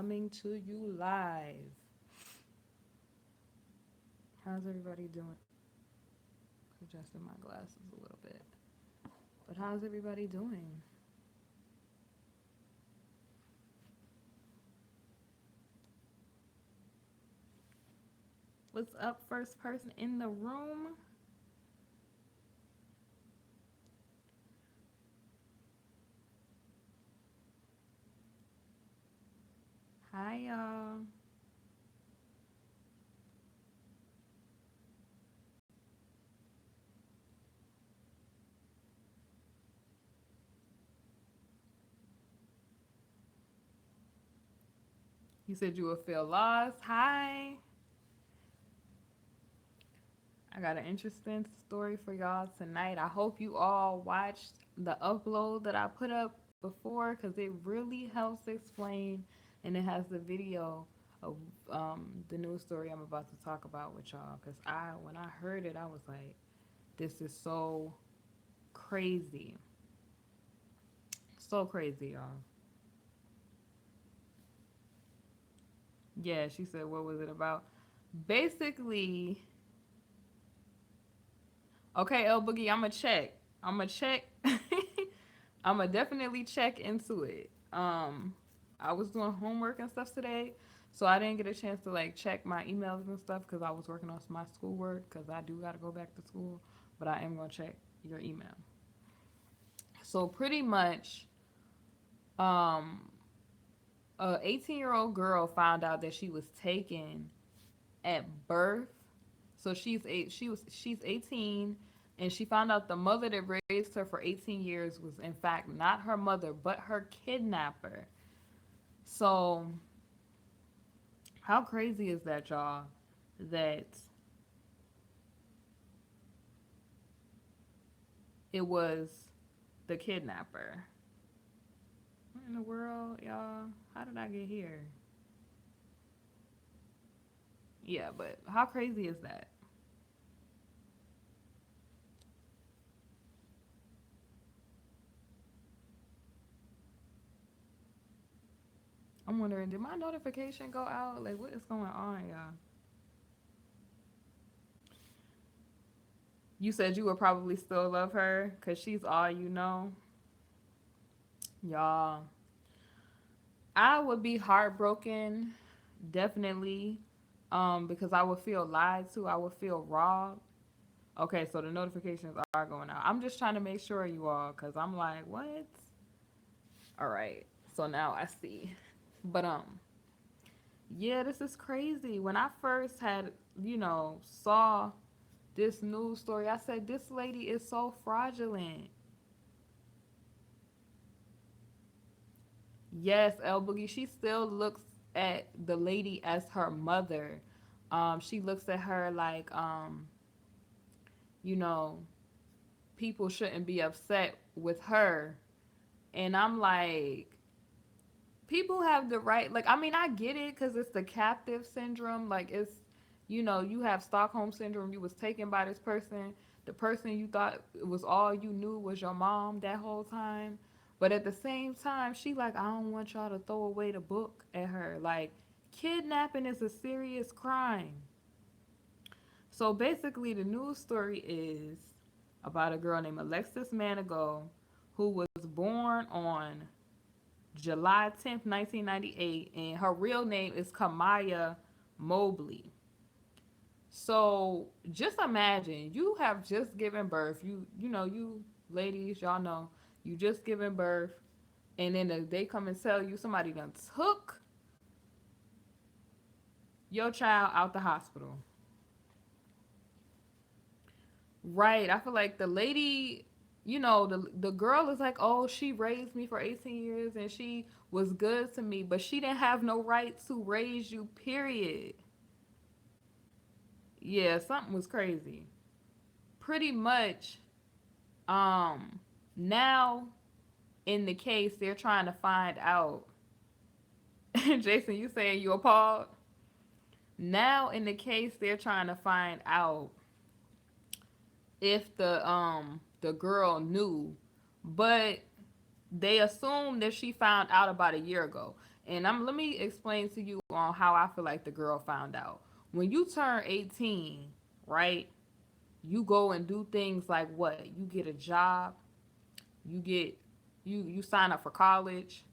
coming to you live. How's everybody doing? Adjusting my glasses a little bit. But how's everybody doing? What's up, first person in the room? Hi, y'all. You said you would feel lost. Hi. I got an interesting story for y'all tonight. I hope you all watched the upload that I put up before because it really helps explain, and it has the video of the news story I'm about to talk about with y'all. Because when I heard it, I was like, this is so crazy. So crazy, y'all. Yeah, she said, what was it about? Basically, okay, El Boogie, I'm going to check. I'm going to check. I'm gonna definitely check into it. I was doing homework and stuff today, so I didn't get a chance to like check my emails and stuff because I was working on my schoolwork because I do gotta go back to school. But I am gonna check your email. So pretty much, um, a 18-year-old girl found out that she was taken at birth. So she's 18, and she found out the mother that raised her for 18 years was in fact not her mother but her kidnapper. So how crazy is that, y'all? That it was the kidnapper. What in the world, y'all? How did I get here? Yeah, but how crazy is that? I'm wondering, did my notification go out? Like, what is going on, y'all? You said you would probably still love her because she's all you know. Y'all, I would be heartbroken, definitely, because I would feel lied to. I would feel robbed. Okay, so the notifications are going out. I'm just trying to make sure you all, because I'm like, what? All right, so now I see. But, yeah, this is crazy. When I first had, saw this news story, I said, this lady is so fraudulent. Yes, El Boogie, she still looks at the lady as her mother. She looks at her like, you know, people shouldn't be upset with her. And I'm like, people have the right, like, I mean, I get it because it's the captive syndrome. Like, it's, you have Stockholm syndrome. You was taken by this person. The person you thought it was all you knew was your mom that whole time. But at the same time, she like, I don't want y'all to throw away the book at her. Like, kidnapping is a serious crime. So basically, the news story is about a girl named Alexis Manigault who was born on July 10th, 1998, and her real name is Kamaya Mobley. So just imagine you have just given birth. You ladies, y'all know you just given birth, and then they come and tell you somebody done took your child out the hospital. Right. I feel like the lady, the girl is like, oh, she raised me for 18 years and she was good to me, but she didn't have no right to raise you, period. Yeah, something was crazy. Pretty much, um, now in the case, they're trying to find out. Jason, you saying you appalled? Now in the case, they're trying to find out if the girl knew, but they assume that she found out about a year ago. And let me explain to you on how I feel like the girl found out. When you turn 18, right? You go and do things like what? You get a job, you get you sign up for college,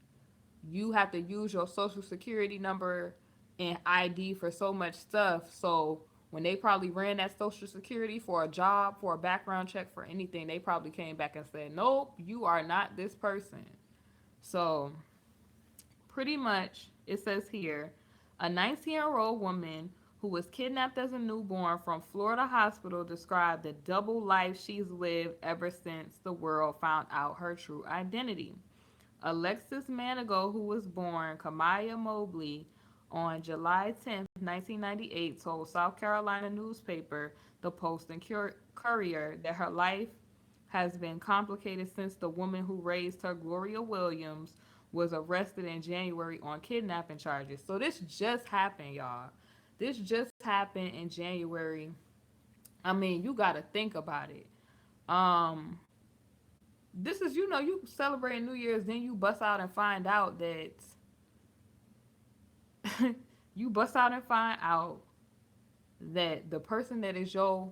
you have to use your social security number and ID for so much stuff. So when they probably ran that social security for a job, for a background check, for anything, they probably came back and said, "Nope, you are not this person." So pretty much, it says here, a 19-year-old woman who was kidnapped as a newborn from Florida hospital described the double life she's lived ever since the world found out her true identity. Alexis Manigault, who was born Kamaya Mobley on July 10th, 1998, told South Carolina newspaper The Post and Courier that her life has been complicated since the woman who raised her, Gloria Williams, was arrested in January on kidnapping charges. So this just happened, y'all. This just happened in January. I mean, you got to think about it. Um, this is, you celebrate New Year's, then you bust out and find out that you bust out and find out that the person that is your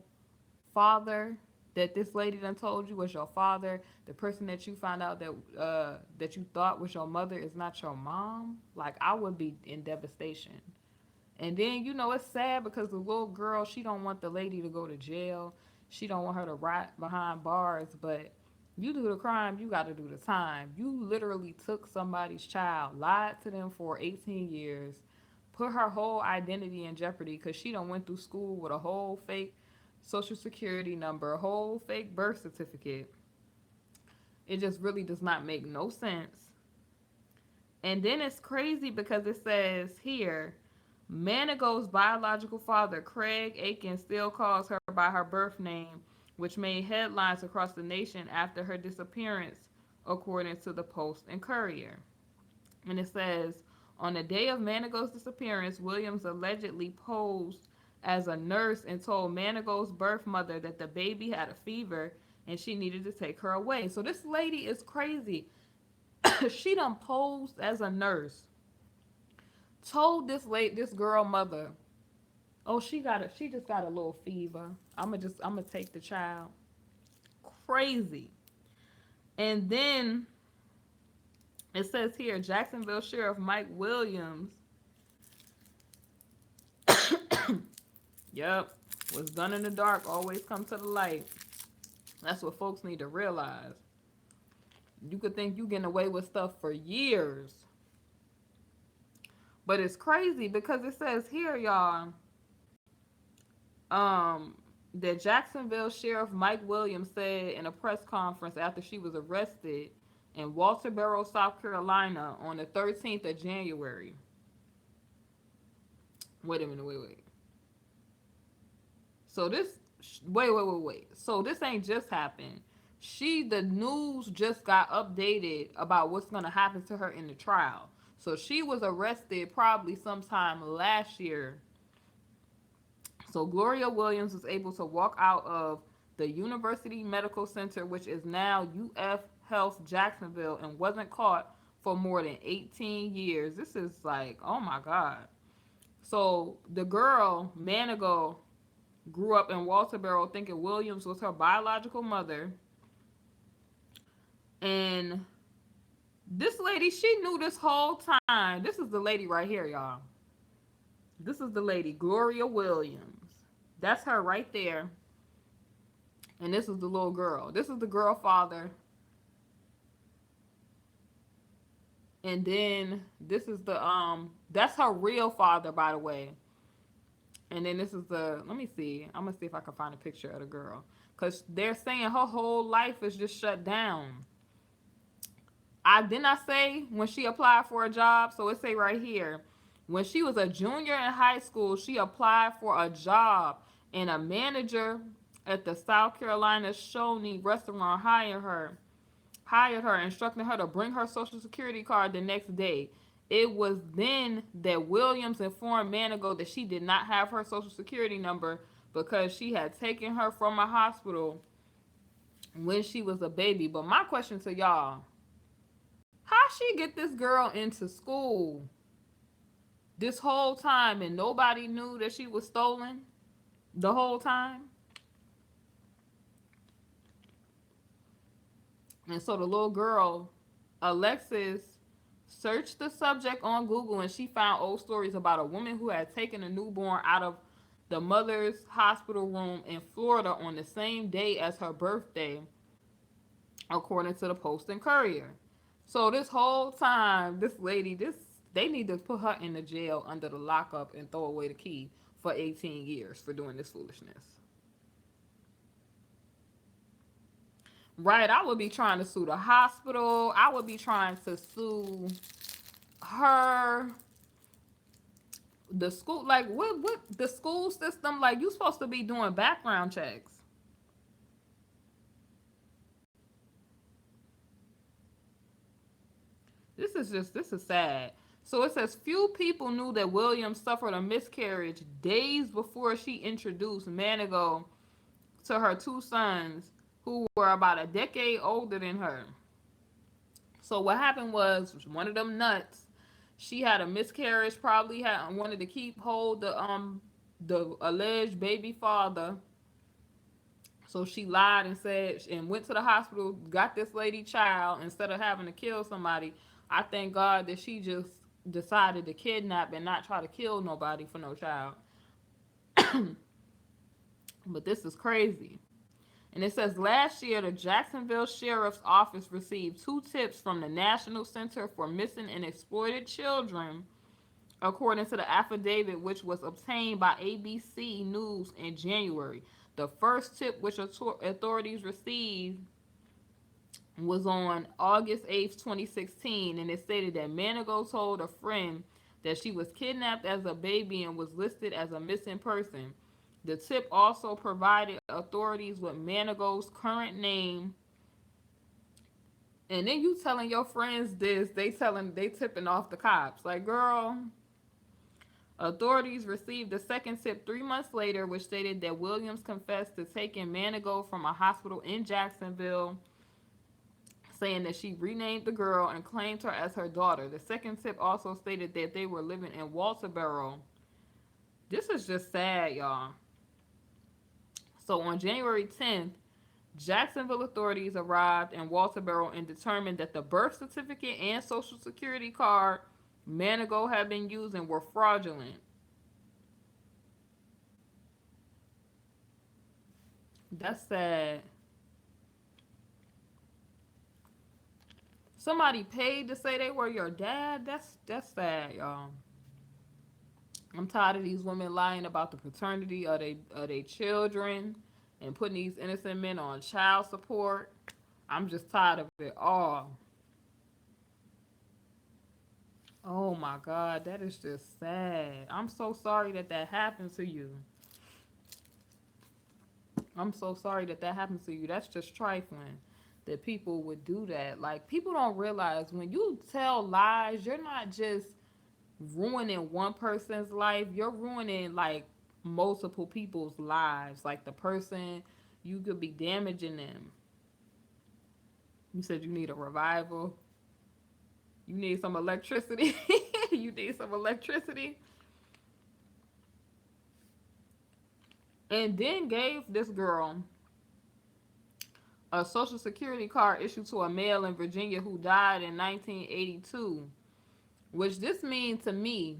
father, that this lady done told you was your father, the person that you found out that you thought was your mother is not your mom. Like, I would be in devastation. And then it's sad because the little girl, she don't want the lady to go to jail. She don't want her to rot behind bars, but you do the crime, you got to do the time. You literally took somebody's child, lied to them for 18 years, put her whole identity in jeopardy because she done went through school with a whole fake social security number, a whole fake birth certificate. It just really does not make no sense. And then it's crazy because it says here, Manigault's biological father, Craig Aiken, still calls her by her birth name, which made headlines across the nation after her disappearance, according to the Post and Courier. And it says, on the day of Manigault's disappearance, Williams allegedly posed as a nurse and told Manigault's birth mother that the baby had a fever and she needed to take her away. So this lady is crazy. She done posed as a nurse, told this girl mother, "Oh, she just got a little fever. I'm gonna take the child." Crazy. And then it says here, Jacksonville Sheriff Mike Williams, yep, what's done in the dark always come to the light. That's what folks need to realize. You could think you getting away with stuff for years. But it's crazy because it says here, y'all, um, that Jacksonville Sheriff Mike Williams said in a press conference after she was arrested in Walterboro, South Carolina on the 13th of January. Wait a minute, wait. So this, wait. So this ain't just happened. The news just got updated about what's going to happen to her in the trial. So she was arrested probably sometime last year. So Gloria Williams was able to walk out of the University Medical Center, which is now UF Health Jacksonville, and wasn't caught for more than 18 years. This is like, oh my God. So the girl, Manigault, grew up in Walterboro thinking Williams was her biological mother. And this lady, she knew this whole time. This is the lady right here, y'all. This is the lady, Gloria Williams. That's her right there. And this is the little girl. This is the girl father. And then this is that's her real father, by the way. And then this is let me see. I'm going to see if I can find a picture of the girl. Because they're saying her whole life is just shut down. Didn't I say when she applied for a job? So it say right here, when she was a junior in high school, she applied for a job, and a manager at the South Carolina Shawnee restaurant hired her, instructing her to bring her social security card the next day. It was then that Williams informed Manigault that she did not have her social security number because she had taken her from a hospital when she was a baby. But my question to y'all, How she get this girl into school this whole time and nobody knew that she was stolen the whole time? And so the little girl, Alexis, searched the subject on Google and she found old stories about a woman who had taken a newborn out of the mother's hospital room in Florida on the same day as her birthday, according to the Post and Courier. So this whole time, this lady, this they need to put her in the jail under the lockup and throw away the key for 18 years for doing this foolishness. Right, I would be trying to sue the hospital. I would be trying to sue her, the school. Like what the school system? Like you supposed to be doing background checks. This is sad. So it says few people knew that Williams suffered a miscarriage days before she introduced Manigault to her two sons, who were about a decade older than her. So what happened was one of them nuts. She had a miscarriage. Probably had wanted to keep hold the alleged baby father. So she lied and said and went to the hospital, got this lady child instead of having to kill somebody. I thank God that she just decided to kidnap and not try to kill nobody for no child. But this is crazy. And it says last year, the Jacksonville Sheriff's Office received two tips from the National Center for Missing and Exploited Children, according to the affidavit which was obtained by ABC News in January. The first tip which authorities received was on August 8th, 2016, and it stated that Manigault told a friend that she was kidnapped as a baby and was listed as a missing person. The tip also provided authorities with Manigault's current name. And then you telling your friends this, they tipping off the cops. Like, girl, authorities received the second tip 3 months later, which stated that Williams confessed to taking Manigault from a hospital in Jacksonville, saying that she renamed the girl and claimed her as her daughter. The second tip also stated that they were living in Walterboro. This is just sad, y'all. So on January 10th, Jacksonville authorities arrived in Walterboro and determined that the birth certificate and social security card Manigault had been using were fraudulent. That's sad. Somebody paid to say they were your dad. That's sad, y'all. I'm tired of these women lying about the paternity of they children and putting these innocent men on child support. I'm just tired of it all. Oh my God, that is just sad. I'm so sorry that that happened to you. I'm so sorry that that happened to you. That's just trifling that people would do that. Like, people don't realize when you tell lies, you're not just ruining one person's life, you're ruining like multiple people's lives. Like, the person, you could be damaging them. You said you need a revival. You need some electricity. You need some electricity. And then gave this girl a social security card issued to a male in Virginia who died in 1982. Which this means to me,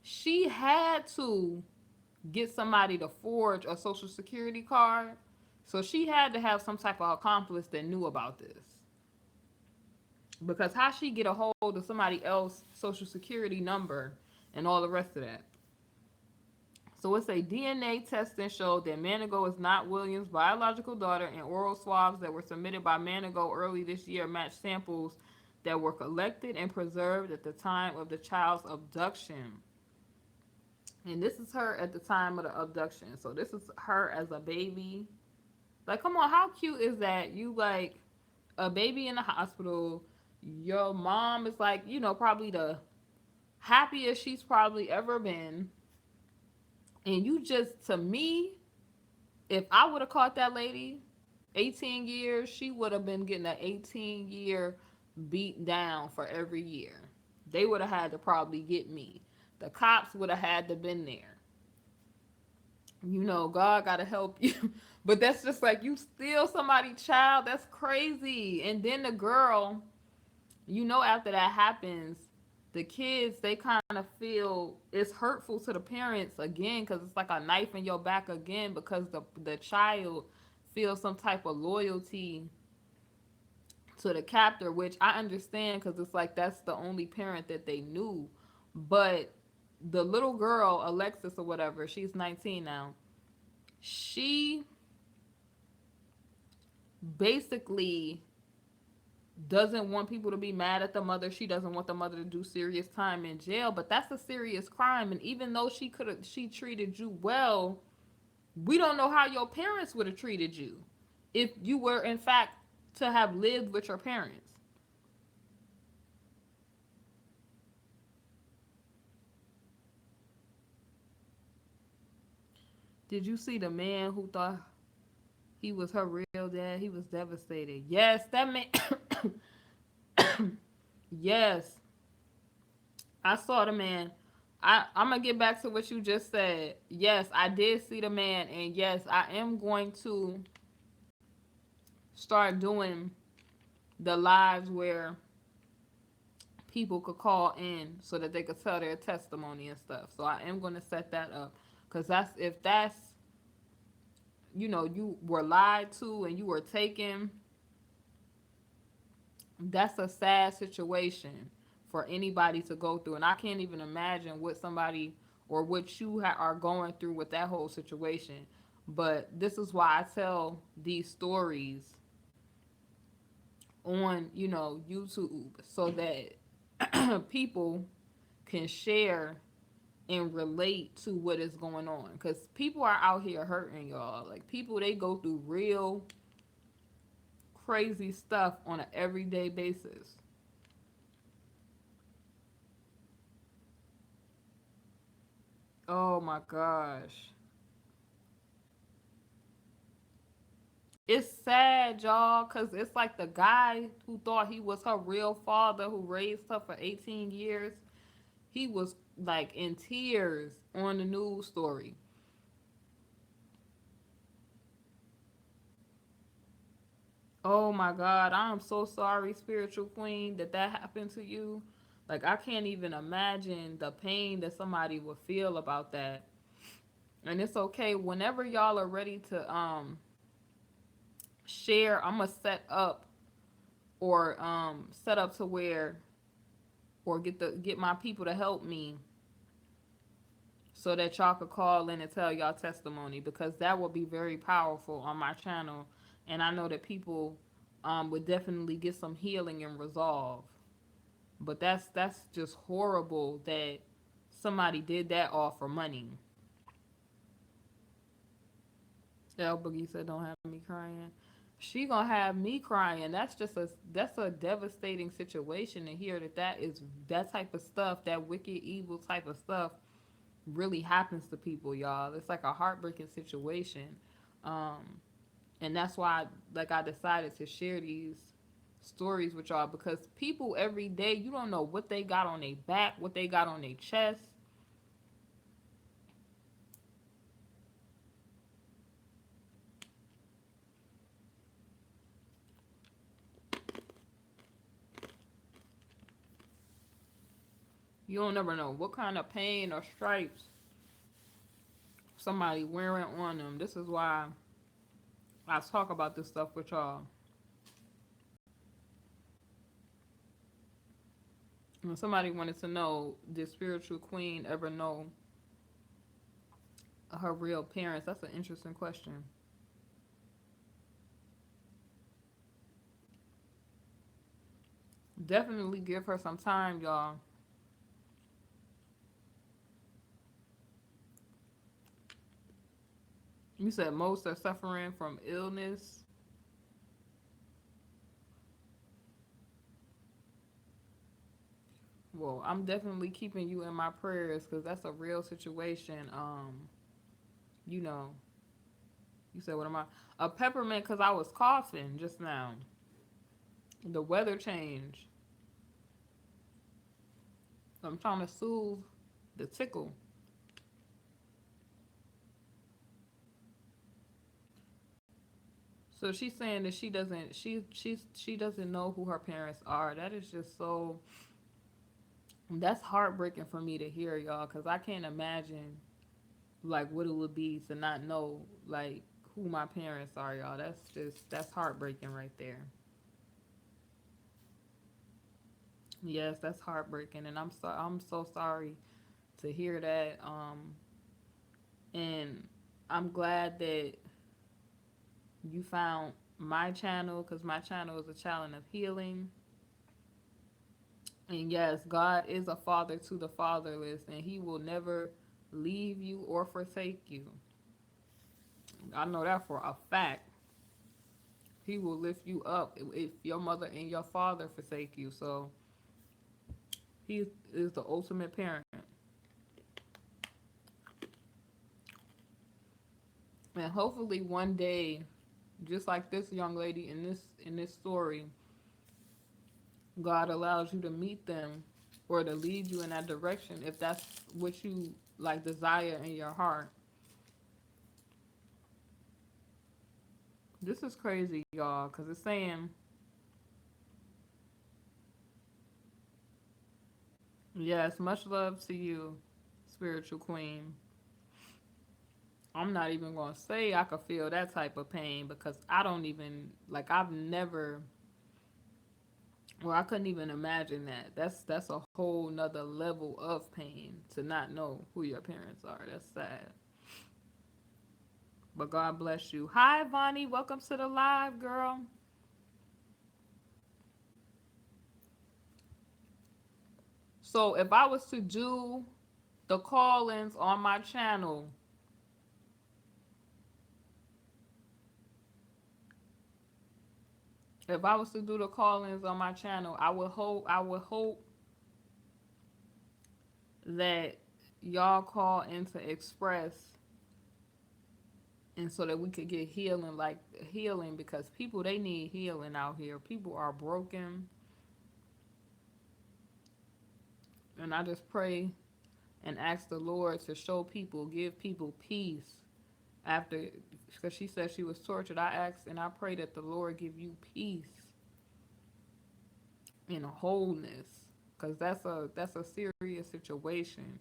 she had to get somebody to forge a social security card. So she had to have some type of accomplice that knew about this. Because how she get a hold of somebody else's social security number and all the rest of that. So it's a DNA testing showed that Manigault is not Williams' biological daughter, and oral swabs that were submitted by Manigault early this year matched samples that were collected and preserved at the time of the child's abduction. And this is her at the time of the abduction. So this is her as a baby. Like, come on, how cute is that? You like a baby in the hospital. Your mom is like, probably the happiest she's probably ever been. And you just, to me, if I would have caught that lady, 18 years, she would have been getting an 18-year beat down for every year. They would have had to probably get me. The cops would have had to been there. God got to help you. But that's just like you steal somebody's child. That's crazy. And then the girl, after that happens, the kids, they kind of feel it's hurtful to the parents again because it's like a knife in your back again because the child feels some type of loyalty to the captor, which I understand because it's like that's the only parent that they knew. But the little girl, Alexis or whatever, she's 19 now. She basically doesn't want people to be mad at the mother. She doesn't want the mother to do serious time in jail, but that's a serious crime. And even though she treated you well, we don't know how your parents would have treated you if you were in fact to have lived with your parents. Did you see the man who thought he was her real dad? He was devastated. Yes, that man. Yes, I saw the man. I'm gonna get back to what you just said. Yes, I did see the man, and yes, I am going to start doing the lives where people could call in so that they could tell their testimony and stuff. So I am going to set that up because that's if that's you were lied to and you were taken. That's a sad situation for anybody to go through, and I can't even imagine what somebody or what you are going through with that whole situation. But this is why I tell these stories on YouTube so that people can share and relate to what is going on because people are out here hurting, y'all. Like people, they go through real crazy stuff on an everyday basis. Oh my gosh, it's sad, y'all, because it's like the guy who thought he was her real father who raised her for 18 years, he was like in tears on the news story. Oh my God, I'm so sorry, spiritual queen, that happened to you. Like, I can't even imagine the pain that somebody would feel about that. And it's okay. Whenever y'all are ready to share, I'm gonna set up to where or get my people to help me so that y'all could call in and tell y'all testimony because that will be very powerful on my channel. And I know that people would definitely get some healing and resolve. But that's just horrible that somebody did that all for money. El Boogie said, "Don't have me crying." She gonna have me crying. That's a devastating situation to hear that type of stuff, that wicked evil type of stuff, really happens to people, y'all. It's like a heartbreaking situation, um, and that's why, like, I decided to share these stories with y'all because people every day, you don't know what they got on their back, what they got on their chest. You don't never know what kind of pain or stripes somebody wearing on them. This is why I talk about this stuff with y'all. And somebody wanted to know, did spiritual queen ever know her real parents? That's an interesting question. Definitely give her some time, y'all. You said most are suffering from illness. Well, I'm definitely keeping you in my prayers because that's a real situation. You know, You said, what am I? A peppermint because I was coughing just now. The weather change. I'm trying to soothe the tickle. So she's saying that she doesn't know who her parents are. That is just so, that's heartbreaking for me to hear, y'all, because I can't imagine like what it would be to not know like who my parents are, y'all. That's heartbreaking right there. Yes, that's heartbreaking, and I'm so sorry to hear that. And I'm glad that you found my channel, because my channel is a channel of healing. And yes, God is a father to the fatherless, and He will never leave you or forsake you. I know that for a fact. He will lift you up if your mother and your father forsake you. So He is the ultimate parent. And hopefully one day, just like this young lady in this story, God allows you to meet them or to lead you in that direction if that's what you like desire in your heart. This is crazy, y'all, because it's saying, yes, much love to you, spiritual queen. I'm not even going to say I could feel that type of pain because I don't even, like, I've never, well, I couldn't even imagine that. That's a whole nother level of pain to not know who your parents are. That's sad. But God bless you. Hi, Vonnie. Welcome to the live, girl. So if I was to do the call-ins on my channel, if I was to do the call-ins on my channel, I would hope that y'all call in to express, and so that we could get healing, like healing, because people, they need healing out here. People are broken, and I just pray and ask the Lord to show people, give people peace after, because she said she was tortured. I ask and I pray that the Lord give you peace and wholeness, because that's a serious situation.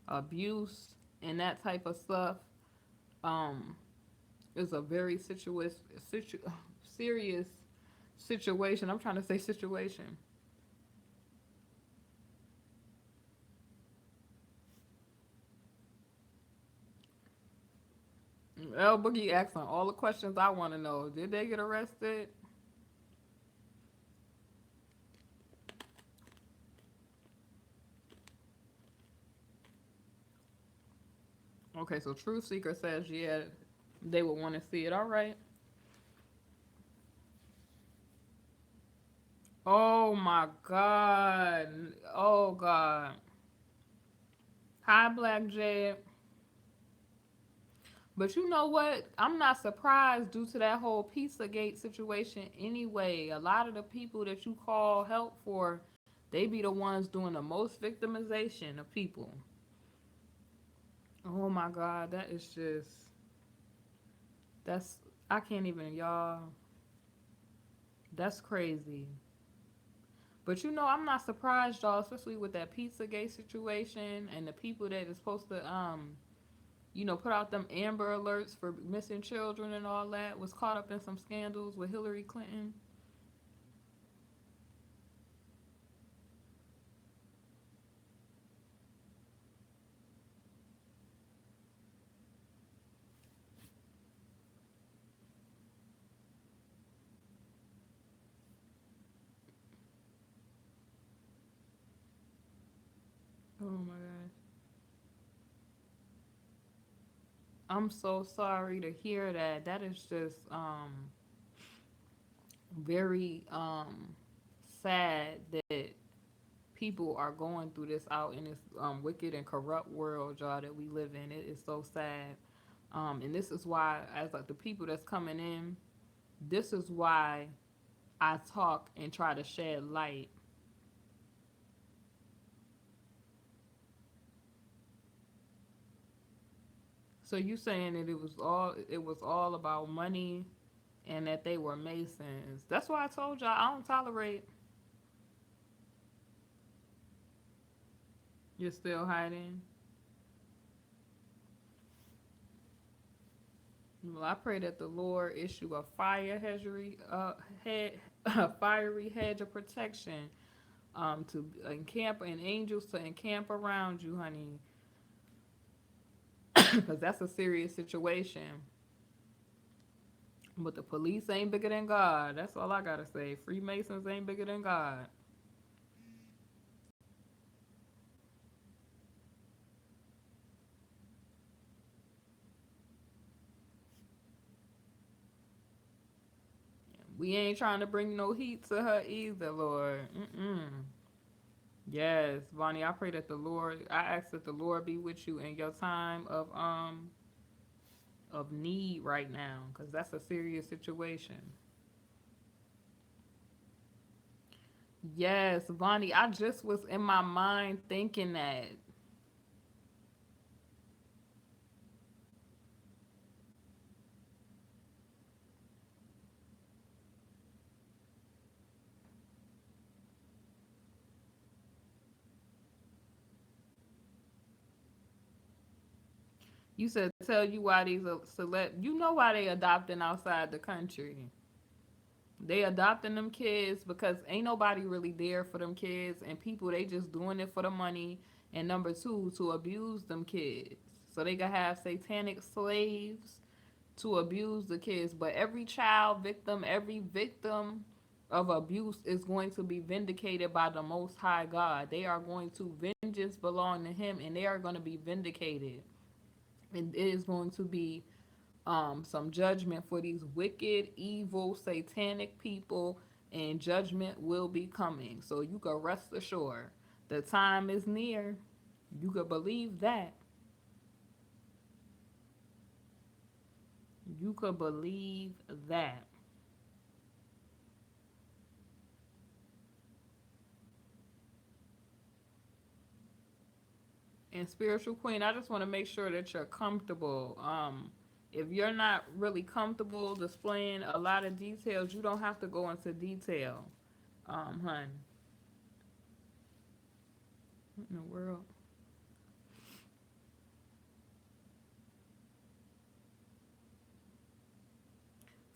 Abuse and that type of stuff um is a very serious situation. I'm trying to say situation. El Boogie asking all the questions I want to know. Did they get arrested? Okay, so Truth Seeker says yeah, they would want to see it. All right. Oh my God. Oh God. Hi, Black Jed. But you know what? I'm not surprised due to that whole Pizzagate situation anyway. A lot of the people that you call help for, they be the ones doing the most victimization of people. Oh my God, that is just, that's, I can't even, y'all, that's crazy. But you know, I'm not surprised, y'all, especially with that Pizzagate situation and the people that is supposed to, put out them Amber Alerts for missing children and all that, was caught up in some scandals with Hillary Clinton. Oh my God. I'm so sorry to hear that. That is just very sad that people are going through this out in this wicked and corrupt world, y'all, that we live in. It is so sad. And this is why, as like the people that's coming in, this is why I talk and try to shed light. So you saying that it was all about money and that they were Masons. That's why I told y'all I don't tolerate. You're still hiding. Well, I pray that the Lord issue a a fiery hedge of protection, to encamp and angels to encamp around you, honey, because that's a serious situation. But the police ain't bigger than God. That's all I gotta say. Freemasons ain't bigger than God. We ain't trying to bring no heat to her either, Lord. Mm-mm. Yes, Vonnie, I pray that I ask that the Lord be with you in your time of need right now, because that's a serious situation. Yes, Vonnie, I just was in my mind thinking that. You said tell you why these celeb. You know why they adopting outside the country. They adopting them kids because ain't nobody really there for them kids, and people they just doing it for the money. And number two, to abuse them kids, so they can have satanic slaves to abuse the kids. But every victim of abuse is going to be vindicated by the Most High God. They are going to vengeance belong to Him, and they are going to be vindicated. And it is going to be some judgment for these wicked, evil, satanic people, and judgment will be coming. So you can rest assured the time is near. You could believe that. You could believe that. And spiritual queen, I just want to make sure that you're comfortable. If you're not really comfortable displaying a lot of details, you don't have to go into detail, hun. What in the world?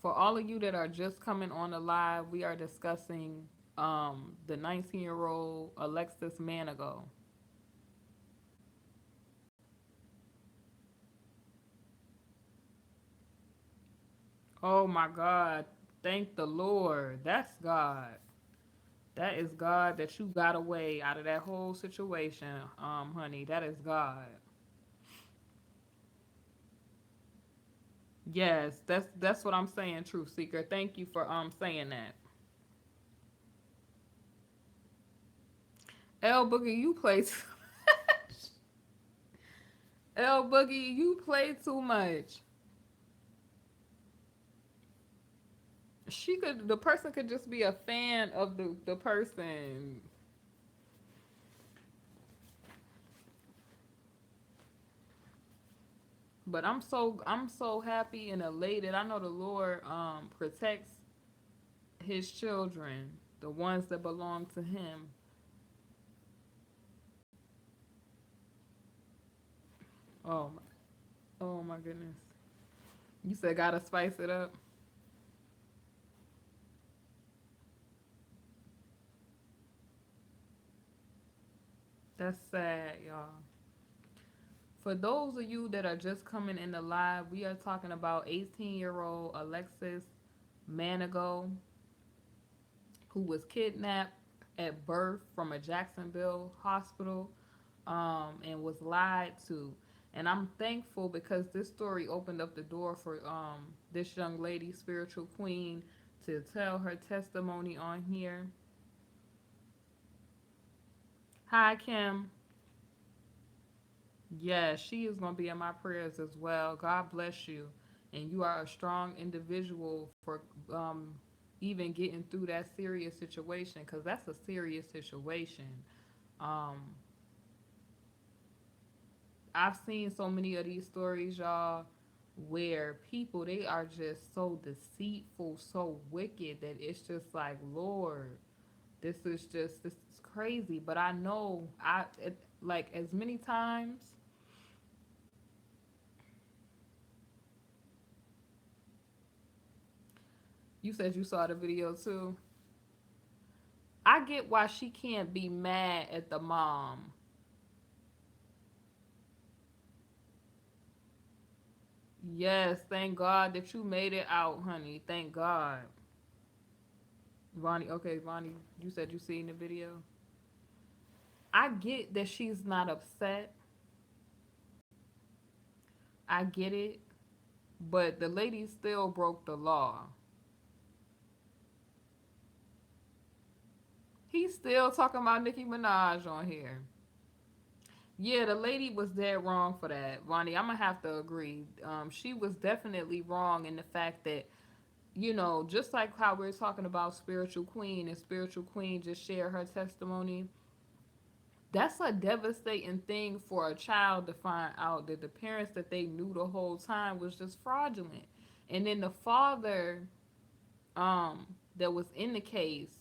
For all of you that are just coming on the live, we are discussing the 19-year-old Alexis Manigo. Oh my God. Thank the Lord. That's God. That is God that you got away out of that whole situation, honey. That is God. Yes, that's what I'm saying, Truth Seeker. Thank you for saying that. L Boogie, you play L Boogie, you play too much. The person could just be a fan of the person. But I'm so happy and elated. I know the Lord protects his children, the ones that belong to him. Oh my, oh my goodness. You said gotta spice it up. That's sad, y'all. For those of you that are just coming in the live, we are talking about 18-year-old Alexis Manigo, who was kidnapped at birth from a Jacksonville hospital, and was lied to. And I'm thankful because this story opened up the door for this young lady, spiritual queen, to tell her testimony on here. Hi, Kim. Yes, she is going to be in my prayers as well. God bless you. And you are a strong individual for even getting through that serious situation, because that's a serious situation. Um, I've seen so many of these stories, y'all, where people, they are just so deceitful, so wicked that it's just like, Lord, this is crazy. But I know like as many times. You said you saw the video too. I get why she can't be mad at the mom. Yes, thank God that you made it out, honey. Thank God. Vonnie, okay, Vonnie, you said you seen the video. I get that she's not upset. I get it. But the lady still broke the law. He's still talking about Nicki Minaj on here. Yeah, the lady was dead wrong for that, Vonnie. I'm gonna have to agree. She was definitely wrong in the fact that, just like how we're talking about Spiritual Queen, and Spiritual Queen just shared her testimony. That's a devastating thing for a child to find out that the parents that they knew the whole time was just fraudulent. And then the father, um, that was in the case,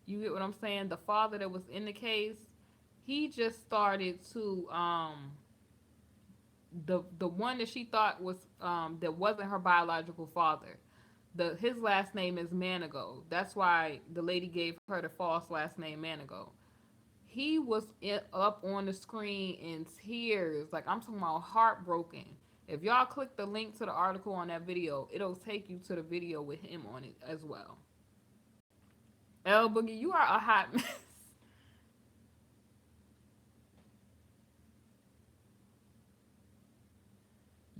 you get what I'm saying? The father that was in the case, he just started to the one that she thought was that wasn't her biological father. His last name is Manigo. That's why the lady gave her the false last name Manigo. He was up on the screen in tears, like I'm talking about heartbroken. If y'all click the link to the article on that video, it'll take you to the video with him on it as well. L Boogie, you are a hot mess.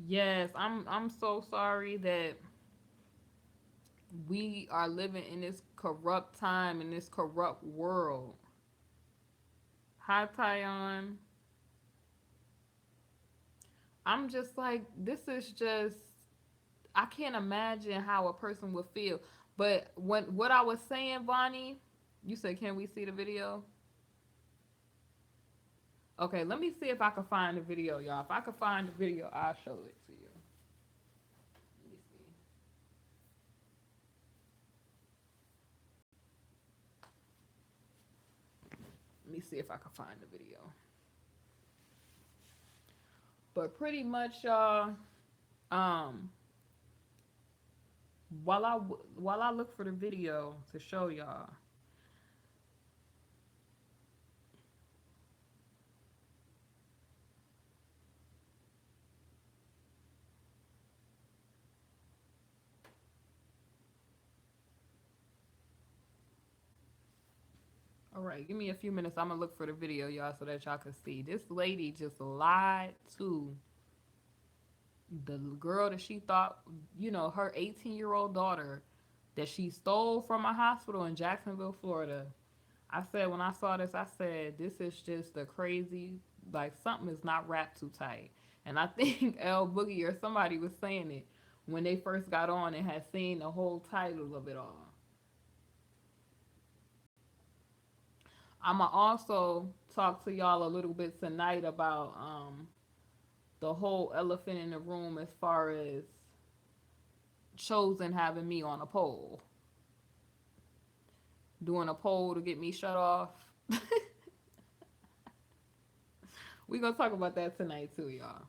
Yes, I'm so sorry that we are living in this corrupt time, in this corrupt world. Hi, Tyon. I'm just like, this is just, I can't imagine how a person would feel. But what I was saying, Vonnie, you said, can we see the video? Okay, let me see if I can find the video, y'all. If I can find the video, I'll show it to you. Let me see. Let me see if I can find the video. But pretty much, y'all, um, while I look for the video to show y'all. All right, give me a few minutes. I'm gonna look for the video, y'all, so that y'all can see. This lady just lied to the girl that she thought, her 18-year-old daughter that she stole from a hospital in Jacksonville, Florida. I said, when I saw this, I said, this is just a crazy, like, something is not wrapped too tight. And I think L Boogie or somebody was saying it when they first got on and had seen the whole title of it all. I'm going to also talk to y'all a little bit tonight about the whole elephant in the room as far as Chosen having me on a poll, doing a poll to get me shut off. We gonna talk about that tonight too, y'all.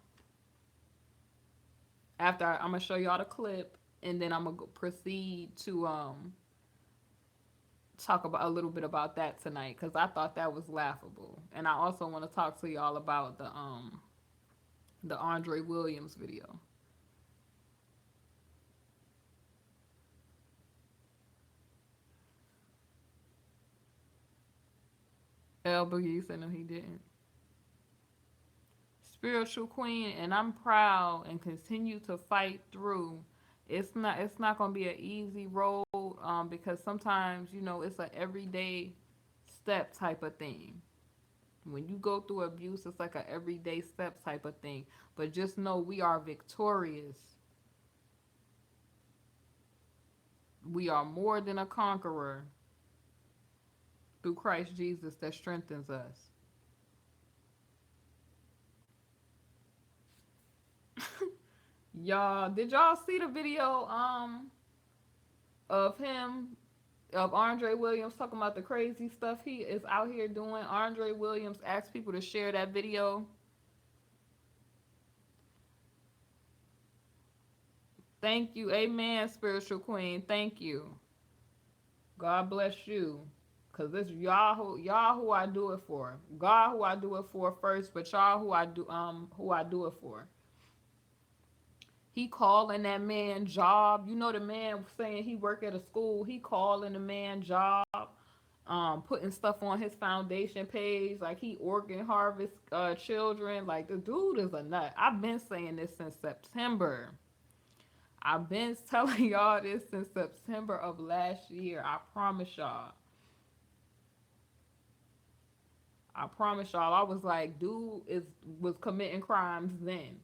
After I'm gonna show y'all the clip, and then I'm gonna proceed to talk about a little bit about that tonight because I thought that was laughable, and I also want to talk to y'all about the Andre Williams video. L Boogie said no, he didn't. Spiritual queen, and I'm proud and continue to fight through. It's not gonna be an easy road, because sometimes it's a everyday step type of thing. When you go through abuse, it's like a everyday steps type of thing. But just know we are victorious. We are more than a conqueror through Christ Jesus that strengthens us. Y'all, did y'all see the video of him of Andre Williams talking about the crazy stuff he is out here doing? Andre Williams asked people to share that video. Thank you. Amen, spiritual queen. Thank you. God bless you. Cause this y'all who I do it for. God who I do it for first, but y'all who I do it for. He calling that man job. You know the man saying he work at a school. He calling the man job. Putting stuff on his foundation page like he organ harvest children. Like the dude is a nut. I've been saying this since September. I've been telling y'all this since September of last year. I promise y'all. I promise y'all. I was like, dude was committing crimes then.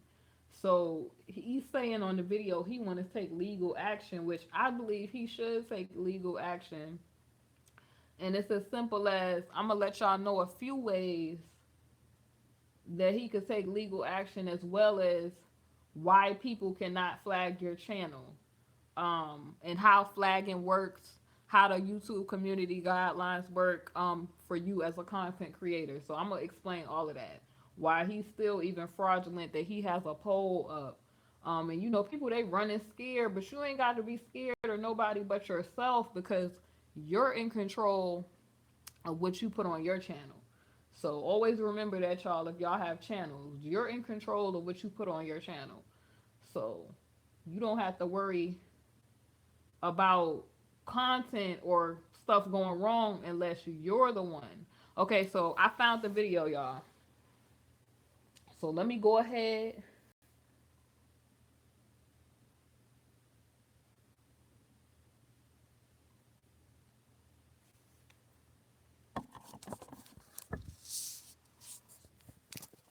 So he's saying on the video he want to take legal action, which I believe he should take legal action. And it's as simple as I'm gonna let y'all know a few ways that he could take legal action, as well as why people cannot flag your channel, and how flagging works, how the YouTube community guidelines work, for you as a content creator. So I'm gonna explain all of that. Why he's still even fraudulent that he has a poll up. And you know, people they running scared, but you ain't got to be scared or nobody but yourself, because you're in control of what you put on your channel. So always remember that, y'all. If y'all have channels, you're in control of what you put on your channel. So you don't have to worry about content or stuff going wrong unless you're the one. Okay, so I found the video, y'all. So let me go ahead.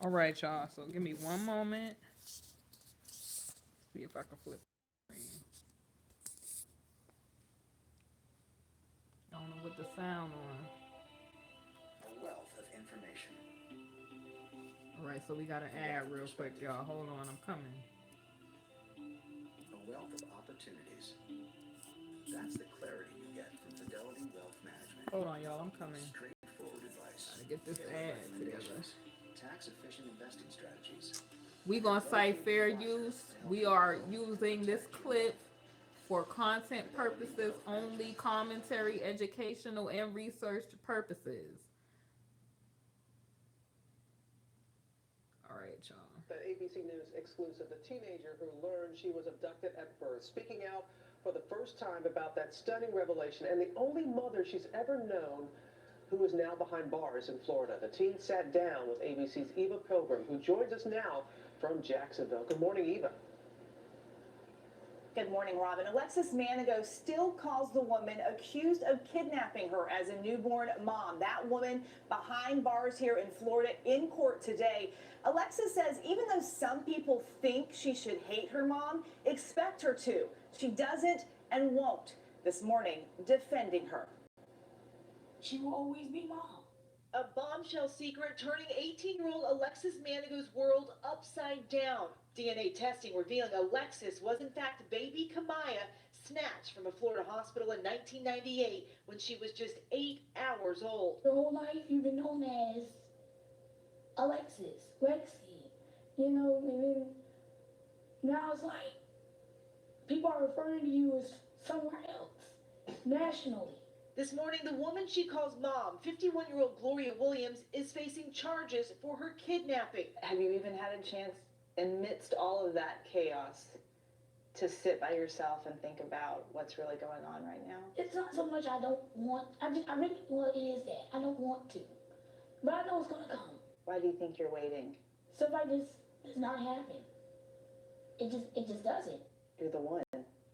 All right, y'all. So give me one moment. See if I can flip. I don't know what the sound on. A wealth of information. All right, so we got an ad real quick, y'all. Hold on, I'm coming. A wealth of opportunities. That's the clarity you get from Fidelity Wealth Management. Hold on, y'all. I'm coming. Straightforward advice. Gotta get this ad together. Tax-efficient investing strategies. We gonna cite fair use. We are using this clip for content purposes only, commentary, educational, and research purposes. All right, y'all. The ABC News exclusive, the teenager who learned she was abducted at birth, speaking out for the first time about that stunning revelation, and the only mother she's ever known who is now behind bars in Florida. The teen sat down with ABC's Eva Pilgrim, who joins us now from Jacksonville. Good morning, Eva. Good morning, Robin. Alexis Manigault still calls the woman accused of kidnapping her as a newborn mom. That woman behind bars here in Florida in court today. Alexis says even though some people think she should hate her mom, expect her to. She doesn't and won't. This morning, defending her. She will always be mom. A bombshell secret turning 18-year-old Alexis Manigault's world upside down. DNA testing revealing Alexis was in fact baby Kamaya, snatched from a Florida hospital in 1998 when she was just 8 hours old. Your whole life you've been known as Alexis, Lexi, and then now it's like people are referring to you as somewhere else, nationally. This morning, the woman she calls mom, 51-year-old Gloria Williams, is facing charges for her kidnapping. Have you even had a chance, amidst all of that chaos, to sit by yourself and think about what's really going on right now? It's not so much I don't want, I really, well, it is that. I don't want to. But I know it's going to come. Why do you think you're waiting? Stuff like this does not happen. It just doesn't. You're the one.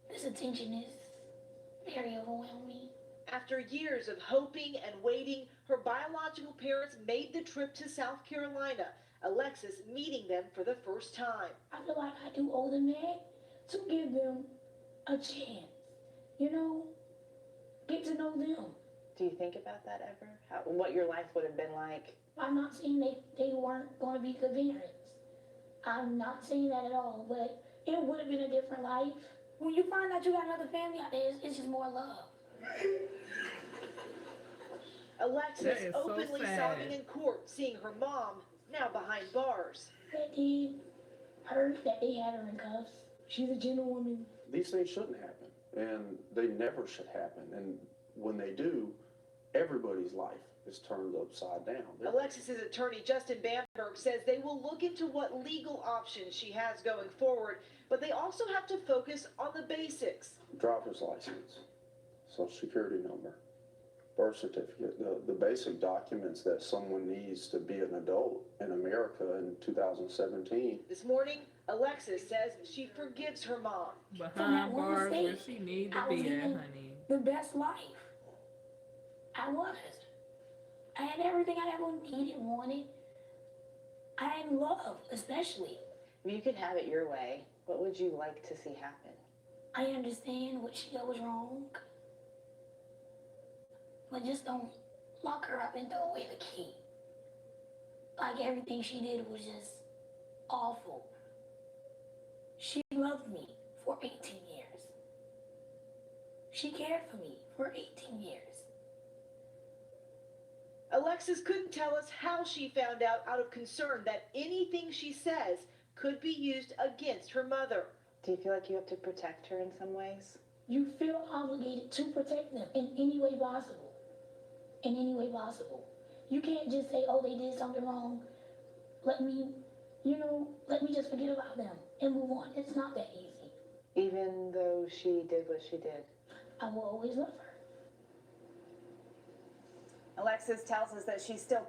This attention is very overwhelming. After years of hoping and waiting, Her biological parents made the trip to South Carolina, Alexis meeting them for the first time. I feel like I do owe them that to give them a chance. You know, get to know them. Do you think about that ever? What your life would have been like? I'm not saying they weren't going to be good parents. I'm not saying that at all, but it would have been a different life. When you find out you got another family out there, it's just more love. Alexis That is so openly sad. sobbing in court, seeing her mom now behind bars. That did hurt that they had her in cuffs. She's a gentlewoman. These things shouldn't happen, and they never should happen. And when they do, everybody's life is turned upside down. Alexis's attorney, Justin Bamberg, says they will look into what legal options she has going forward, but they also have to focus on the basics. Driver's license, social security number, birth certificate, the basic documents that someone needs to be an adult in America in 2017. This morning, Alexis says she forgives her mom. Behind bars where she need to be at, honey. The best life. I was. I had everything I ever needed, wanted. I had love, especially. If you could have it your way, what would you like to see happen? I understand what she did was wrong. But just don't lock her up and throw away the key. Like everything she did was just awful. She loved me for 18 years. She cared for me for 18 years. Alexis couldn't tell us how she found out of concern that anything she says could be used against her mother. Do you feel like you have to protect her in some ways? You feel obligated to protect them in any way possible. In any way possible. You can't just say, oh, they did something wrong. Let me just forget about them and move on. It's not that easy. Even though she did what she did? I will always love her. Alexis tells us that she's still.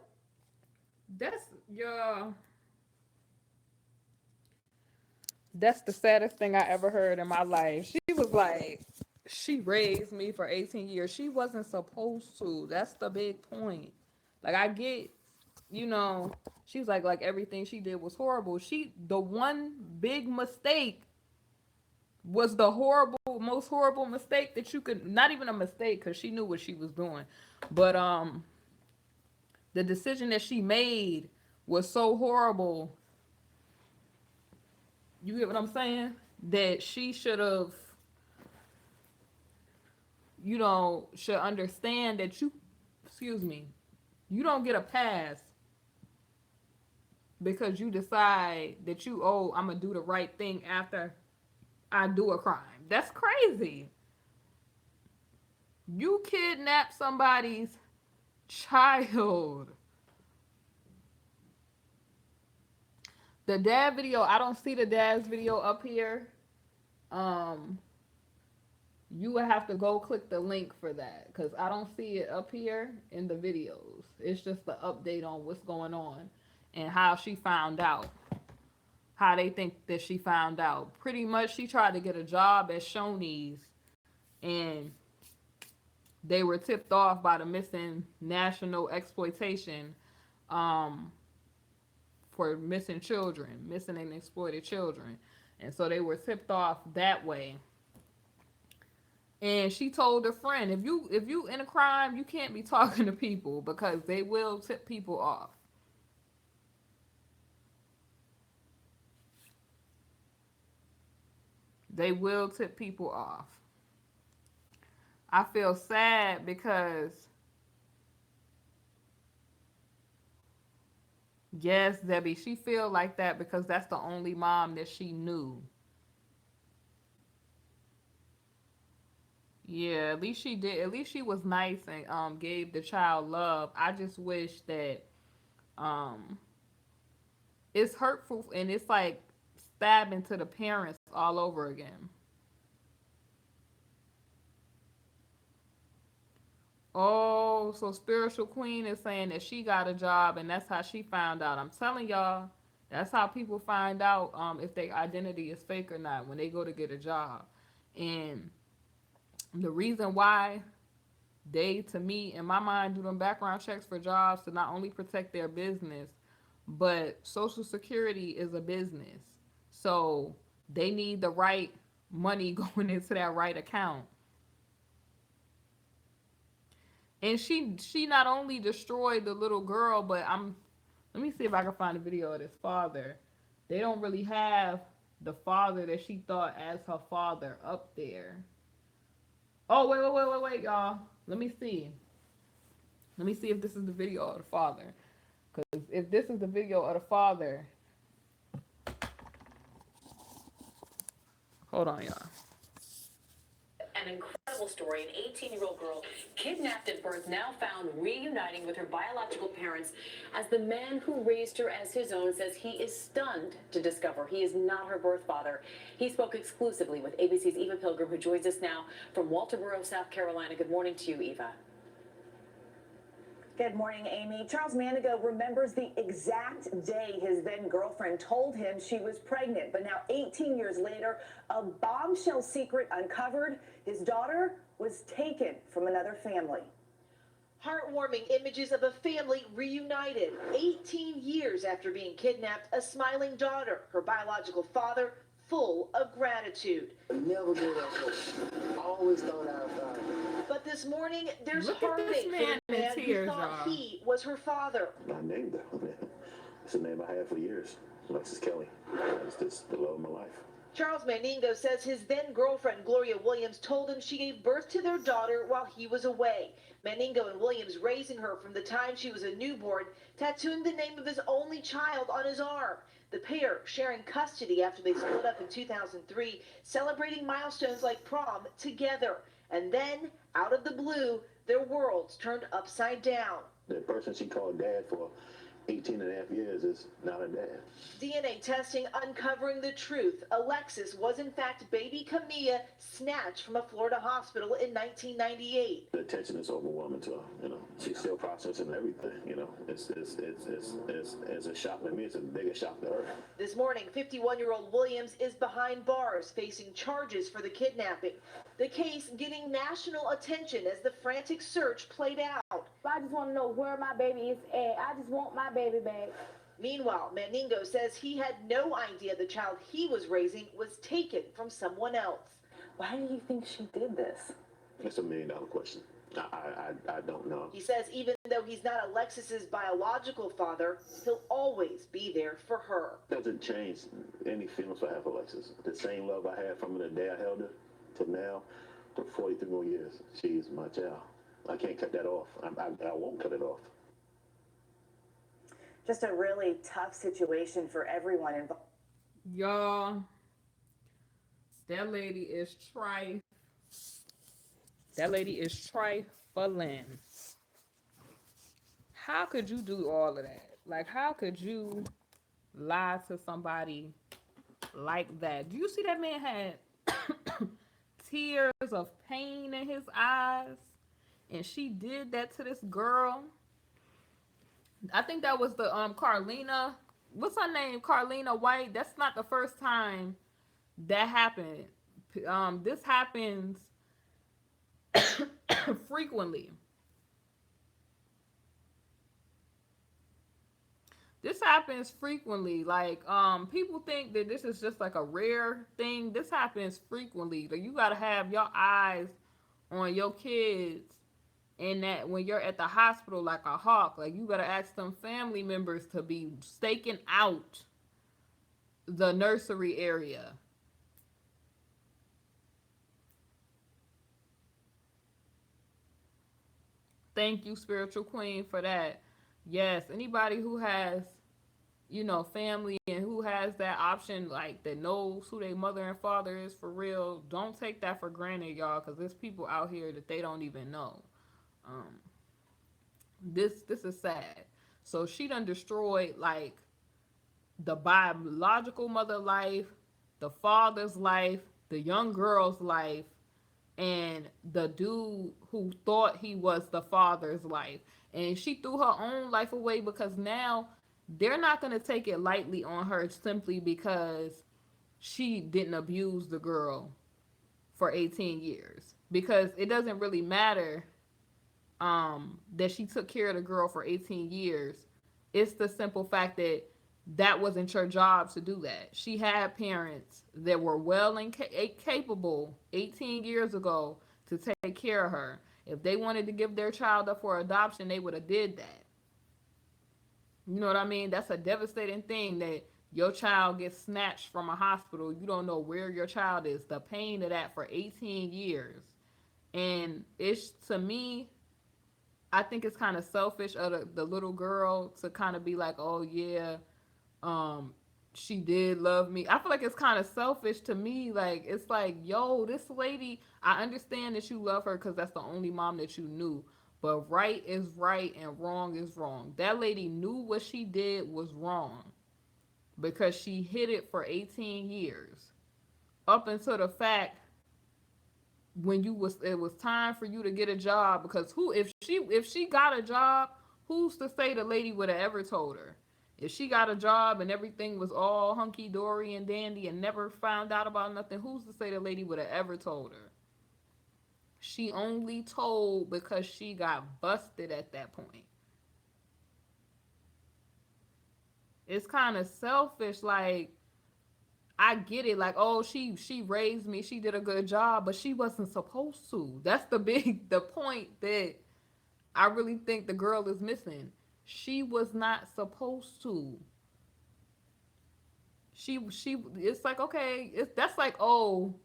That's y'all. That's the saddest thing I ever heard in my life. She was like, she raised me for 18 years. She wasn't supposed to. That's the big point. Like I get, she was like everything she did was horrible. The one big mistake was the most horrible mistake that you could, not even a mistake because she knew what she was doing. But the decision that she made was so horrible. You get what I'm saying? That she should have, should understand that you don't get a pass because you decide that I'm going to do the right thing after I do a crime. That's crazy. You kidnap somebody's child. The dad video, I don't see the dad's video up here. You would have to go click the link for that because I don't see it up here in the videos. It's just the update on what's going on and how she found out. How they think that she found out. Pretty much she tried to get a job at Shoney's and they were tipped off by the missing national exploitation for missing and exploited children. And so they were tipped off that way. And she told a friend, if you in a crime, you can't be talking to people because they will tip people off. They will tip people off. I feel sad because, yes, Debbie, she feel like that because that's the only mom that she knew. Yeah, at least she did. At least she was nice and gave the child love. I just wish that it's hurtful and it's like stabbing to the parents all over again. Oh, so Spiritual Queen is saying that she got a job and that's how she found out. I'm telling y'all, that's how people find out if their identity is fake or not when they go to get a job. And the reason why They, to me, in my mind, do them background checks for jobs to not only protect their business, but Social Security is a business. So they need the right money going into that right account. And she not only destroyed the little girl, but I'm let me see if I can find a video of this father. They don't really have the father that she thought as her father up there. Oh, wait, y'all. Let me see. Let me see if this is the video of the father. Because if this is the video of the father, hold on, y'all. An incredible story. An 18-year-old girl kidnapped at birth, now found reuniting with her biological parents as the man who raised her as his own says he is stunned to discover he is not her birth father. He spoke exclusively with ABC's Eva Pilgrim, who joins us now from Walterboro, South Carolina. Good morning to you, Eva. Good morning, Amy. Charles Manigo remembers the exact day his then girlfriend told him she was pregnant. But now, 18 years later, a bombshell secret uncovered. His daughter was taken from another family. Heartwarming images of a family reunited 18 years after being kidnapped. A smiling daughter, her biological father full of gratitude. Never gave up hope. Always thought I would find her. But this morning, there's Look at this heartache for man the in man who tears, thought y'all. he was her father. I named her. It's a name I had for years. Alexis Kelly. It's just the love of my life. Charles Maningo says his then girlfriend, Gloria Williams, told him she gave birth to their daughter while he was away. Maningo and Williams raising her from the time she was a newborn, tattooing the name of his only child on his arm. The pair sharing custody after they split up in 2003, celebrating milestones like prom together. And then, out of the blue, their worlds turned upside down. The person she called dad for 18 and a half years is not a dad. DNA testing uncovering the truth. Alexis was in fact baby Camilla, snatched from a Florida hospital in 1998. The attention is overwhelming to her. You know, she's still processing everything. You know, it's a shock to me. It's a bigger shock to her. This morning, 51-year-old Williams is behind bars, facing charges for the kidnapping. The case getting national attention as the frantic search played out. I just want to know where my baby is at. I just want my baby back. Meanwhile, Maningo says he had no idea the child he was raising was taken from someone else. Why do you think she did this? It's $1 million question. I don't know. He says even though he's not Alexis's biological father, he'll always be there for her. Doesn't change any feelings I have for Alexis. The same love I had from the day I held her to now, to 43 more years. She's my child. I can't cut that off. I won't cut it off. Just a really tough situation for everyone involved. Y'all, that lady is trifling. That lady is trifling. How could you do all of that? Like, how could you lie to somebody like that? Do you see that man had tears of pain in his eyes? And she did that to this girl. I think that was the Carlina. What's her name? Carlina White. That's not the first time that happened. This happens frequently. This happens frequently. Like, people think that this is just like a rare thing. This happens frequently. Like, you gotta have your eyes on your kids, and that when you're at the hospital like a hawk, like, you gotta ask them family members to be staking out the nursery area. Thank you, spiritual queen, for that. Yes, anybody who has, family and who has that option, like, that knows who their mother and father is for real, don't take that for granted, y'all, because there's people out here that they don't even know. Um, this is sad. So she done destroyed, like, the biological mother life, the father's life, the young girl's life, and the dude who thought he was the father's life. And she threw her own life away because now they're not going to take it lightly on her simply because she didn't abuse the girl for 18 years. Because it doesn't really matter that she took care of the girl for 18 years. It's the simple fact that that wasn't your job to do that. She had parents that were well and capable 18 years ago to take care of her. If they wanted to give their child up for adoption, they would have did that. You know what I mean? That's a devastating thing that your child gets snatched from a hospital. You don't know where your child is. The pain of that for 18 years. And it's, to me, I think it's kind of selfish of the little girl to kind of be like, oh yeah, um, she did love me. I feel like it's kind of selfish to me. Like, it's like, yo, this lady, I understand that you love her because that's the only mom that you knew. But right is right and wrong is wrong. That lady knew what she did was wrong because she hid it for 18 years. Up until the fact when you was it was time for you to get a job, because who, if she got a job, who's to say the lady would have ever told her? If she got a job and everything was all hunky dory and dandy and never found out about nothing, who's to say the lady would have ever told her? She only told because she got busted at that point. It's kind of selfish. Like, I get it. Like, oh, she raised me, she did a good job, but she wasn't supposed to. That's the point that I really think the girl is missing. She was not supposed to. She it's like, okay, that's like, oh,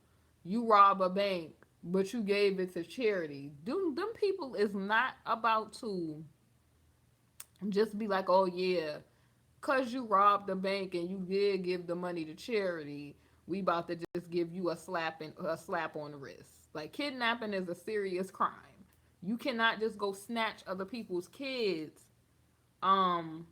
you rob a bank but you gave it to charity. Them people is not about to just be like, oh yeah, cause you robbed the bank and you did give the money to charity, we about to just give you a slap on the wrist. Like, kidnapping is a serious crime. You cannot just go snatch other people's kids. Um,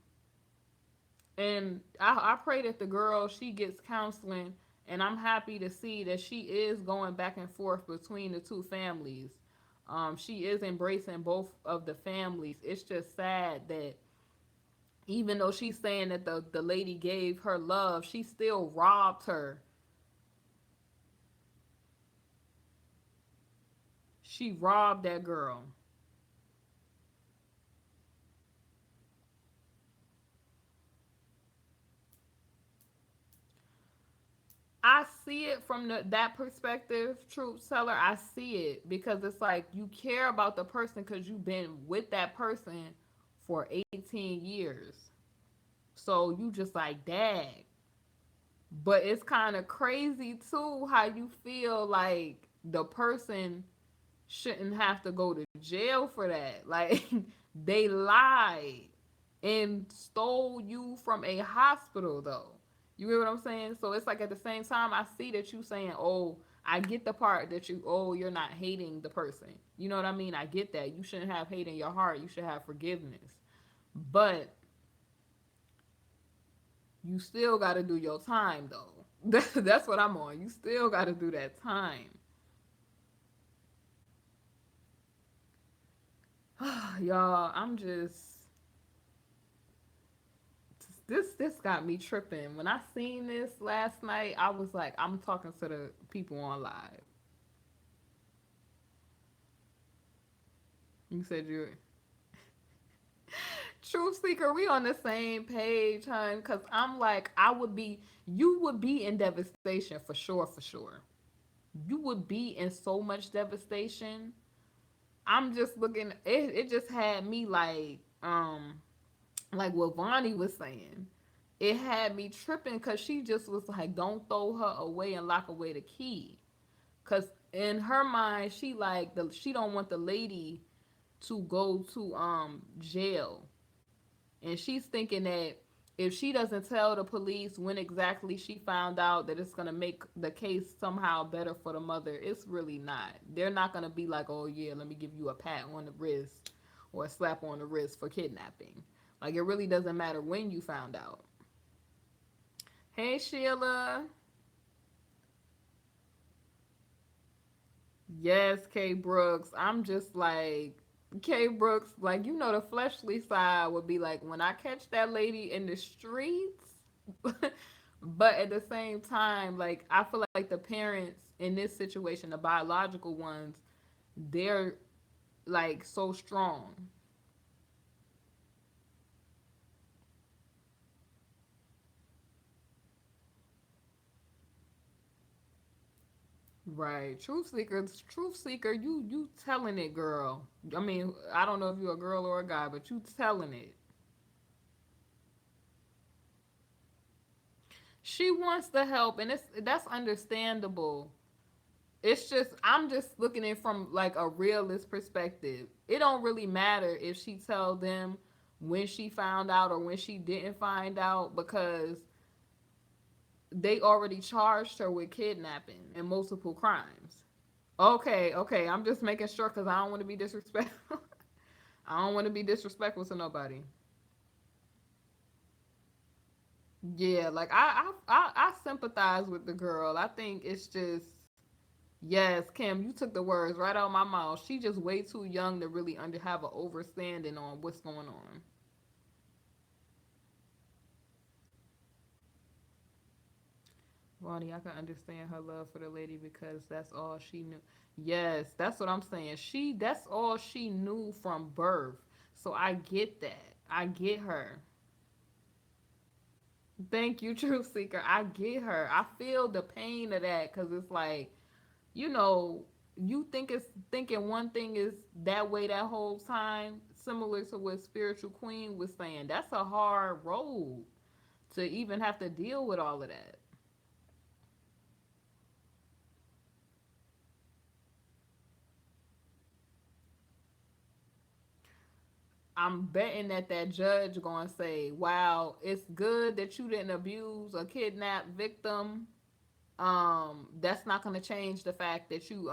and I pray that the girl, she gets counseling, and I'm happy to see that she is going back and forth between the two families. She is embracing both of the families. It's just sad that even though she's saying that the lady gave her love, she still robbed her. She robbed that girl. I see it from that perspective, truth teller. I see it because it's like you care about the person because you've been with that person for 18 years. So you just like, dag. But it's kind of crazy too how you feel like the person shouldn't have to go to jail for that. Like, they lied and stole you from a hospital though. You get what I'm saying? So it's like, at the same time, I see that you saying, oh, I get the part that you're not hating the person. You know what I mean? I get that. You shouldn't have hate in your heart. You should have forgiveness. But you still got to do your time though. That's what I'm on. You still got to do that time. Y'all, I'm just, this got me tripping. When I seen this last night, I was like, I'm talking to the people on live. You said you Truth Seeker, we on the same page, hun. Cause I'm like, you would be in devastation for sure, for sure. You would be in so much devastation. I'm just looking. It just had me like what Vonnie was saying. It had me tripping because she just was like, don't throw her away and lock away the key. Cause in her mind, she don't want the lady to go to jail. And she's thinking that if she doesn't tell the police when exactly she found out, that it's gonna make the case somehow better for the mother. It's really not. They're not gonna be like, oh yeah, let me give you a pat on the wrist or a slap on the wrist for kidnapping. Like, it really doesn't matter when you found out. Hey Sheila. Yes, K Brooks. I'm just like, K Brooks, like, the fleshly side would be like, when I catch that lady in the streets. But at the same time, like, I feel like the parents in this situation, the biological ones, they're like so strong. Right. Truth seeker, you telling it, girl. I mean, I don't know if you're a girl or a guy, but you telling it. She wants the help, and that's understandable. It's just I'm just looking at it from like a realist perspective. It don't really matter if she tell them when she found out or when she didn't find out, because they already charged her with kidnapping and multiple crimes. Okay, okay. I'm just making sure because I don't want to be disrespectful. I don't want to be disrespectful to nobody. Yeah, like I sympathize with the girl. I think it's just yes, Kim, you took the words right out of my mouth. She just way too young to really have an understanding on what's going on. Ronnie, I can understand her love for the lady because that's all she knew. Yes, that's what I'm saying. That's all she knew from birth. So I get that. I get her. Thank you, Truth Seeker. I get her. I feel the pain of that because it's like, you know, you think it's thinking one thing is that way that whole time, similar to what Spiritual Queen was saying. That's a hard road to even have to deal with all of that. I'm betting that that judge gonna say, "Wow, it's good that you didn't abuse a kidnapped victim. That's not gonna change the fact that you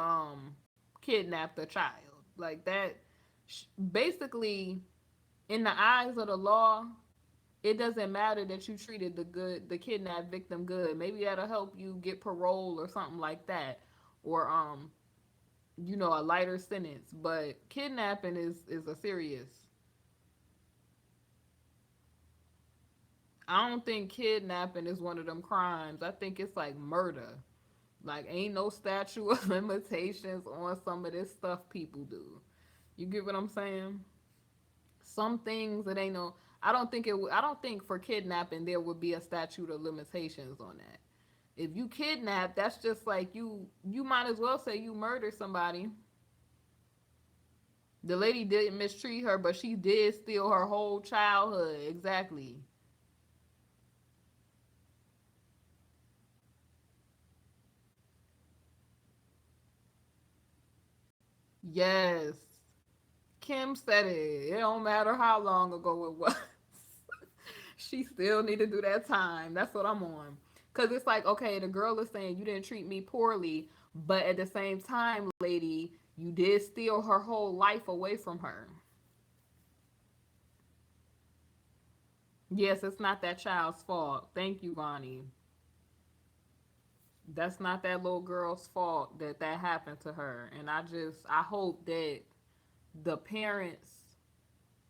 kidnapped a child like that." Basically, in the eyes of the law, it doesn't matter that you treated the kidnapped victim good. Maybe that'll help you get parole or something like that, or a lighter sentence. But kidnapping is a serious. I don't think kidnapping is one of them crimes. I think it's like murder. Like ain't no statute of limitations on some of this stuff people do. You get what I'm saying? Some things it ain't no. I don't think I don't think for kidnapping there would be a statute of limitations on that. If you kidnap, that's just like you might as well say you murdered somebody. The lady didn't mistreat her, but she did steal her whole childhood. Exactly. Yes. Kim said it. It don't matter how long ago it was. She still need to do that time. That's what I'm on. Cause it's like, okay, the girl is saying you didn't treat me poorly, but at the same time, lady, you did steal her whole life away from her. Yes, it's not that child's fault. Thank you, Vonnie. That's not that little girl's fault that that happened to her. And I hope that the parents,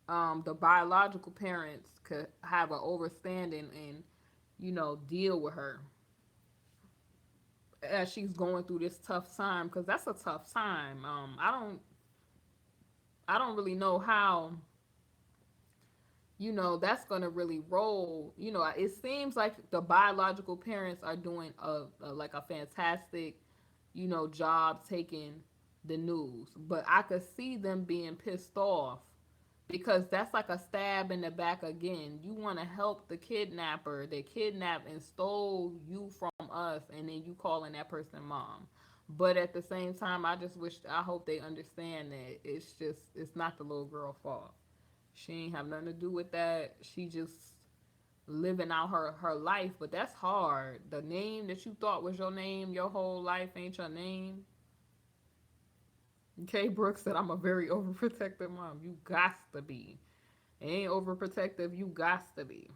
the biological parents, could have an understanding and deal with her as she's going through this tough time, because that's a tough time. I don't really know how that's going to really roll. It seems like the biological parents are doing like a fantastic job taking the news, but I could see them being pissed off because that's like a stab in the back again. You want to help the kidnapper. They kidnapped and stole you from us, and then you calling that person mom. But at the same time, I hope they understand that it's not the little girl fault. She ain't have nothing to do with that. She just living out her life. But that's hard. The name that you thought was your name your whole life ain't your name. Kay Brooks said, I'm a very overprotective mom. You got to be. Ain't overprotective, you got to be.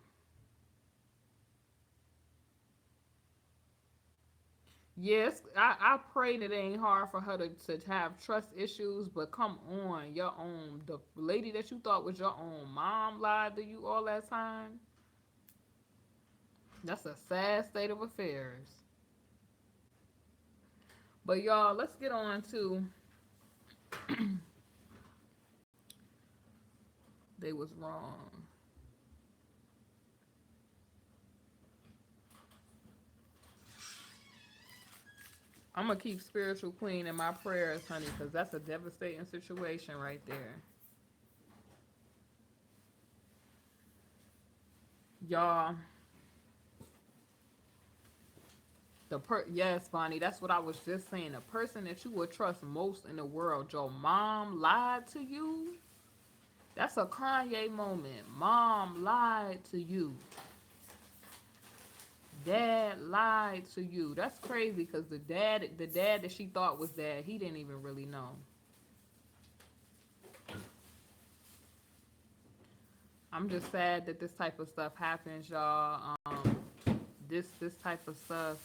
Yes, I pray that it ain't hard for her to have trust issues, but come on, your own. The lady that you thought was your own mom lied to you all that time. That's a sad state of affairs. But y'all, let's get on to They was wrong. I'm gonna keep spiritual queen in my prayers, honey, because that's a devastating situation right there. Y'all, yes, Bonnie, that's what I was just saying. The person that you would trust most in the world, your mom lied to you. That's a Kanye moment. Mom lied to you. Dad lied to you. That's crazy because the dad that she thought was dad, he didn't even really know. I'm just sad that this type of stuff happens, y'all. This type of stuff.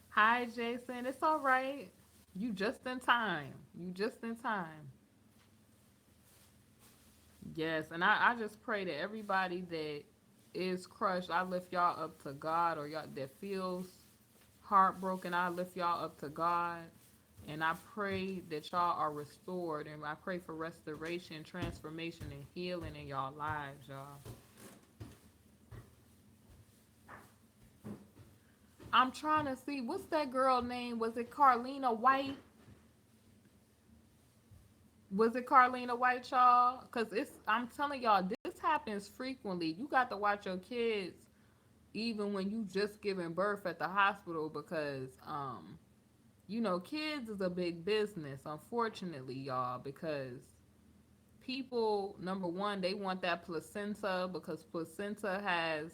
Hi, Jason. It's all right. You just in time. You just in time. Yes, and I just pray that everybody that is crushed, I lift y'all up to God, or y'all that feels heartbroken, I lift y'all up to God. And I pray that y'all are restored. And I pray for restoration, transformation, and healing in y'all lives, y'all. I'm trying to see, what's that girl name? Was it Carlina White? Was it Carlina White, y'all? Because I'm telling y'all, this happens frequently. You got to watch your kids even when you just giving birth at the hospital, because kids is a big business, unfortunately, y'all, because people, number one, they want that placenta, because placenta has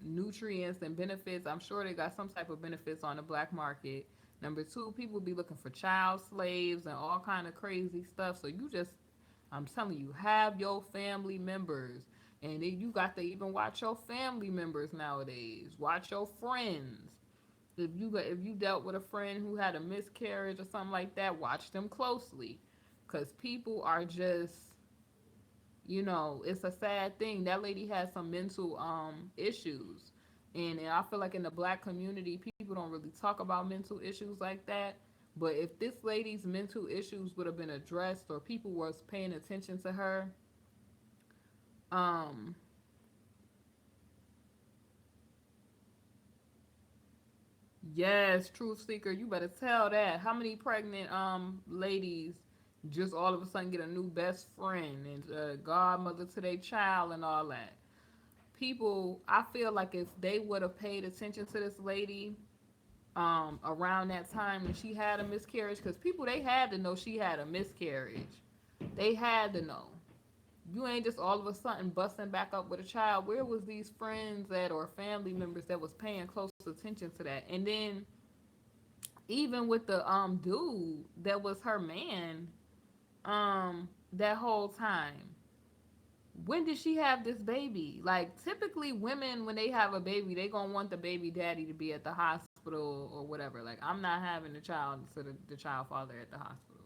nutrients and benefits. I'm sure they got some type of benefits on the black market. Number two, people be looking for child slaves and all kind of crazy stuff. So I'm telling you, have your family members, and then you got to even watch your family members nowadays. Watch your friends. If you dealt with a friend who had a miscarriage or something like that, watch them closely, because people are just, it's a sad thing. That lady has some mental issues, and I feel like in the black community, people don't really talk about mental issues like that. But if this lady's mental issues would have been addressed, or people was paying attention to her, um, yes, truth seeker, you better tell that. How many pregnant ladies just all of a sudden get a new best friend and godmother to their child and all that? People, I feel like if they would have paid attention to this lady around that time when she had a miscarriage, because people, they had to know she had a miscarriage. They had to know. You ain't just all of a sudden busting back up with a child. Where was these friends at, or family members that was paying close attention to that? And then even with the dude that was her man that whole time, when did she have this baby? Like, typically women, when they have a baby, they gonna want the baby daddy to be at the hospital or whatever. Like, I'm not having the child, so the child father at the hospital,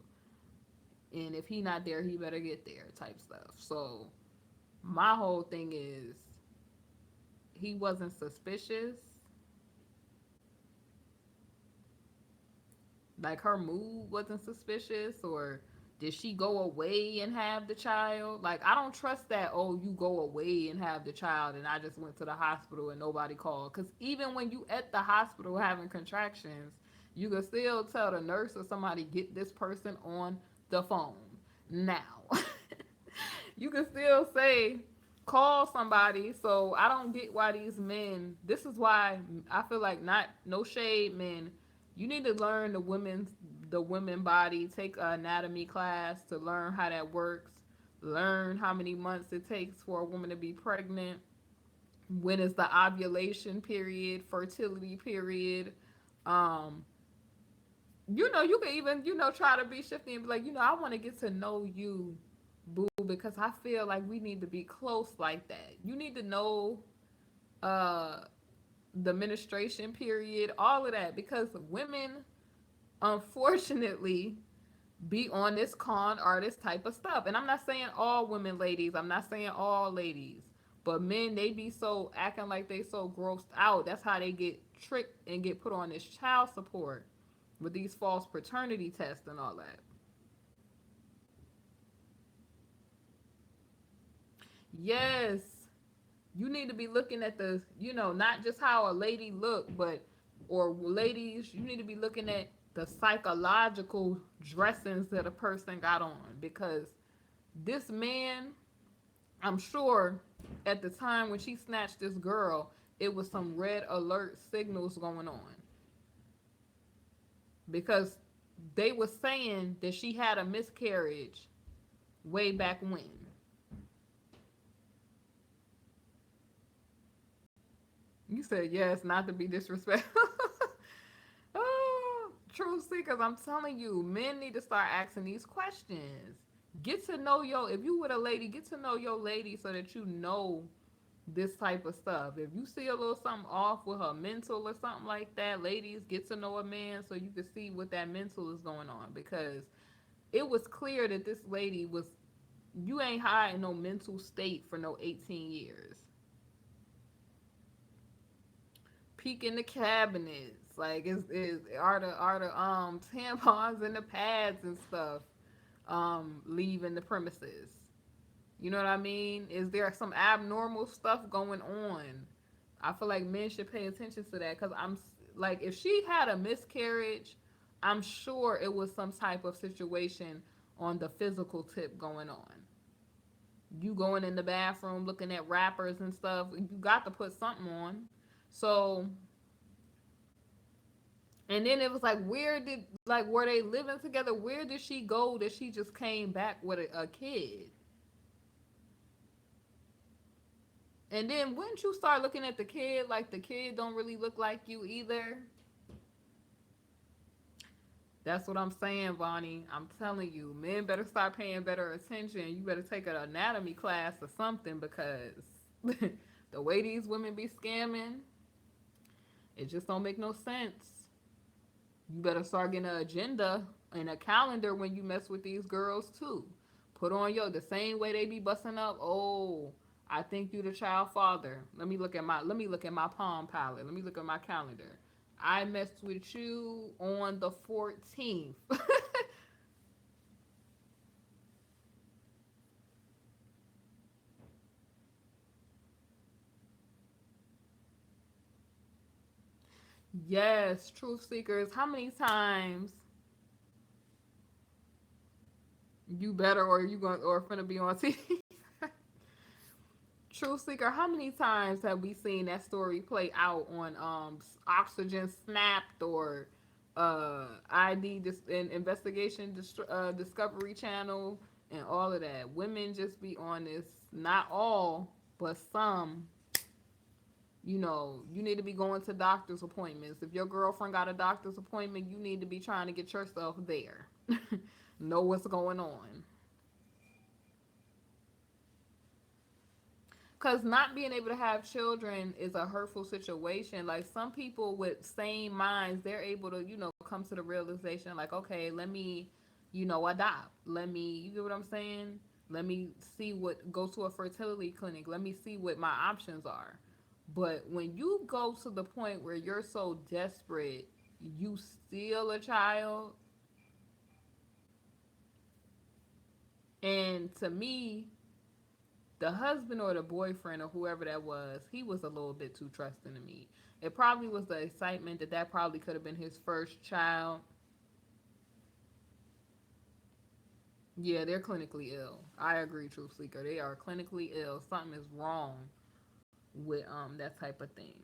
and if he not there, he better get there, type stuff. So my whole thing is, he wasn't suspicious. Like, her mood wasn't suspicious, or did she go away and have the child? Like, I don't trust that. Oh, you go away and have the child, and I just went to the hospital and nobody called. Because even when you at the hospital having contractions, you can still tell the nurse or somebody, get this person on the phone now. You can still say, call somebody. So I don't get why these men, this is why I feel like, not no shade, men, you need to learn the women body, take an anatomy class to learn how that works, learn how many months it takes for a woman to be pregnant, when is the ovulation period, fertility period. um you can even, try to be shifty and be like, I want to get to know you, boo, because I feel like we need to be close like that. You need to know uh the menstruation period, all of that, because women, unfortunately, be on this con artist type of stuff. And I'm not saying all women, ladies. I'm not saying all ladies. But men, they be so acting like they so grossed out. That's how they get tricked and get put on this child support. with these false paternity tests and all that. Yes, you need to be looking at the, not just how a lady look, but or ladies, you need to be looking at the psychological dressings that a person got on because this man, I'm sure at the time when she snatched this girl, it was some red alert signals going on because they were saying that she had a miscarriage way back when. You said yes, not to be disrespectful. Oh, truth seekers, I'm telling you, men need to start asking these questions. Get to know if you with a lady, get to know your lady so that you know this type of stuff. If you see a little something off with her mental or something like that, ladies, get to know a man so you can see what that mental is going on because it was clear that this lady was, you ain't hiding no mental state for no 18 years. Peeking the cabinets, like is are the tampons and the pads and stuff leaving the premises? You know what I mean? Is there some abnormal stuff going on? I feel like men should pay attention to that because I'm like, if she had a miscarriage, I'm sure it was some type of situation on the physical tip going on. You going in the bathroom looking at rappers and stuff, you got to put something on. So, and then it was like, were they living together? Where did she go that she just came back with a kid? And then wouldn't you start looking at the kid like the kid don't really look like you either? That's what I'm saying, Bonnie. I'm telling you, men better start paying better attention. You better take an anatomy class or something because the way these women be scamming, it just don't make no sense. You better start getting an agenda and a calendar when you mess with these girls too. Put on the same way they be busting up. Oh, I think you the child father. Let me look at my Palm Pilot. Let me look at my calendar. I messed with you on the 14th. Yes, truth seekers. How many times you better or you going or finna be on TV? Truth seeker, how many times have we seen that story play out on Oxygen Snapped or ID Investigation Discovery Channel and all of that? Women just be on this, not all, but some. You need to be going to doctor's appointments. If your girlfriend got a doctor's appointment, you need to be trying to get yourself there. Know what's going on. Because not being able to have children is a hurtful situation. Like some people with sane minds, they're able to, come to the realization, like, okay, let me, adopt. You get what I'm saying? Let me go to a fertility clinic. Let me see what my options are. But when you go to the point where you're so desperate, you steal a child, and to me, the husband or the boyfriend or whoever that was, he was a little bit too trusting to me. It probably was the excitement that probably could have been his first child. Yeah, they're clinically ill. I agree, Truth Seeker. They are clinically ill. Something is wrong with that type of thing.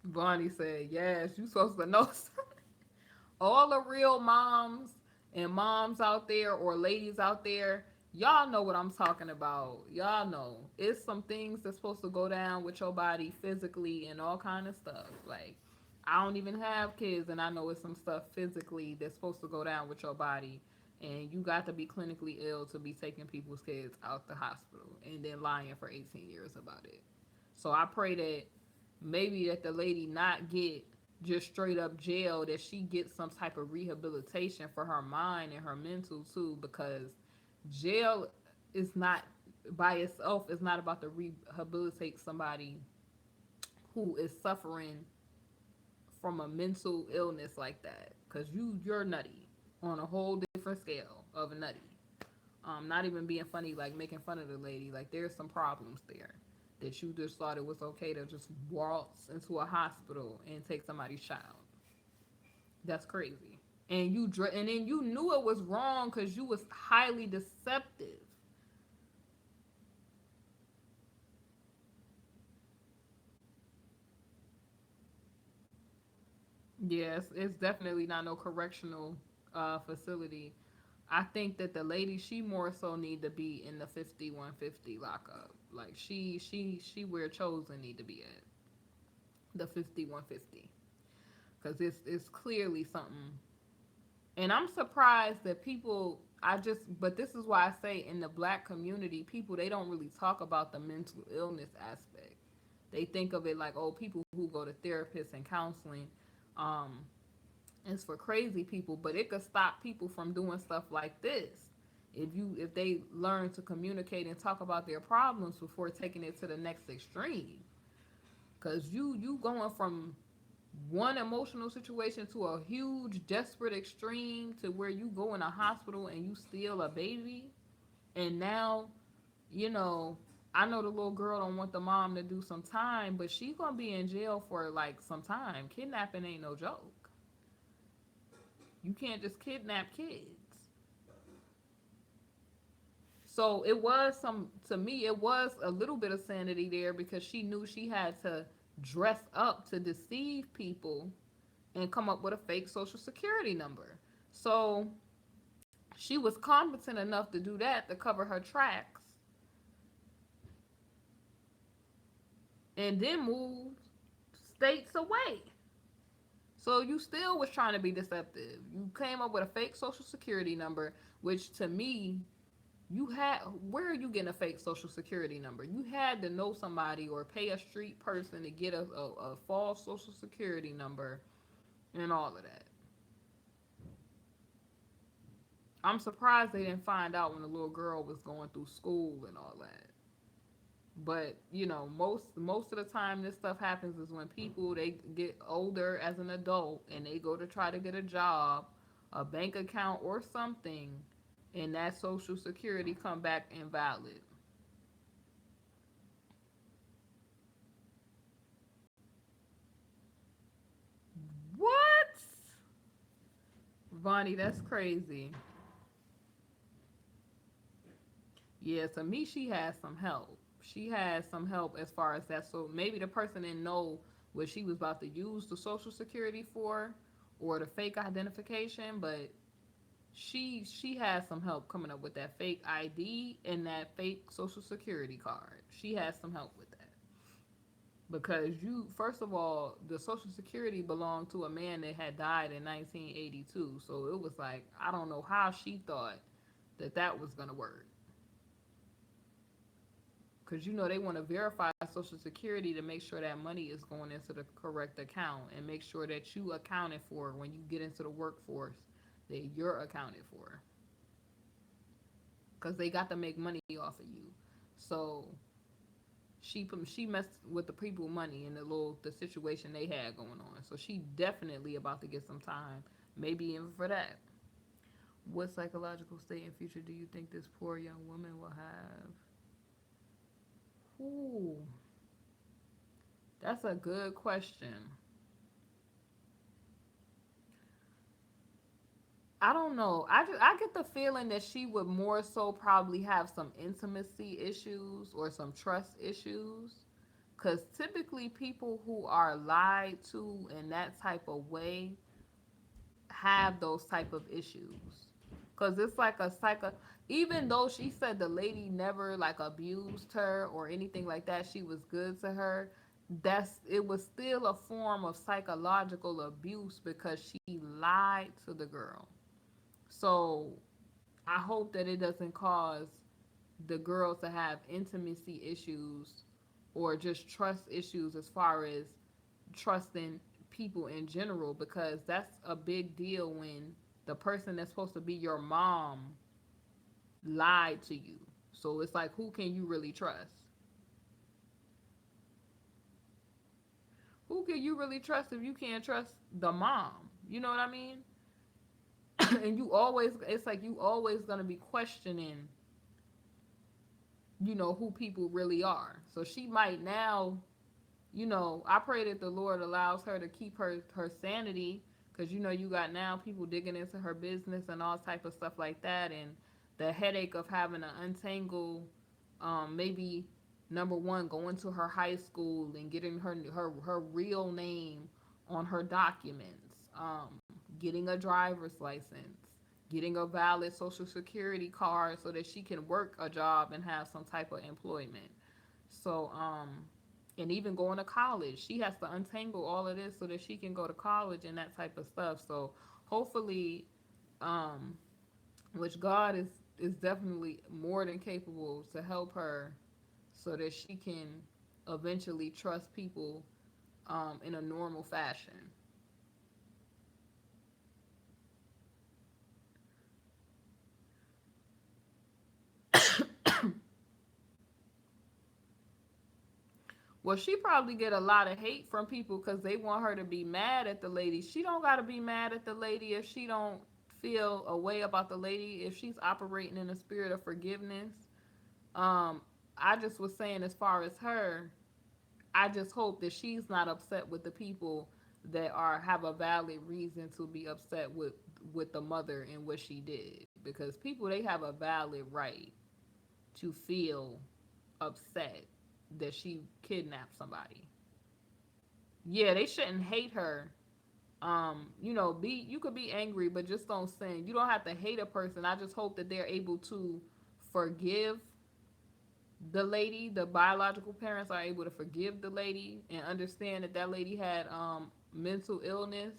Bonnie said, "Yes, you supposed to know." All the real moms and moms out there or ladies out there, y'all know what I'm talking about. Y'all know it's some things that's supposed to go down with your body physically and all kind of stuff. Like I don't even have kids, and I know it's some stuff physically that's supposed to go down with your body, and you got to be clinically ill to be taking people's kids out the hospital and then lying for 18 years about it. So I pray that maybe that the lady not get just straight up jail, that she gets some type of rehabilitation for her mind and her mental too, because jail is not by itself is not about to rehabilitate somebody who is suffering from a mental illness like that, because you're nutty on a whole different scale of nutty. Not even being funny, like making fun of the lady. Like there's some problems there that you just thought it was okay to just waltz into a hospital and take somebody's child. That's crazy. And and then you knew it was wrong because you was highly deceptive. Yes, it's definitely not no correctional facility. I think that the lady, she more so need to be in the 5150 lockup. Like she where chosen need to be at the 5150, because it's clearly something. And I'm surprised that people, but this is why I say in the black community, people, they don't really talk about the mental illness aspect. They think of it like, oh, people who go to therapists and counseling, um, it's for crazy people, but it could stop people from doing stuff like this if they learn to communicate and talk about their problems before taking it to the next extreme. Because you going from one emotional situation to a huge desperate extreme to where you go in a hospital and you steal a baby, and now, you know, I know the little girl don't want the mom to do some time, but she gonna be in jail for like some time. Kidnapping ain't no joke. You can't just kidnap kids. So it was some, to me, it was a little bit of sanity there, because she knew she had to dress up to deceive people and come up with a fake social security number. So she was competent enough to do that to cover her tracks and then moved states away. So you still was trying to be deceptive. You came up with a fake social security number, which to me, you had, where are you getting a fake social security number? You had to know somebody or pay a street person to get a false social security number and all of that. I'm surprised they didn't find out when the little girl was going through school and all that. But you know, most of the time this stuff happens is when people, they get older as an adult and they go to try to get a job, a bank account or something, and that social security come back invalid. What? Vonnie, that's crazy. Yeah, to me, she has some help. She has some help as far as that. So maybe the person didn't know what she was about to use the social security for, or the fake identification, but she has some help coming up with that fake ID and that fake social security card. She has some help with that. Because you, first of all, the social security belonged to a man that had died in 1982. So it was like, I don't know how she thought that that was going to work. Because you know they want to verify social security to make sure that money is going into the correct account, and make sure that you accounted for when you get into the workforce, that you're accounted for, because they got to make money off of you. So she messed with the people money and the situation they had going on. So she definitely about to get some time, maybe even for that. What psychological state and future do you think this poor young woman will have? Ooh, that's a good question. I don't know. I get the feeling that she would more so probably have some intimacy issues or some trust issues. Cause typically people who are lied to in that type of way have those type of issues. Cause it's like a psycho. Even though she said the lady never like abused her or anything like that, she was good to her. It was still a form of psychological abuse because she lied to the girl. So I hope that it doesn't cause the girl to have intimacy issues or just trust issues as far as trusting people in general, because that's a big deal when the person that's supposed to be your mom lied to you. So it's like, who can you really trust? Who can you really trust if you can't trust the mom? You know what I mean? And you always, it's like you always gonna be questioning, who people really are. So she might now, I pray that the Lord allows her to keep her sanity, because you got now people digging into her business and all type of stuff like that, and the headache of having to untangle, maybe number one, going to her high school and getting her real name on her documents, getting a driver's license, getting a valid social security card so that she can work a job and have some type of employment. So, and even going to college, she has to untangle all of this so that she can go to college and that type of stuff. So, hopefully, um, which God is definitely more than capable to help her so that she can eventually trust people, in a normal fashion. Well, she probably get a lot of hate from people because they want her to be mad at the lady. She don't got to be mad at the lady if she don't feel a way about the lady. If she's operating in a spirit of forgiveness, um, I just was saying, as far as her, I just hope that she's not upset with the people that are have a valid reason to be upset with the mother and what she did, because people, they have a valid right to feel upset that she kidnapped somebody. Yeah, they shouldn't hate her. Be, you could be angry, but just don't sin. You don't have to hate a person. I just hope that they're able to forgive the lady. The biological parents are able to forgive the lady and understand that that lady had mental illness,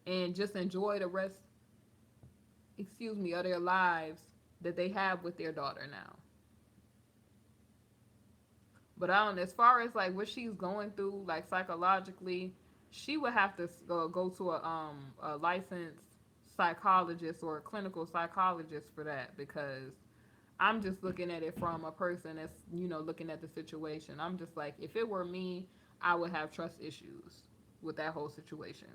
and just enjoy the rest, excuse me, of their lives that they have with their daughter now. But I don't. As far as like what she's going through, like psychologically, she would have to go to a licensed psychologist or a clinical psychologist for that, because I'm just looking at it from a person that's looking at the situation. I'm just like, if it were me, I would have trust issues with that whole situation.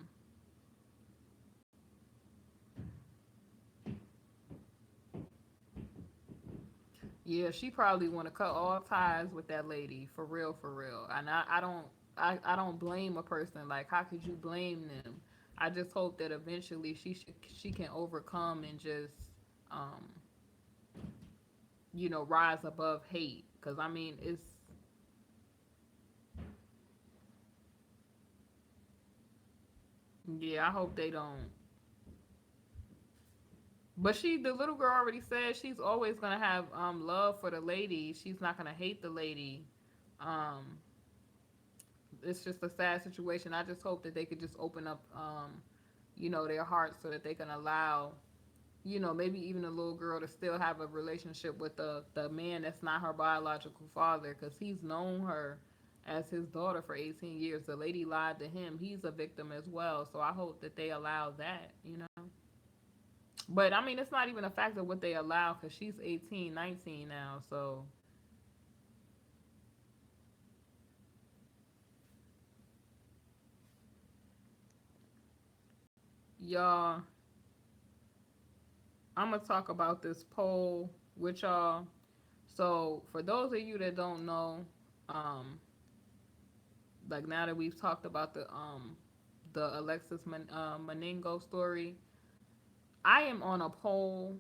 Yeah, she probably want to cut all ties with that lady, for real, for real. And I don't blame a person. Like, how could you blame them? I just hope that eventually she can overcome and just um rise above hate. Cause I mean, it's, yeah. I hope they don't. But the little girl already said she's always gonna have love for the lady. She's not gonna hate the lady. Um, it's just a sad situation. I just hope that they could just open up, their hearts so that they can allow, maybe even a little girl to still have a relationship with the man that's not her biological father, because he's known her as his daughter for 18 years. The lady lied to him. He's a victim as well. So I hope that they allow that. But I mean, it's not even a fact of what they allow, because she's 18, 19 now. So, y'all, I'm going to talk about this poll with y'all. So, for those of you that don't know, um, like now that we've talked about the Alexis Maningo story, I am on a poll.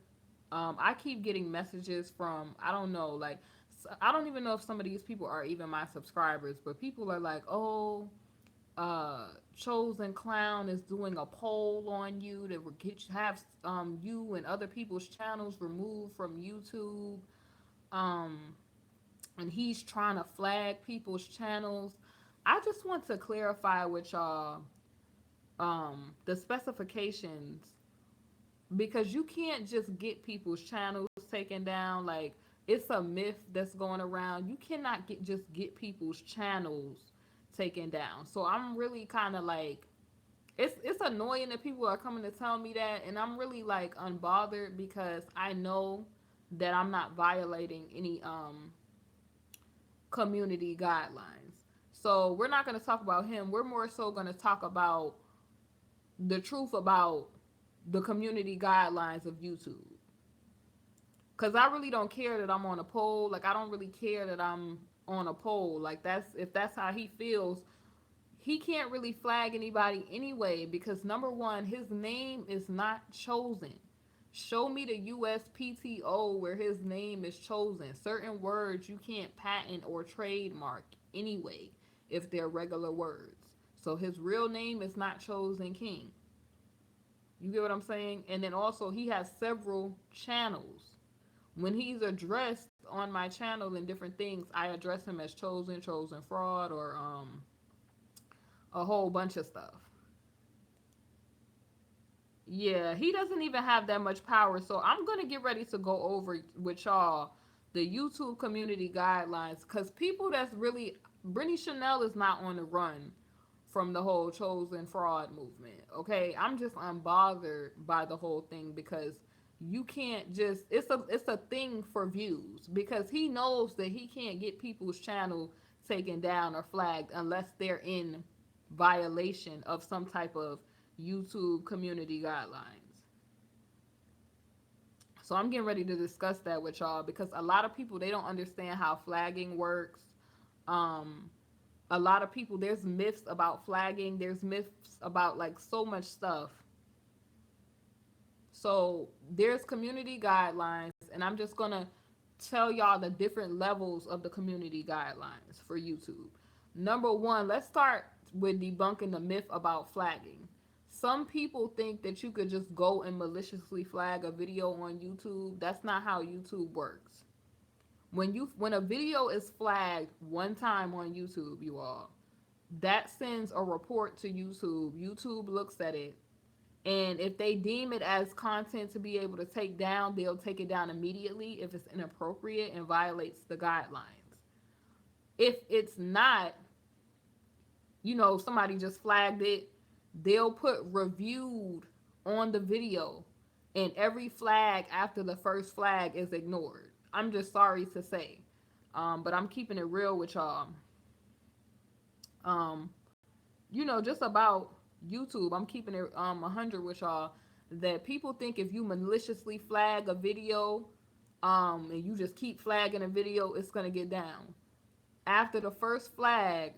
I keep getting messages from, I don't know, like, I don't even know if some of these people are even my subscribers, but people are like, oh, Chosen Clown is doing a poll on you that will have you and other people's channels removed from YouTube. Um, and he's trying to flag people's channels. I just want to clarify with y'all the specifications, because you can't just get people's channels taken down. Like, it's a myth that's going around. You cannot just get people's channels taken down. So I'm really kind of like, it's annoying that people are coming to tell me that, and I'm really like unbothered because I know that I'm not violating any community guidelines. So we're not going to talk about him. We're more so going to talk about the truth about the community guidelines of YouTube. Cause I really don't care that I'm on a poll. Like I don't really care that I'm on a poll. Like that's if that's how he feels, he can't really flag anybody anyway because number one, his name is not chosen. Show me the USPTO where his name is chosen. Certain words you can't patent or trademark anyway if they're regular words. So his real name is not chosen king. You get what I'm saying? And then also he has several channels. When he's addressed on my channel and different things, I address him as chosen, chosen fraud, or a whole bunch of stuff. Yeah, he doesn't even have that much power. So I'm gonna get ready to go over with y'all the YouTube community guidelines because people that's really Brittany Chanel is not on the run from the whole chosen fraud movement. Okay, I'm just unbothered by the whole thing because you can't just it's a thing for views because he knows that he can't get people's channel taken down or flagged unless they're in violation of some type of YouTube community guidelines. So I'm getting ready to discuss that with y'all because a lot of people they don't understand how flagging works. Um, a lot of people there's myths about flagging. There's myths about like so much stuff. So there's community guidelines, and I'm just gonna tell y'all the different levels of the community guidelines for YouTube. Number one, let's start with debunking the myth about flagging. Some people think that you could just go and maliciously flag a video on YouTube. That's not how YouTube works. When a video is flagged one time on YouTube, you all, that sends a report to YouTube. YouTube looks at it, and if they deem it as content to be able to take down, they'll take it down immediately if it's inappropriate and violates the guidelines. If it's not, somebody just flagged it, they'll put reviewed on the video, and every flag after the first flag is ignored. I'm just sorry to say. But I'm keeping it real with y'all. Um, just about YouTube, I'm keeping it 100 with y'all that people think if you maliciously flag a video and you just keep flagging a video, it's going to get down. After the first flag,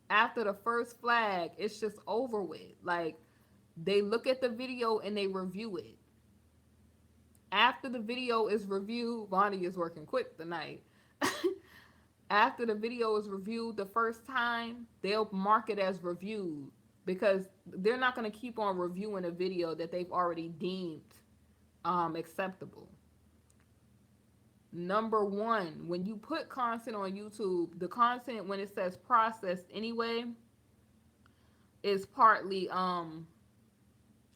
after the first flag, it's just over with. Like they look at the video and they review it. After the video is reviewed, Bonnie is working quick tonight. After the video is reviewed the first time, they'll mark it as reviewed because they're not going to keep on reviewing a video that they've already deemed acceptable. Number one, when you put content on YouTube, the content when it says processed anyway is partly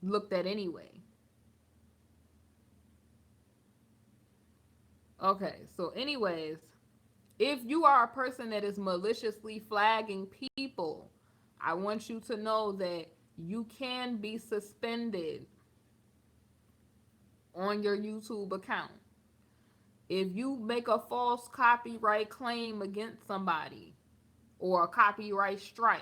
looked at anyway. Okay, so anyways, if you are a person that is maliciously flagging people, I want you to know that you can be suspended on your YouTube account. If you make a false copyright claim against somebody or a copyright strike,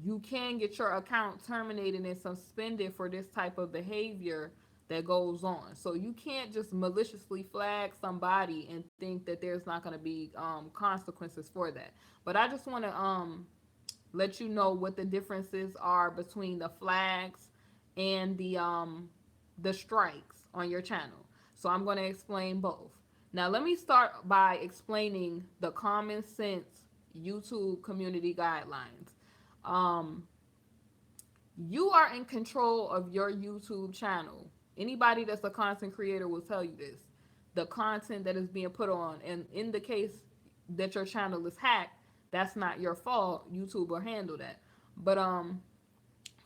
you can get your account terminated and suspended for this type of behavior that goes on. So you can't just maliciously flag somebody and think that there's not going to be consequences for that. But I just want to let you know what the differences are between the flags and the strikes on your channel. So I'm going to explain both. Now let me start by explaining the common sense YouTube community guidelines. Um, you are in control of your YouTube channel. Anybody that's a content creator will tell you this. The content that is being put on, and in the case that your channel is hacked, that's not your fault. YouTube will handle that. But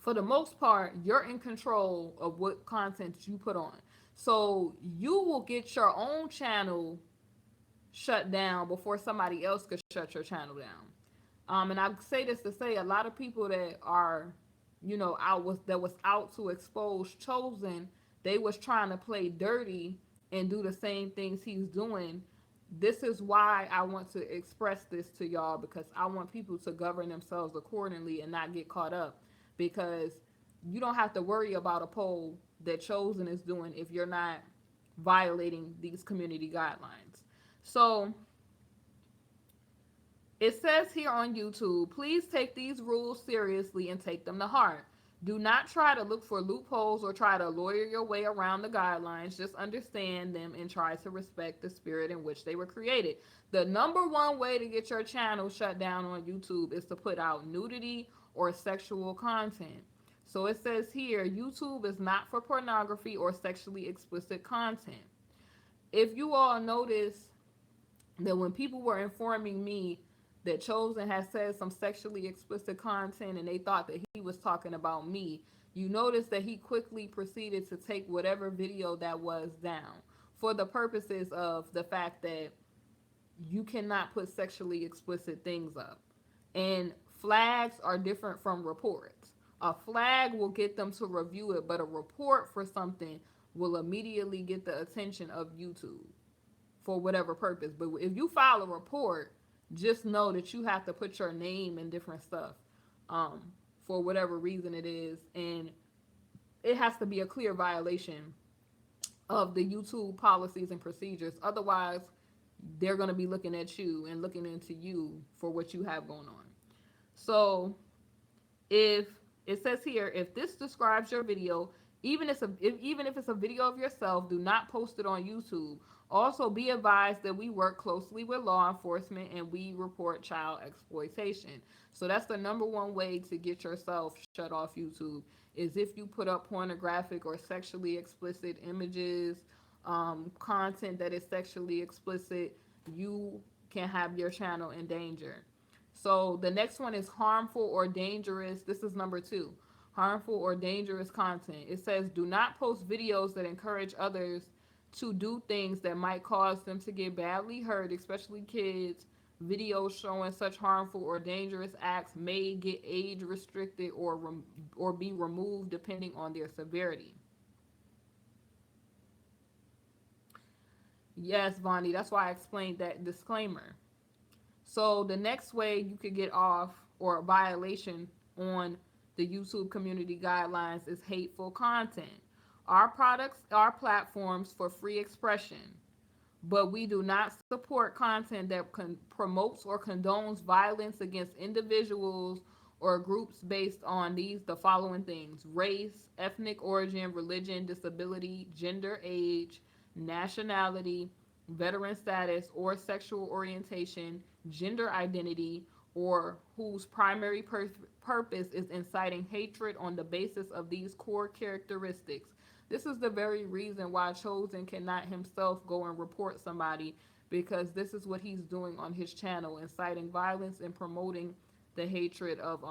for the most part, you're in control of what content you put on. So you will get your own channel shut down before somebody else could shut your channel down. And I say this to say a lot of people that are, was out to expose Chosen, they was trying to play dirty and do the same things he's doing. This is why I want to express this to y'all, because I want people to govern themselves accordingly and not get caught up, because you don't have to worry about a poll that Chosen is doing if you're not violating these community guidelines. So it says here on YouTube, please take these rules seriously and take them to heart. Do not try to look for loopholes or try to lawyer your way around the guidelines. Just understand them and try to respect the spirit in which they were created. The number one way to get your channel shut down on YouTube is to put out nudity or sexual content. So it says here, YouTube is not for pornography or sexually explicit content. If you all notice that when people were informing me that Chosen had said some sexually explicit content and they thought that he was talking about me, you notice that he quickly proceeded to take whatever video that was down for the purposes of the fact that you cannot put sexually explicit things up. And flags are different from reports. A flag will get them to review it, but a report for something will immediately get the attention of YouTube for whatever purpose. But if you file a report, just know that you have to put your name and different stuff, um, for whatever reason it is, and it has to be a clear violation of the YouTube policies and procedures. Otherwise, they're going to be looking at you and looking into you for what you have going on. So if it says here, if this describes your video, even if it's a video of yourself, do not post it on YouTube. Also, be advised that we work closely with law enforcement and we report child exploitation. So that's the number one way to get yourself shut off YouTube, is if you put up pornographic or sexually explicit images, content that is sexually explicit, you can have your channel in danger. So the next one is harmful or dangerous. This is number 2. Harmful or dangerous content. It says do not post videos that encourage others to do things that might cause them to get badly hurt, especially kids. Videos showing such harmful or dangerous acts may get age restricted or be removed depending on their severity. Yes, Vonnie, that's why I explained that disclaimer. So the next way you could get off or a violation on the YouTube community guidelines is hateful content. Our products are platforms for free expression, but we do not support content that promotes or condones violence against individuals or groups based on the following things: race, ethnic origin, religion, disability, gender, age, nationality, veteran status, or sexual orientation, gender identity, or whose primary purpose is inciting hatred on the basis of these core characteristics. This is the very reason why Chosen cannot himself go and report somebody, because this is what he's doing on his channel, inciting violence and promoting the hatred of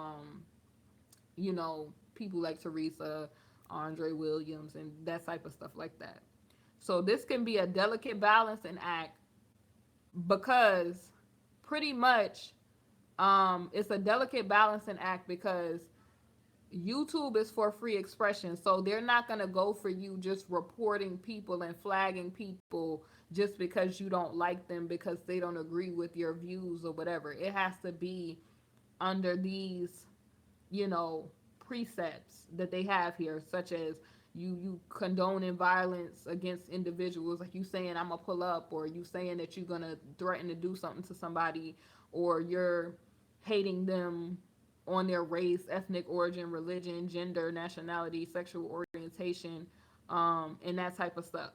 people like Teresa, Andre Williams, and that type of stuff like that. So this can be a delicate balancing act, because pretty much it's a delicate balancing act because YouTube is for free expression. So they're not going to go for you just reporting people and flagging people just because you don't like them, because they don't agree with your views or whatever. It has to be under these, precepts that they have here, such as you condoning violence against individuals, like you saying I'm gonna pull up, or you saying that you're gonna threaten to do something to somebody, or you're hating them on their race, ethnic origin, religion, gender, nationality, sexual orientation, and that type of stuff.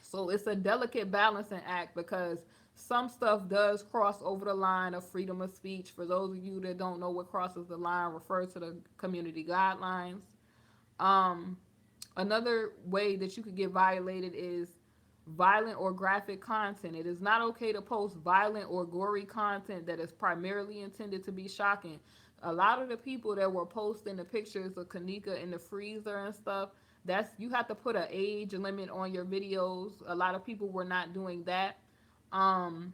So it's a delicate balancing act, because some stuff does cross over the line of freedom of speech. For those of you that don't know what crosses the line, refer to the community guidelines. Um, Another way that you could get violated is violent or graphic content. It is not okay to post violent or gory content that is primarily intended to be shocking. A lot of the people that were posting the pictures of Kanika in the freezer and stuff, you have to put an age limit on your videos. A lot of people were not doing that. Um,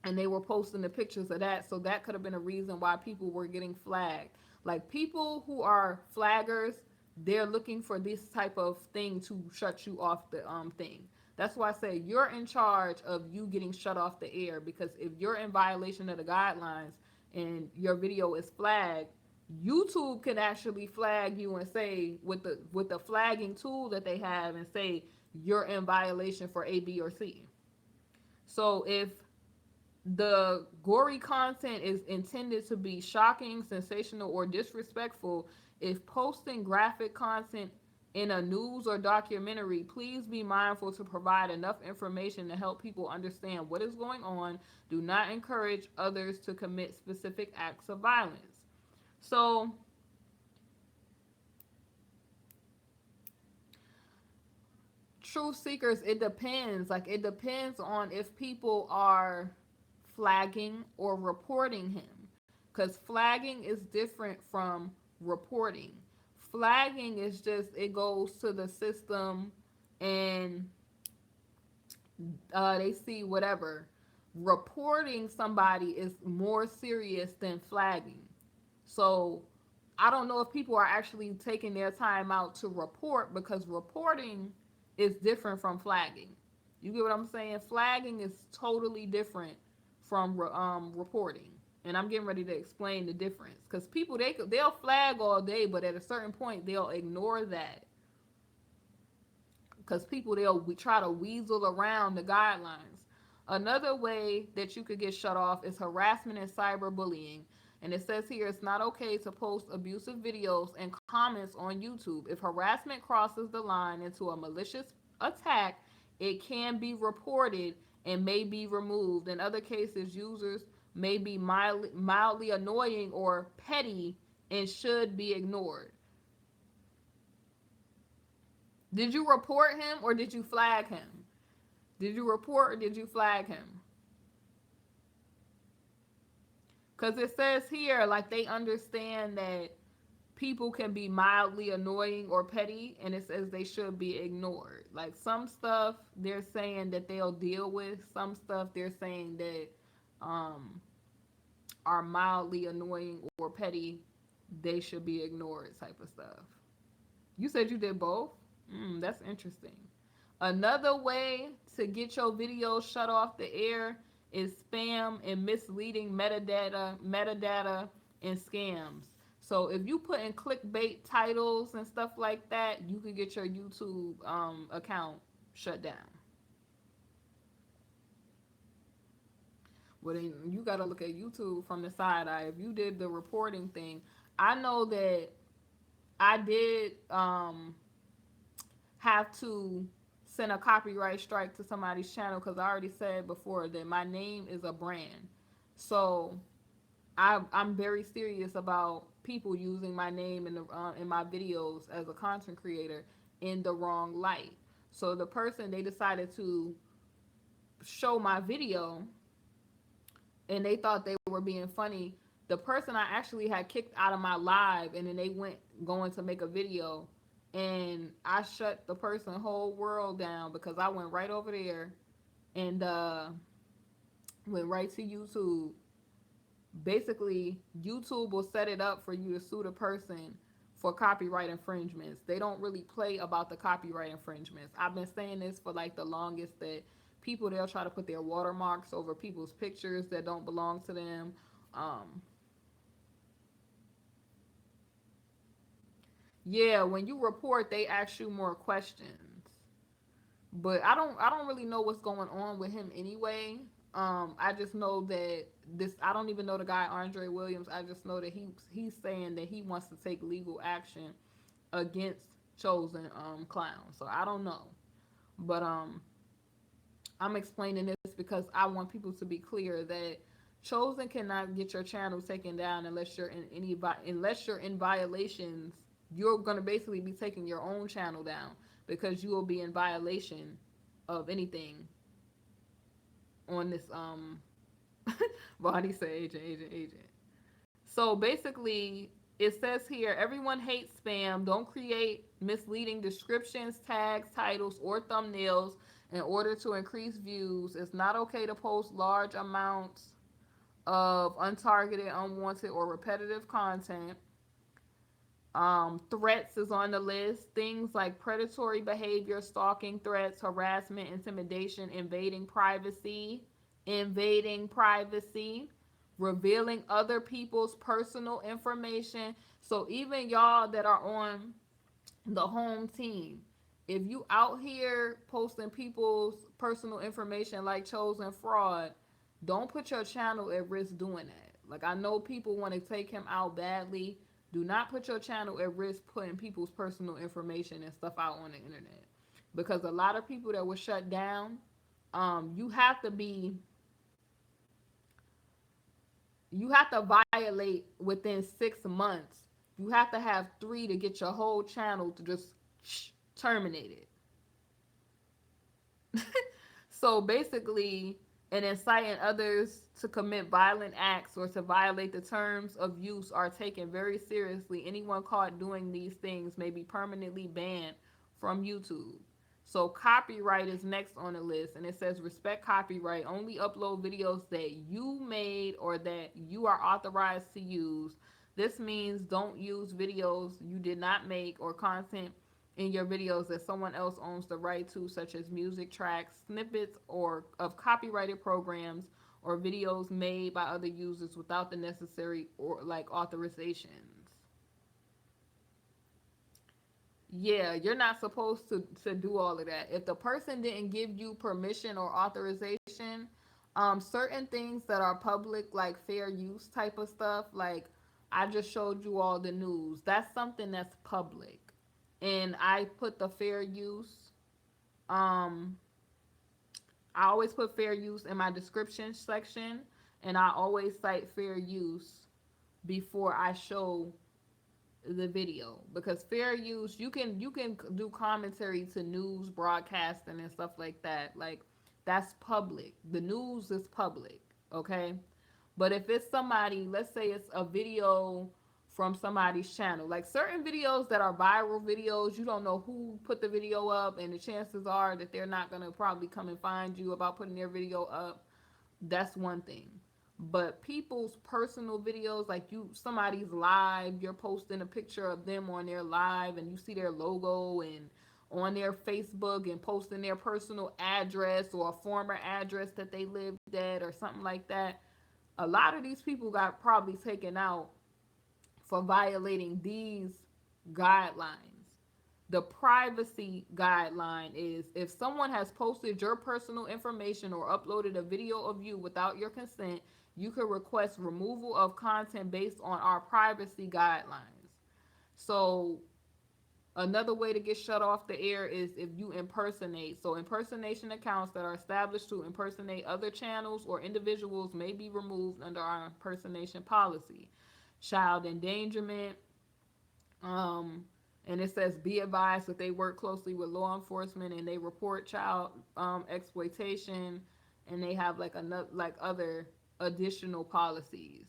and they were posting the pictures of that. So that could have been a reason why people were getting flagged. Like people who are flaggers, they're looking for this type of thing to shut you off the thing. That's why I say you're in charge of you getting shut off the air, because if you're in violation of the guidelines and your video is flagged, YouTube can actually flag you and say with the flagging tool that they have and say you're in violation for A, B, or C. So if the gory content is intended to be shocking, sensational, or disrespectful, if posting graphic content in a news or documentary, please be mindful to provide enough information to help people understand what is going on. Do not encourage others to commit specific acts of violence. So, truth seekers, it depends. Like, it depends on if people are flagging or reporting him. Because flagging is different from reporting. Flagging is just, it goes to the system and they see whatever. Reporting somebody is more serious than flagging. So I don't know if people are actually taking their time out to report, because reporting is different from flagging. You get what I'm saying? Flagging is totally different from reporting. And I'm getting ready to explain the difference, because people they'll flag all day, but at a certain point they'll ignore that, because people they'll try to weasel around the guidelines. Another way that you could get shut off is harassment and cyberbullying. And it says here it's not okay to post abusive videos and comments on YouTube. If harassment crosses the line into a malicious attack, it can be reported and may be removed. In other cases, users may be mildly annoying or petty and should be ignored. Did you report him or did you flag him? Did you report or did you flag him? Because it says here, like, they understand that people can be mildly annoying or petty, and it says they should be ignored. Like, some stuff they're saying that they'll deal with, some stuff they're saying that um, are mildly annoying or petty, they should be ignored, type of stuff. You said you did both? That's interesting. Another way to get your videos shut off the air is spam and misleading metadata and scams. So if you put in clickbait titles and stuff like that, you can get your YouTube account shut down. Well, then you got to look at YouTube from the side eye. If you did the reporting thing, I know that I did have to send a copyright strike to somebody's channel, because I already said before that my name is a brand. So I'm very serious about people using my name in my videos as a content creator in the wrong light. So the person, they decided to show my video and they thought they were being funny. The person I actually had kicked out of my live, and then they went going to make a video, and I shut the person whole world down because I went right over there and went right to YouTube. Basically, YouTube will set it up for you to sue the person for copyright infringements. They don't really play about the copyright infringements. I've been saying this for like the longest, that people, they'll try to put their watermarks over people's pictures that don't belong to them. Um, yeah, when you report, they ask you more questions. But I don't really know what's going on with him anyway. I just know that this, I don't even know the guy Andre Williams. I just know that he's saying that he wants to take legal action against Chosen Clown. So I don't know. But I'm explaining this because I want people to be clear that Chosen cannot get your channel taken down unless you're in unless you're in violations. You're going to basically be taking your own channel down because you will be in violation of anything on this body say agent. So basically, it says here, everyone hates spam. Don't create misleading descriptions, tags, titles, or thumbnails in order to increase views. It's not okay to post large amounts of untargeted, unwanted, or repetitive content. Threats is on the list. Things like predatory behavior, stalking threats, harassment, intimidation, invading privacy, revealing other people's personal information. So even y'all that are on the home team, if you out here posting people's personal information like chosen fraud, don't put your channel at risk doing that. Like, I know people want to take him out badly. Do not put your channel at risk putting people's personal information and stuff out on the internet, because a lot of people that were shut down, you have to be, you have to violate within 6 months. You have to have three to get your whole channel to just terminate it. So basically, and inciting others to commit violent acts or to violate the terms of use are taken very seriously. Anyone caught doing these things may be permanently banned from YouTube. So copyright is next on the list, and it says respect copyright. Only upload videos that you made or that you are authorized to use. This means don't use videos you did not make or content in your videos that someone else owns the right to, such as music tracks, snippets, or of copyrighted programs, or videos made by other users without the necessary or like authorizations. Yeah, you're not supposed to do all of that. If the person didn't give you permission or authorization, certain things that are public, like fair use type of stuff, like I just showed you all the news. That's something that's public, and I put the fair use. Um, I always put fair use in my description section, and I always cite fair use before I show the video, because fair use, you can do commentary to news broadcasting and stuff like that. Like, that's public. The news is public, okay? But if it's somebody, let's say it's a video from somebody's channel, like certain videos that are viral videos, you don't know who put the video up, and the chances are that they're not going to probably come and find you about putting their video up. That's one thing. But people's personal videos, like you, somebody's live, you're posting a picture of them on their live, and you see their logo and on their Facebook, and posting their personal address or a former address that they lived at or something like that. A lot of these people got probably taken out for violating these guidelines. The privacy guideline is if someone has posted your personal information or uploaded a video of you without your consent, you can request removal of content based on our privacy guidelines. So another way to get shut off the air is if you impersonate. So impersonation accounts that are established to impersonate other channels or individuals may be removed under our impersonation policy. Child endangerment, and it says be advised that they work closely with law enforcement and they report child exploitation, and they have like another, like other additional policies.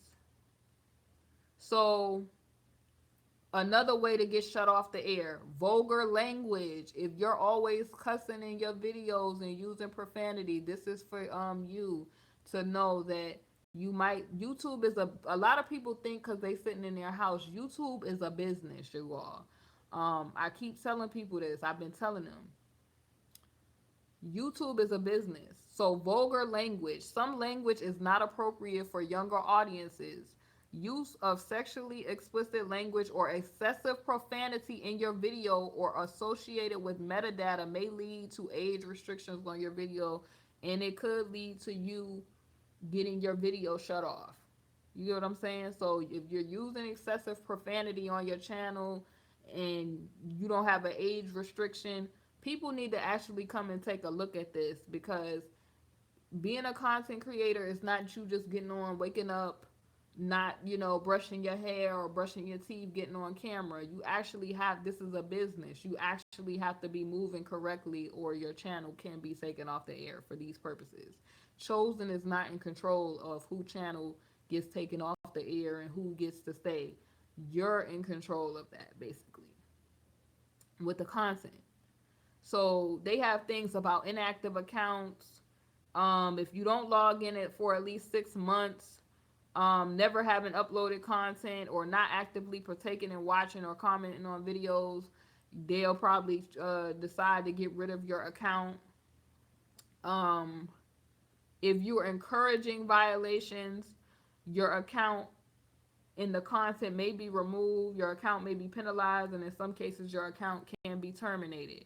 So another way to get shut off the air, vulgar language. If you're always cussing in your videos and using profanity, this is for you to know that you might, YouTube is a lot of people think because they sitting in their house, YouTube is a business, you all. I keep telling people this. I've been telling them YouTube is a business. So vulgar language, some language is not appropriate for younger audiences. Use of sexually explicit language or excessive profanity in your video or associated with metadata may lead to age restrictions on your video, and it could lead to you getting your video shut off. You get what I'm saying? So if you're using excessive profanity on your channel and you don't have an age restriction, people need to actually come and take a look at this, because being a content creator is not you just getting on, waking up, not, brushing your hair or brushing your teeth, getting on camera. You actually have, this is a business. You actually have to be moving correctly or your channel can be taken off the air for these purposes. Chosen is not in control of who channel gets taken off the air and who gets to stay. You're in control of that, basically, with the content. So they have things about inactive accounts. If you don't log in it for at least 6 months, never having uploaded content or not actively partaking in watching or commenting on videos, they'll probably decide to get rid of your account. Um, if you are encouraging violations, your account and the content may be removed, your account may be penalized, and in some cases, your account can be terminated.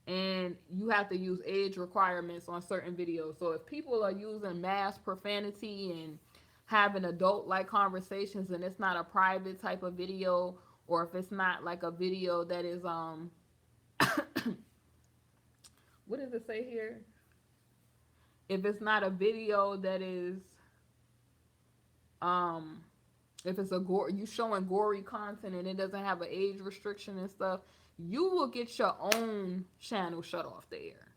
And you have to use age requirements on certain videos. So if people are using mass profanity and having adult like conversations and it's not a private type of video, or if it's not like a video that is what does it say here? If it's not a video that is um if it's a gore, you showing gory content and it doesn't have an age restriction and stuff, you will get your own channel shut off the air.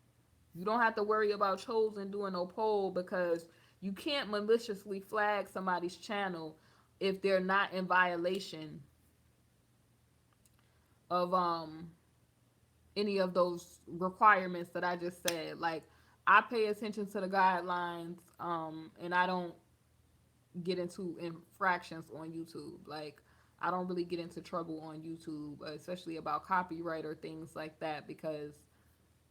You don't have to worry about Chosen doing no poll, because you can't maliciously flag somebody's channel if they're not in violation of any of those requirements that I just said. Like, I pay attention to the guidelines, and I don't get into infractions on YouTube. Like, I don't really get into trouble on YouTube, especially about copyright or things like that, because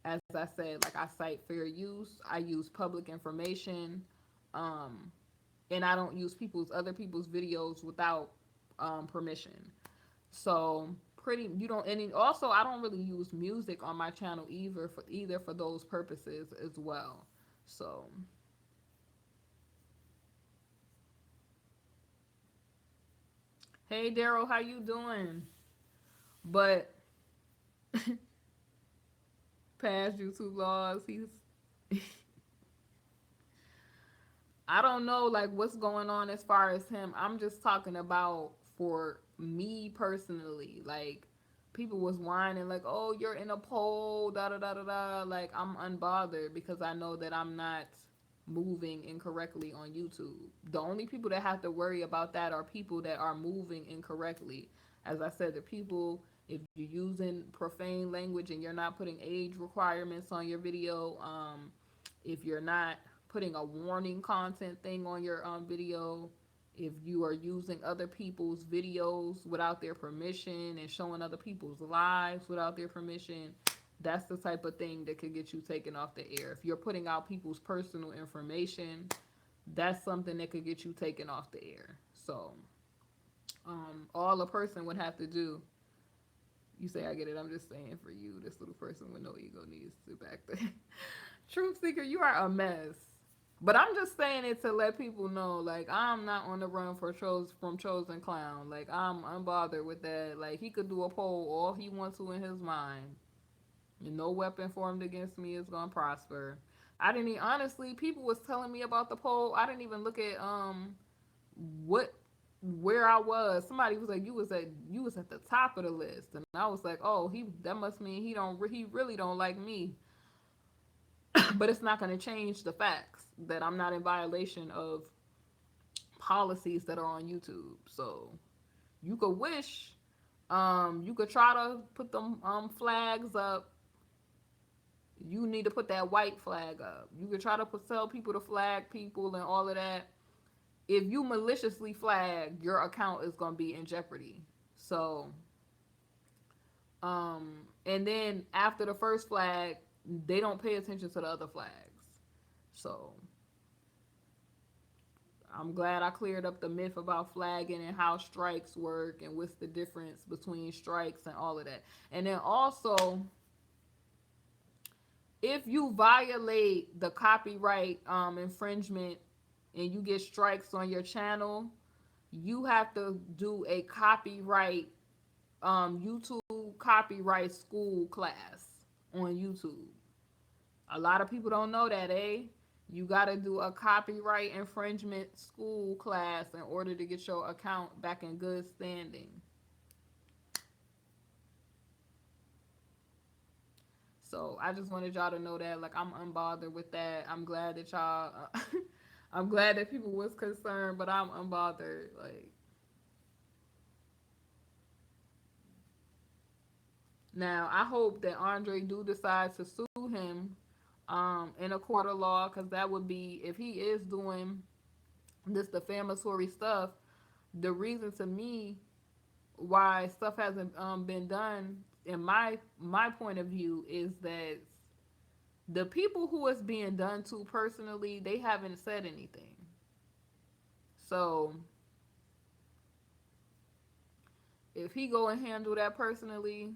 as I said, like, I cite fair use, I use public information, um, and I don't use other people's videos without permission. So pretty, you don't, and also I don't really use music on my channel either for those purposes as well. So hey Daryl, how you doing? But past YouTube laws, he's I don't know like what's going on as far as him. I'm just talking about for me personally. Like, people was whining like, "Oh, you're in a poll, da da da da da." Like, I'm unbothered because I know that I'm not moving incorrectly on YouTube. The only people that have to worry about that are people that are moving incorrectly. As I said, the people, if you're using profane language and you're not putting age requirements on your video, if you're not putting a warning content thing on your video, if you are using other people's videos without their permission and showing other people's lives without their permission, that's the type of thing that could get you taken off the air. If you're putting out people's personal information, that's something that could get you taken off the air. So, all a person would have to do, you say I get it, I'm just saying for you, this little person with no ego needs to back the truth seeker, you are a mess. But I'm just saying it to let people know, like, I'm not on the run from Chosen Clown. Like, I'm unbothered with that. Like, he could do a poll all he wants to in his mind, and no weapon formed against me is gonna prosper. I didn't even, honestly, people was telling me about the poll. I didn't even look at what where I was. Somebody was like, you was at the top of the list, and I was like, oh, he that must mean he really don't like me. But it's not going to change the facts that I'm not in violation of policies that are on YouTube. So you could wish, you could try to put them flags up. You need to put that white flag up. You could try to tell people to flag people and all of that. If you maliciously flag, your account is going to be in jeopardy. So, and then after the first flag, they don't pay attention to the other flags. So I'm glad I cleared up the myth about flagging and how strikes work and what's the difference between strikes and all of that. And then also, if you violate the copyright infringement and you get strikes on your channel, you have to do a copyright YouTube copyright school class on YouTube. A lot of people don't know that, eh? You got to do a copyright infringement school class in order to get your account back in good standing. So I just wanted y'all to know that, like, I'm unbothered with that. I'm glad that y'all, I'm glad that people was concerned, but I'm unbothered. Like, Now, I hope that Andre do decide to sue him in a court of law, because that would be, if he is doing this defamatory stuff, the reason to me why stuff hasn't been done in my point of view is that the people who it's being done to personally, they haven't said anything. So if he go and handle that personally,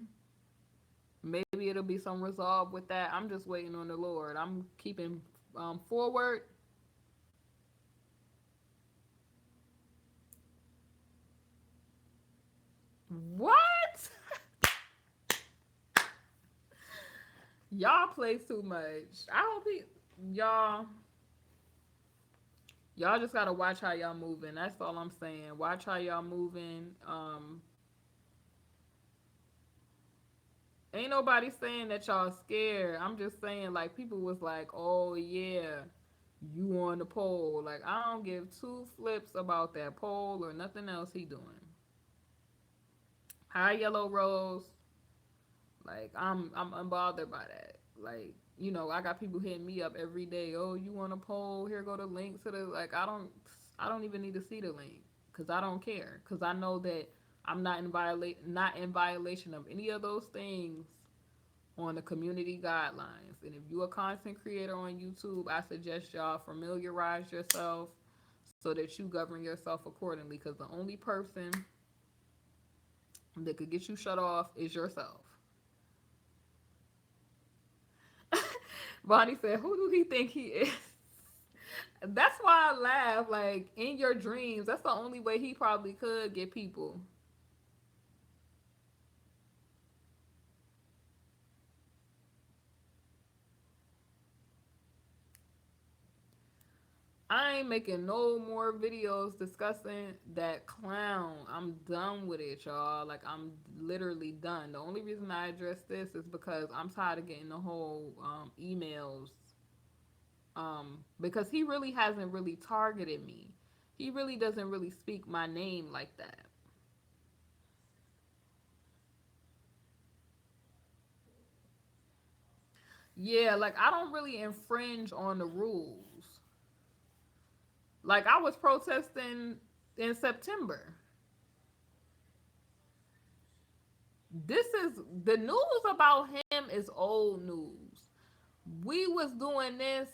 maybe it'll be some resolve with that. I'm just waiting on the Lord. I'm keeping forward. What? Y'all play too much. I hope he, y'all y'all just gotta watch how y'all moving. That's all I'm saying. Watch how y'all moving. Ain't nobody saying that y'all scared. I'm just saying, like, people was like, oh yeah, you on the pole. Like, I don't give two flips about that pole or nothing else he doing. Hi, Yellow Rose. Like, I'm unbothered by that. Like, I got people hitting me up every day. Oh, you want a poll? Here go the link to the, like, I don't even need to see the link, cuz I don't care, cuz I know that I'm not in violation of any of those things on the community guidelines. And if you're a content creator on YouTube, I suggest y'all familiarize yourself so that you govern yourself accordingly, cuz the only person that could get you shut off is yourself. Bonnie said, "Who do he think he is?" That's why I laugh. Like, in your dreams, that's the only way he probably could get people. I ain't making no more videos discussing that clown. I'm done with it, y'all. Like, I'm literally done. The only reason I address this is because I'm tired of getting the whole emails. Because he really hasn't really targeted me. He really doesn't really speak my name like that. Yeah, like, I don't really infringe on the rules. Like, I was protesting in September. This is the news about him is old news. We was doing this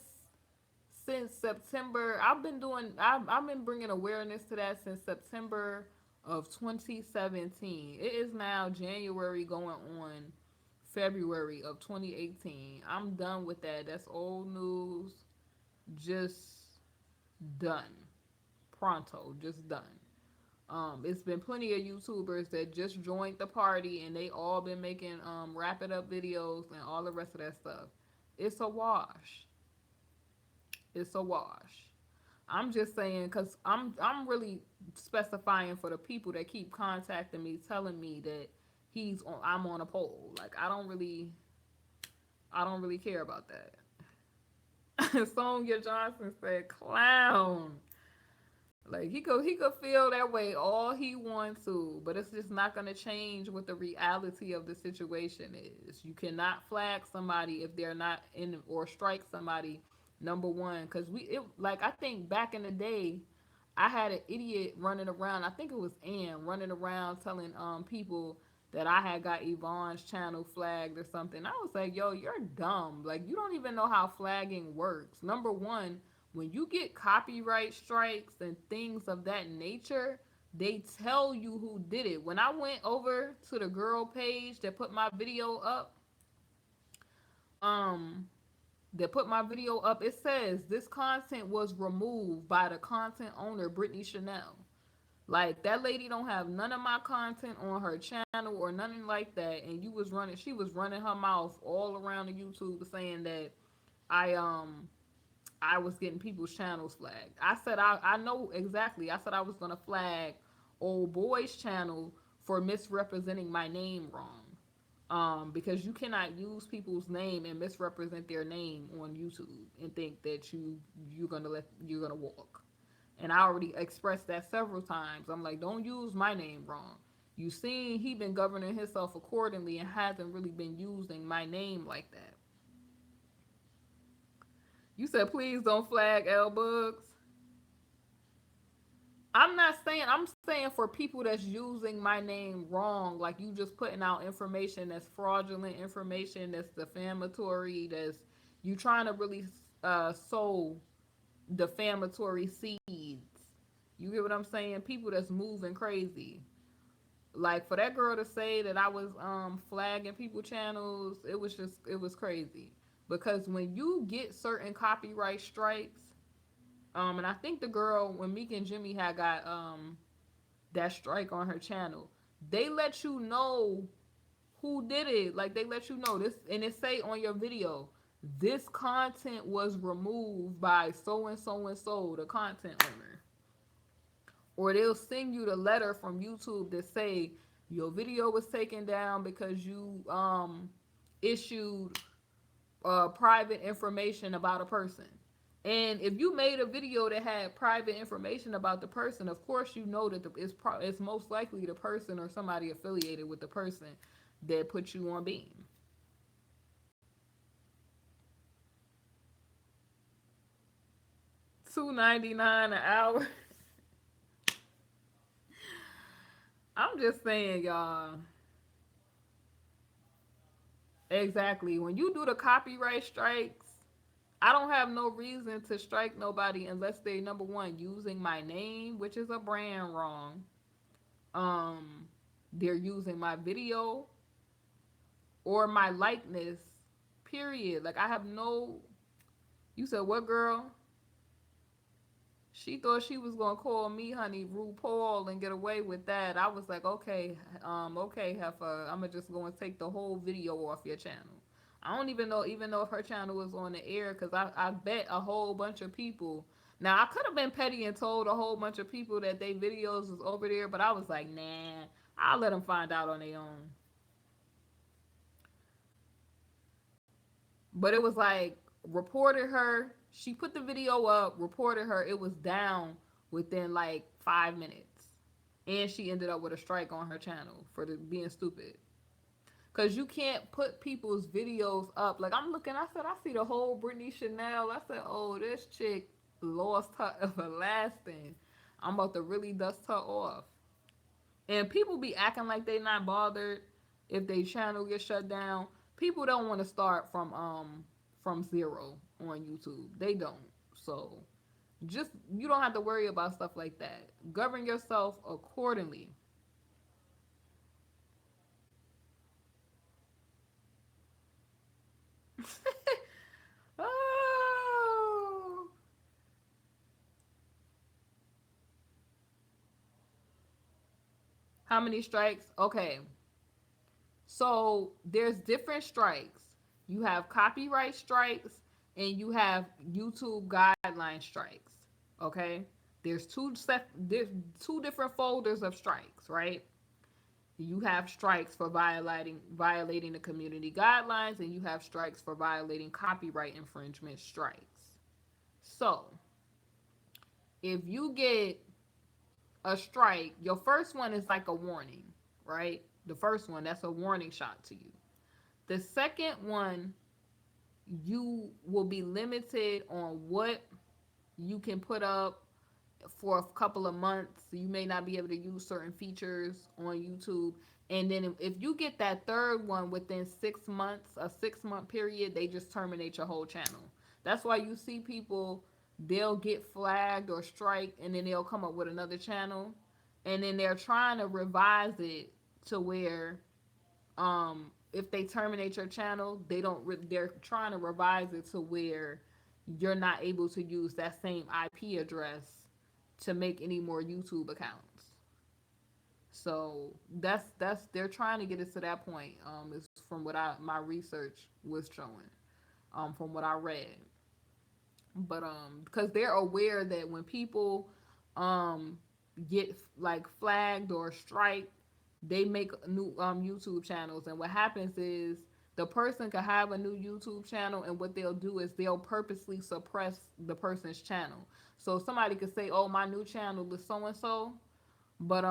since September. I've been bringing awareness to that since September of 2017. It is now January going on February of 2018. I'm done with that. That's old news. Just done. Pronto, just done. It's been plenty of YouTubers that just joined the party and they all been making wrap it up videos and all the rest of that stuff. It's a wash. It's a wash. I'm just saying, because I'm really specifying for the people that keep contacting me, telling me that I'm on a poll. Like, I don't really care about that. Sonya Johnson said, "Clown." Like, he could feel that way all he wants to, but it's just not gonna change what the reality of the situation is. You cannot flag somebody if they're not in, or strike somebody. Number one, because like, I think back in the day, I had an idiot running around. I think it was Ann running around telling people that I had got Yvonne's channel flagged or something. I was like, yo, you're dumb. Like, you don't even know how flagging works. Number one, when you get copyright strikes and things of that nature, they tell you who did it. When I went over to the girl page um that put my video up, it says this content was removed by the content owner, Brittany Chanel. Like, that lady don't have none of my content on her channel or nothing like that. And she was running her mouth all around the YouTube saying that I I was getting people's channels flagged. I said I know exactly. I said I was gonna flag old boy's channel for misrepresenting my name wrong. Because you cannot use people's name and misrepresent their name on YouTube and think that you're gonna walk. And I already expressed that several times. I'm like, don't use my name wrong. You seen he been governing himself accordingly and hasn't really been using my name like that. You said please don't flag L Bugs. I'm not saying, I'm saying for people that's using my name wrong, like you just putting out information that's fraudulent information, that's defamatory, that's you trying to really sow defamatory seeds. You get what I'm saying? People that's moving crazy. Like for that girl to say that I was flagging people channels, it was crazy. Because when you get certain copyright strikes, and I think the girl when Meek and Jimmy had got that strike on her channel, they let you know who did it. Like they let you know this, and it say on your video, this content was removed by so and so and so, the content owner. Or they'll send you the letter from YouTube that say your video was taken down because you issued private information about a person. And if you made a video that had private information about the person, of course you know that it's most likely the person or somebody affiliated with the person that put you on beam. $2.99 an hour. I'm just saying, y'all. Exactly. When you do the copyright strikes, I don't have no reason to strike nobody unless they number one using my name, which is a brand wrong. Um, they're using my video or my likeness. Period. Like I have no. You said what, girl? She thought she was gonna call me, honey, RuPaul, and get away with that. I was like, okay, okay, heifer, I'm gonna just go and take the whole video off your channel. I don't even know if her channel was on the air, because I bet a whole bunch of people. Now I could have been petty and told a whole bunch of people that they videos was over there, but I was like, nah, I'll let them find out on their own. But it was like reported her. She put the video up, reported her. It was down within like 5 minutes, and she ended up with a strike on her channel for being stupid. Cause you can't put people's videos up. Like I'm looking, I said I see the whole Brittany Chanel. I said, oh, this chick lost her everlasting. I'm about to really dust her off. And people be acting like they not bothered if they channel get shut down. People don't want to start from zero on YouTube. They don't. So just you don't have to worry about stuff like that. Govern yourself accordingly. Oh, how many strikes? Okay. So there's different strikes. You have copyright strikes and you have YouTube guideline strikes. Okay? There's two different folders of strikes, right? You have strikes for violating the community guidelines, and you have strikes for violating copyright infringement strikes. So, if you get a strike, your first one is like a warning, right? The first one, that's a warning shot to you. The second one, you will be limited on what you can put up for a couple of months. You may not be able to use certain features on YouTube. And then if you get that third one within 6 months, a 6 month period, they just terminate your whole channel. That's why you see people, they'll get flagged or strike, and then they'll come up with another channel. And then they're trying to revise it to where if they terminate your channel, they're trying to revise it to where you're not able to use that same IP address to make any more YouTube accounts. So that's they're trying to get us to that point. Is from what my research was showing. From what I read, but because they're aware that when people um get like flagged or strike, they make new YouTube channels, and what happens is the person can have a new YouTube channel, and what they'll do is they'll purposely suppress the person's channel. So somebody could say, "Oh, my new channel is so and so," but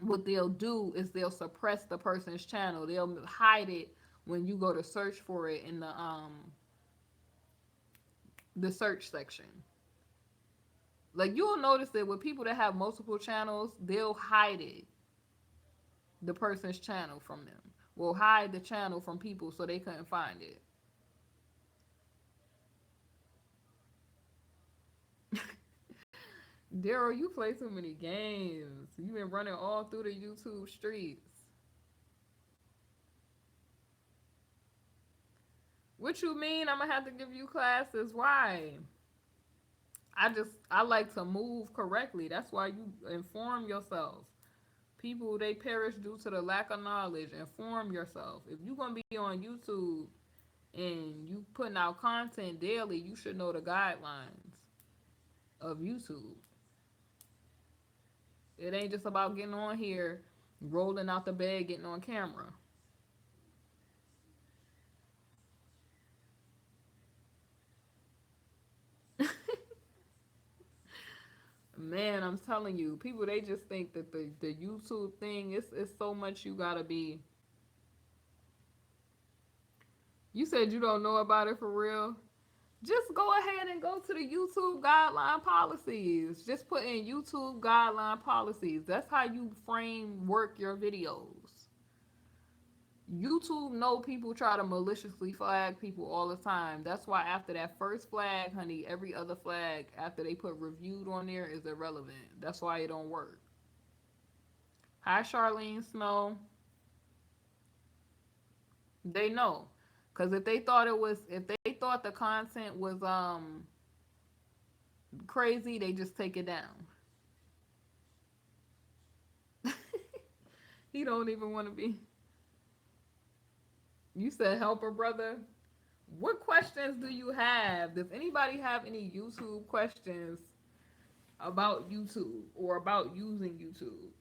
what they'll do is they'll suppress the person's channel. They'll hide it when you go to search for it in the search section. Like you'll notice that with people that have multiple channels, they'll hide it, the person's channel from them. Will hide the channel from people so they couldn't find it. Daryl, you play too many games. You've been running all through the YouTube streets. What you mean? I'm gonna have to give you classes. Why? I like to move correctly. That's why you inform yourself. People they perish due to the lack of knowledge. Inform yourself. If you're gonna be on YouTube and you putting out content daily, you should know the guidelines of YouTube. It ain't just about getting on here, rolling out the bed, getting on camera. Man, I'm telling you, people they just think that the YouTube thing is so much you gotta be. You said you don't know about it for real. Just go ahead and go to the YouTube guideline policies. Just put in YouTube guideline policies. That's how you frame work your videos. YouTube know people try to maliciously flag people all the time. That's why after that first flag, honey, every other flag after they put reviewed on there is irrelevant. That's why it don't work. Hi, Charlene Snow. They know, cause if they thought the content was crazy, they just take it down. He don't even want to be. You said helper brother. What questions do you have? Does anybody have any YouTube questions about YouTube or about using YouTube?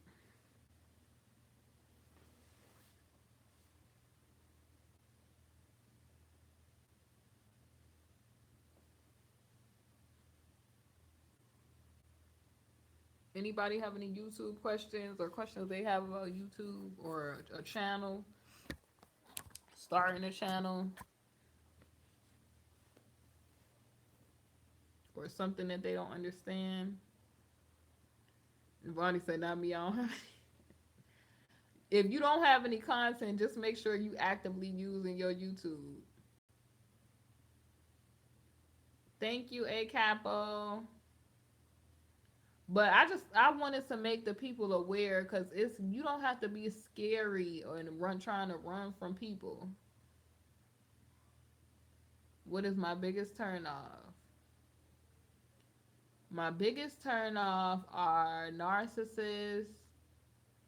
Anybody have any YouTube questions or questions they have about YouTube or a channel, starting a channel, or something that they don't understand? Bonnie said, "Not me. I don't have." If you don't have any content, just make sure you actively using your YouTube. Thank you, A Capo. But I wanted to make the people aware because it's you don't have to be scary or run trying to run from people. What is my biggest turn off? My biggest turn off are narcissists,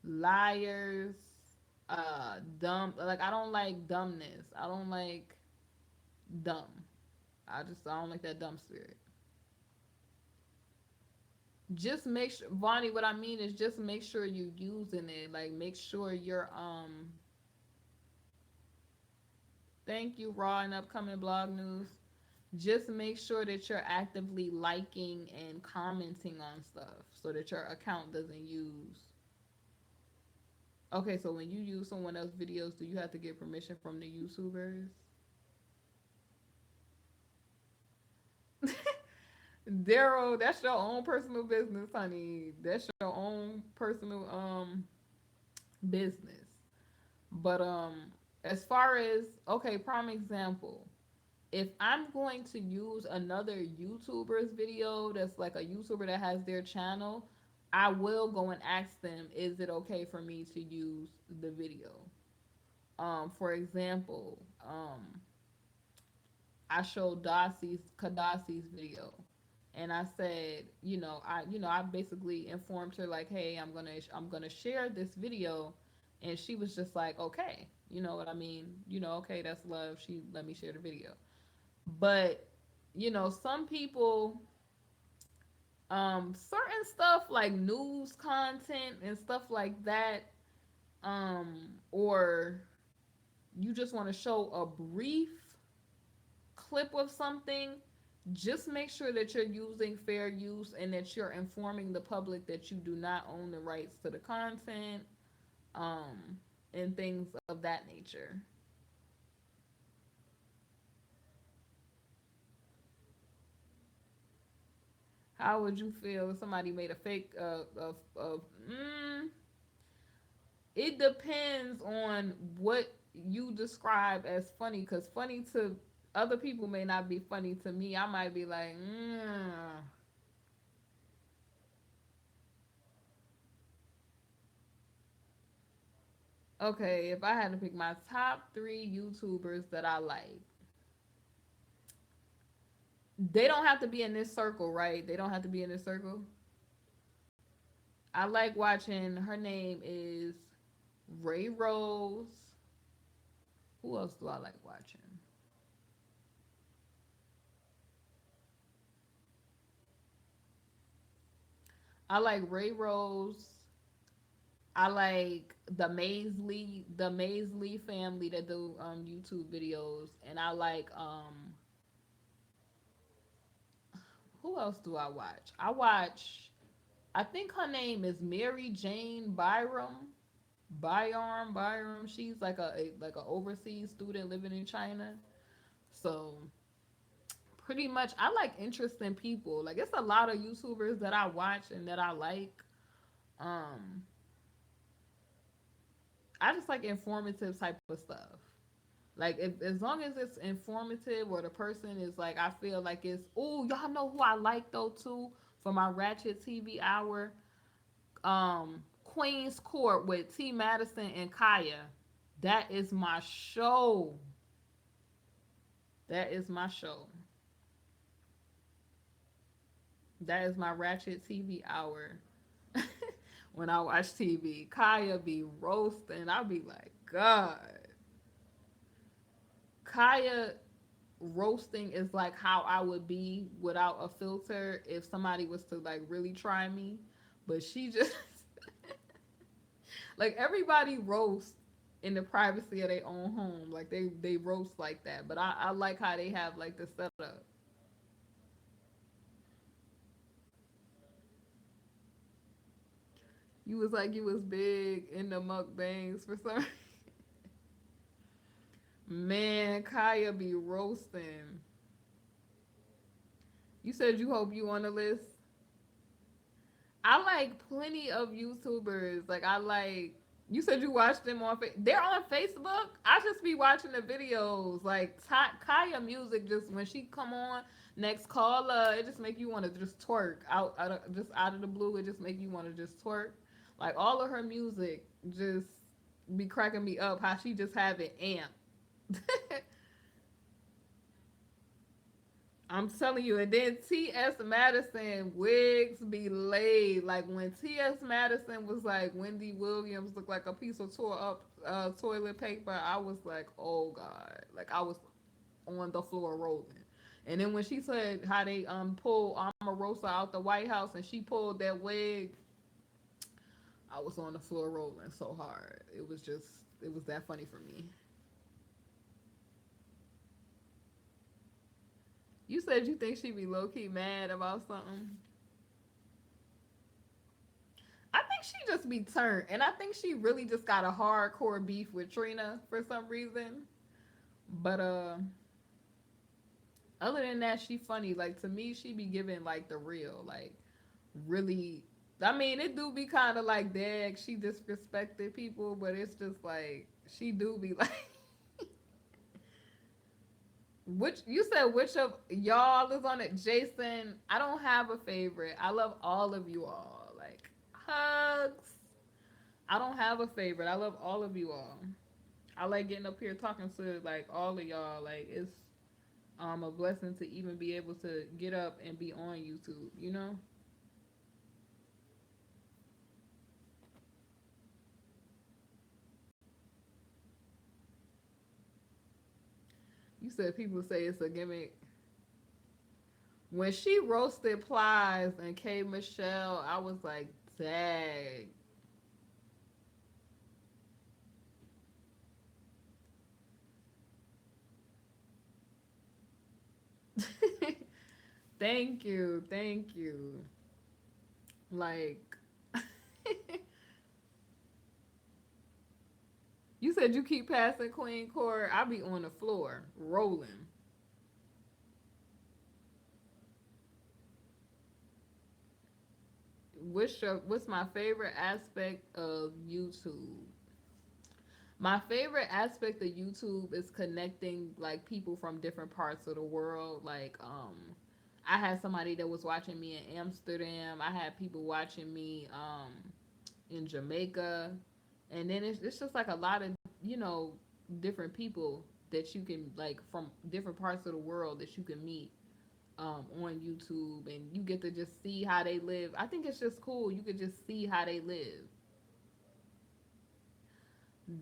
liars, dumb. Like I don't like dumbness. I don't like dumb. I don't like that dumb spirit. Just make sure, Vonnie. What I mean is just make sure you're using it. Like make sure you're. Thank you, Raw and upcoming blog news. Just make sure that you're actively liking and commenting on stuff so that your account doesn't use. Okay, so when you use someone else's videos, do you have to get permission from the YouTubers? Daryl, that's your own personal business, honey. That's your own personal business. But as far as okay, prime example. If I'm going to use another YouTuber's video that's like a YouTuber that has their channel, I will go and ask them, is it okay for me to use the video? For example, I showed Kadasi's video, and I said, I basically informed her like, hey, I'm gonna share this video, and she was just like, okay, you know what I mean, okay, that's love. She let me share the video, but some people, certain stuff like news content and stuff like that, or you just want to show a brief clip of something, just make sure that you're using fair use and that you're informing the public that you do not own the rights to the content, um, and things of that nature. How would you feel if somebody made a fake it depends on what you describe as funny, because funny to other people may not be funny to me. I might be like, okay, if I had to pick my top three YouTubers that I like, they don't have to be in this circle, right? They don't have to be in this circle. I like watching, her name is Ray Rose. Who else do I like watching? I like Ray Rose. I like the Maisley family that do YouTube videos, and I like who else do I watch? I watch, I think her name is Mary Jane Byram. Byram. She's like a overseas student living in China. So pretty much I like interesting people. Like it's a lot of YouTubers that I watch and that I like. Um I just like informative type of stuff. Like if as long as it's informative or the person is like, I feel like it's, oh, y'all know who I like though too for my Ratchet TV hour? Queen's Court with T Madison and Kaya. That is my show. That is my show. That is my Ratchet TV hour. When I watch TV, Kaya be roasting. I'll be like, God. Kaya roasting is like how I would be without a filter if somebody was to like really try me. But she just like everybody roasts in the privacy of their own home. Like they roast like that. But I like how they have like the setup. You was like you was big in the mukbangs for some. Man, Kaya be roasting. You said you hope you on the list. I like plenty of YouTubers. Like I like. You said you watch them on. They're on Facebook. I just be watching the videos. Like Kaya music, just when she come on next caller, it just make you want to just twerk just out of the blue. It just make you want to just twerk. Like all of her music just be cracking me up. How she just have it amped. I'm telling you, and then T.S. Madison wigs be laid. Like when T.S. Madison was like Wendy Williams looked like a piece of tore up toilet paper, I was like, oh God. Like I was on the floor rolling. And then when she said how they pulled Omarosa out the White House and she pulled that wig, I was on the floor rolling so hard. It was that funny for me. You said you think she be low key mad about something. I think she just be turned, and I think she really just got a hardcore beef with Trina for some reason. But other than that, she funny. Like to me, she be giving like the real, like really. I mean, it do be kind of like dag. She disrespected people, but it's just like she do be like. Which you said which of y'all is on it? Jason, I don't have a favorite. I love all of you all. Like hugs. I don't have a favorite. I love all of you all. I like getting up here talking to like all of y'all. Like it's a blessing to even be able to get up and be on YouTube, you know? You said people say it's a gimmick. When she roasted Plies and K Michelle, I was like, dang. Thank you, thank you. Like, you said you keep passing Queen Court. I be on the floor rolling. What's my favorite aspect of YouTube? My favorite aspect of YouTube is connecting like people from different parts of the world. Like, I had somebody that was watching me in Amsterdam. I had people watching me in Jamaica, and then it's just like a lot of you know different people that you can like from different parts of the world that you can meet on YouTube, and you get to just see how they live. I think it's just cool. You could just see how they live.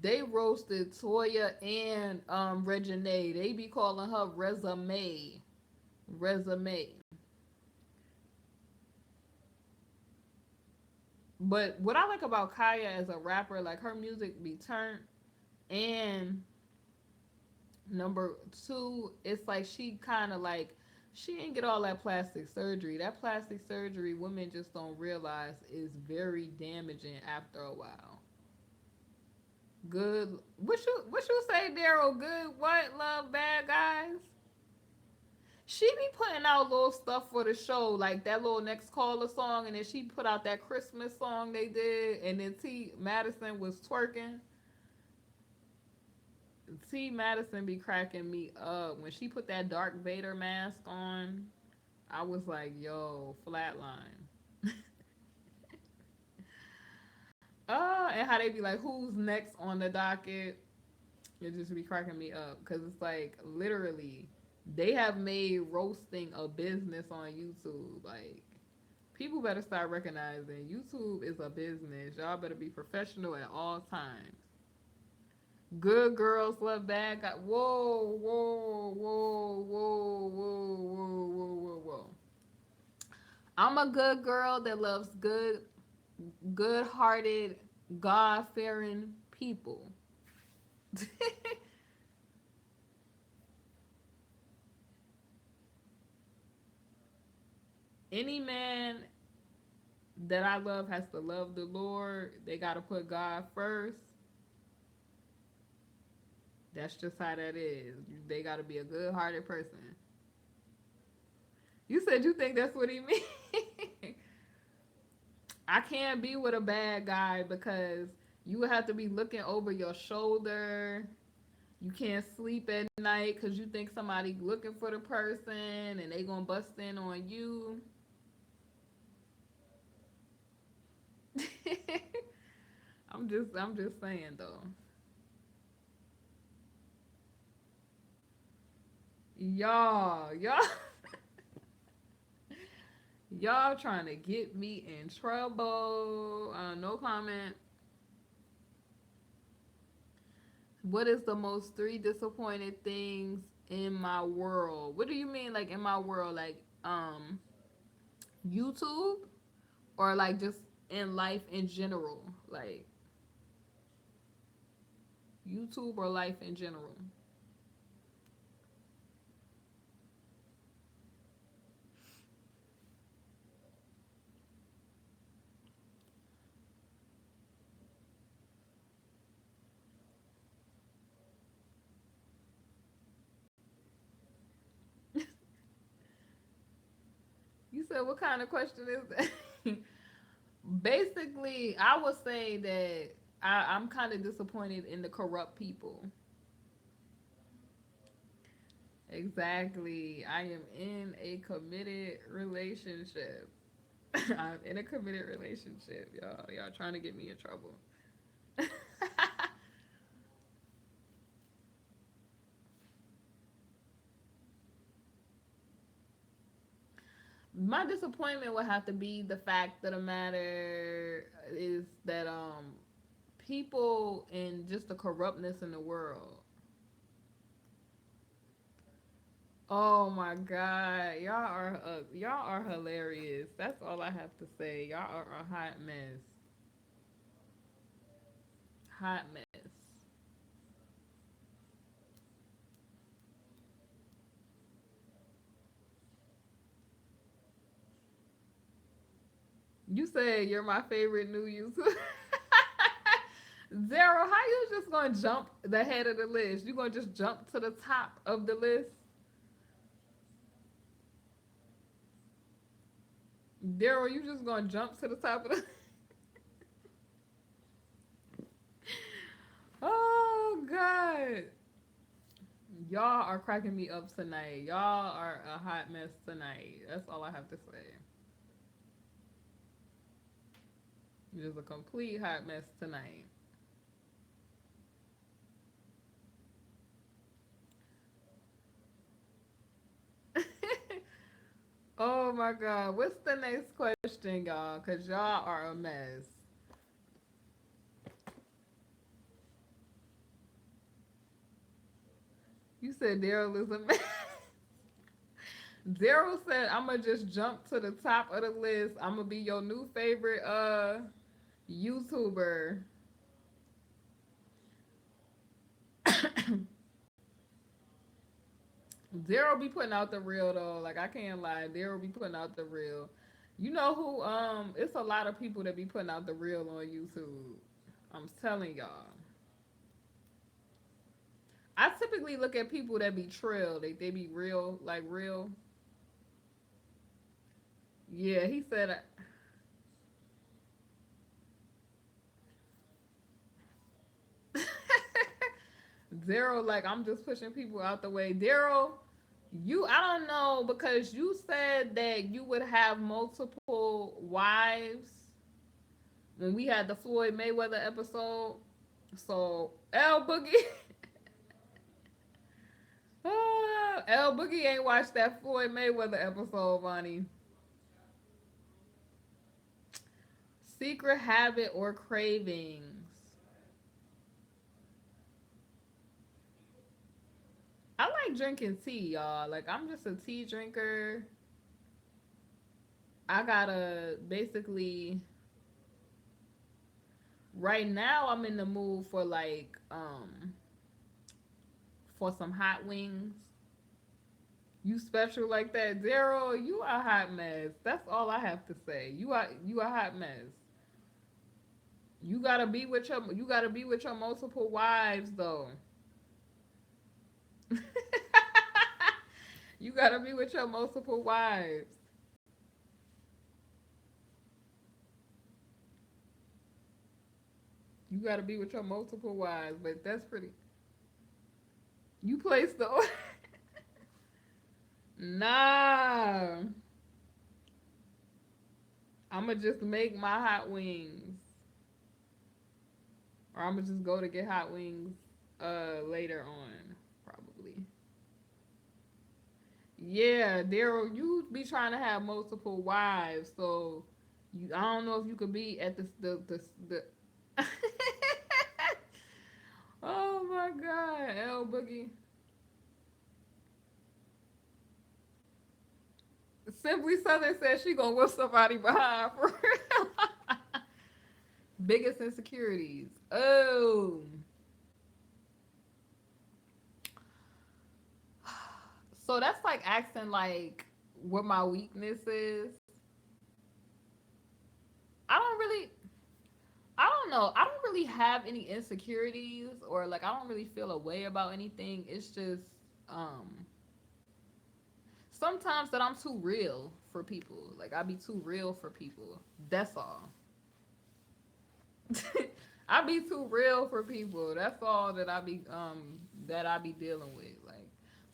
They roasted Toya and Regine. They be calling her Resume. Resume. But what I like about Kaya as a rapper, like her music be turned, and number two, it's like she kind of like she ain't get all that plastic surgery. That plastic surgery, women just don't realize is very damaging after a while. Good. What you say, Daryl? Good. What love bad guys? She be putting out little stuff for the show, like that little next caller song, and then she put out that Christmas song they did, and then T Madison was twerking. T Madison be cracking me up when she put that Dark Vader mask on. I was like, yo, flatline. And how they be like, who's next on the docket? It just be cracking me up because it's like literally they have made roasting a business on YouTube. Like people better start recognizing YouTube is a business. Y'all better be professional at all times. Good girls love bad guys. Whoa, whoa, whoa, whoa, whoa, whoa, whoa, whoa, whoa. I'm a good girl that loves good-hearted, God-fearing people. Any man that I love has to love the Lord. They got to put God first. That's just how that is. They got to be a good-hearted person. You said you think that's what he means. I can't be with a bad guy because you would have to be looking over your shoulder. You can't sleep at night because you think somebody looking for the person and they gonna bust in on you. I'm just saying though. Y'all y'all trying to get me in trouble. No comment. What is the most three disappointed things in my world? What do you mean like in my world? Like YouTube or like just in life in general? Like YouTube or life in general? You said what kind of question is that? Basically, I would say that I'm kind of disappointed in the corrupt people. Exactly. I am in a committed relationship. I'm in a committed relationship, y'all. Y'all trying to get me in trouble. My disappointment would have to be the fact of the matter is that people and just the corruptness in the world. Oh my god, y'all are hilarious. That's all I have to say. Y'all are a hot mess. Hot mess. You say you're my favorite new YouTuber. Zero, how you just gonna jump the head of the list? You gonna just jump to the top of the list? Daryl, you just gonna jump to the top of the Oh God. Y'all are cracking me up tonight. Y'all are a hot mess tonight. That's all I have to say. Just a complete hot mess tonight. Oh my God. What's the next question, y'all? Because y'all are a mess. You said Daryl is a mess. Daryl said, I'm going to just jump to the top of the list. I'm going to be your new favorite YouTuber. Daryl be putting out the real though. Like I can't lie. Daryl be putting out the real. You know who? It's a lot of people that be putting out the real on YouTube. I'm telling y'all. I typically look at people that be trill. They be real, like real. Yeah, he said. Daryl, like I'm just pushing people out the way. Daryl, you I don't know because you said that you would have multiple wives when we had the Floyd Mayweather episode. So L Boogie, L Boogie ain't watched that Floyd Mayweather episode, Vonnie. Secret habit or cravings. I like drinking tea, y'all. Like I'm just a tea drinker. I gotta basically right now I'm in the mood for like for some hot wings. You special like that, Daryl? You a hot mess. That's all I have to say. You a hot mess. You gotta be with your multiple wives though. You gotta be with your multiple wives. You gotta be with your multiple wives, but that's pretty. You place the nah. I'ma just make my hot wings, or I'ma just go to get hot wings later on, probably. Yeah, Daryl, you be trying to have multiple wives, so I don't know if you could be at the Oh my God, L Boogie. Simply Southern says she gonna whip somebody behind for real. Biggest insecurities. Oh, so that's like asking like what my weakness is. I don't really. I don't know. I don't really have any insecurities or like I don't really feel a way about anything. It's just um sometimes that I'm too real for people. Like I be too real for people. That's all. I be too real for people. That's all that I be dealing with. Like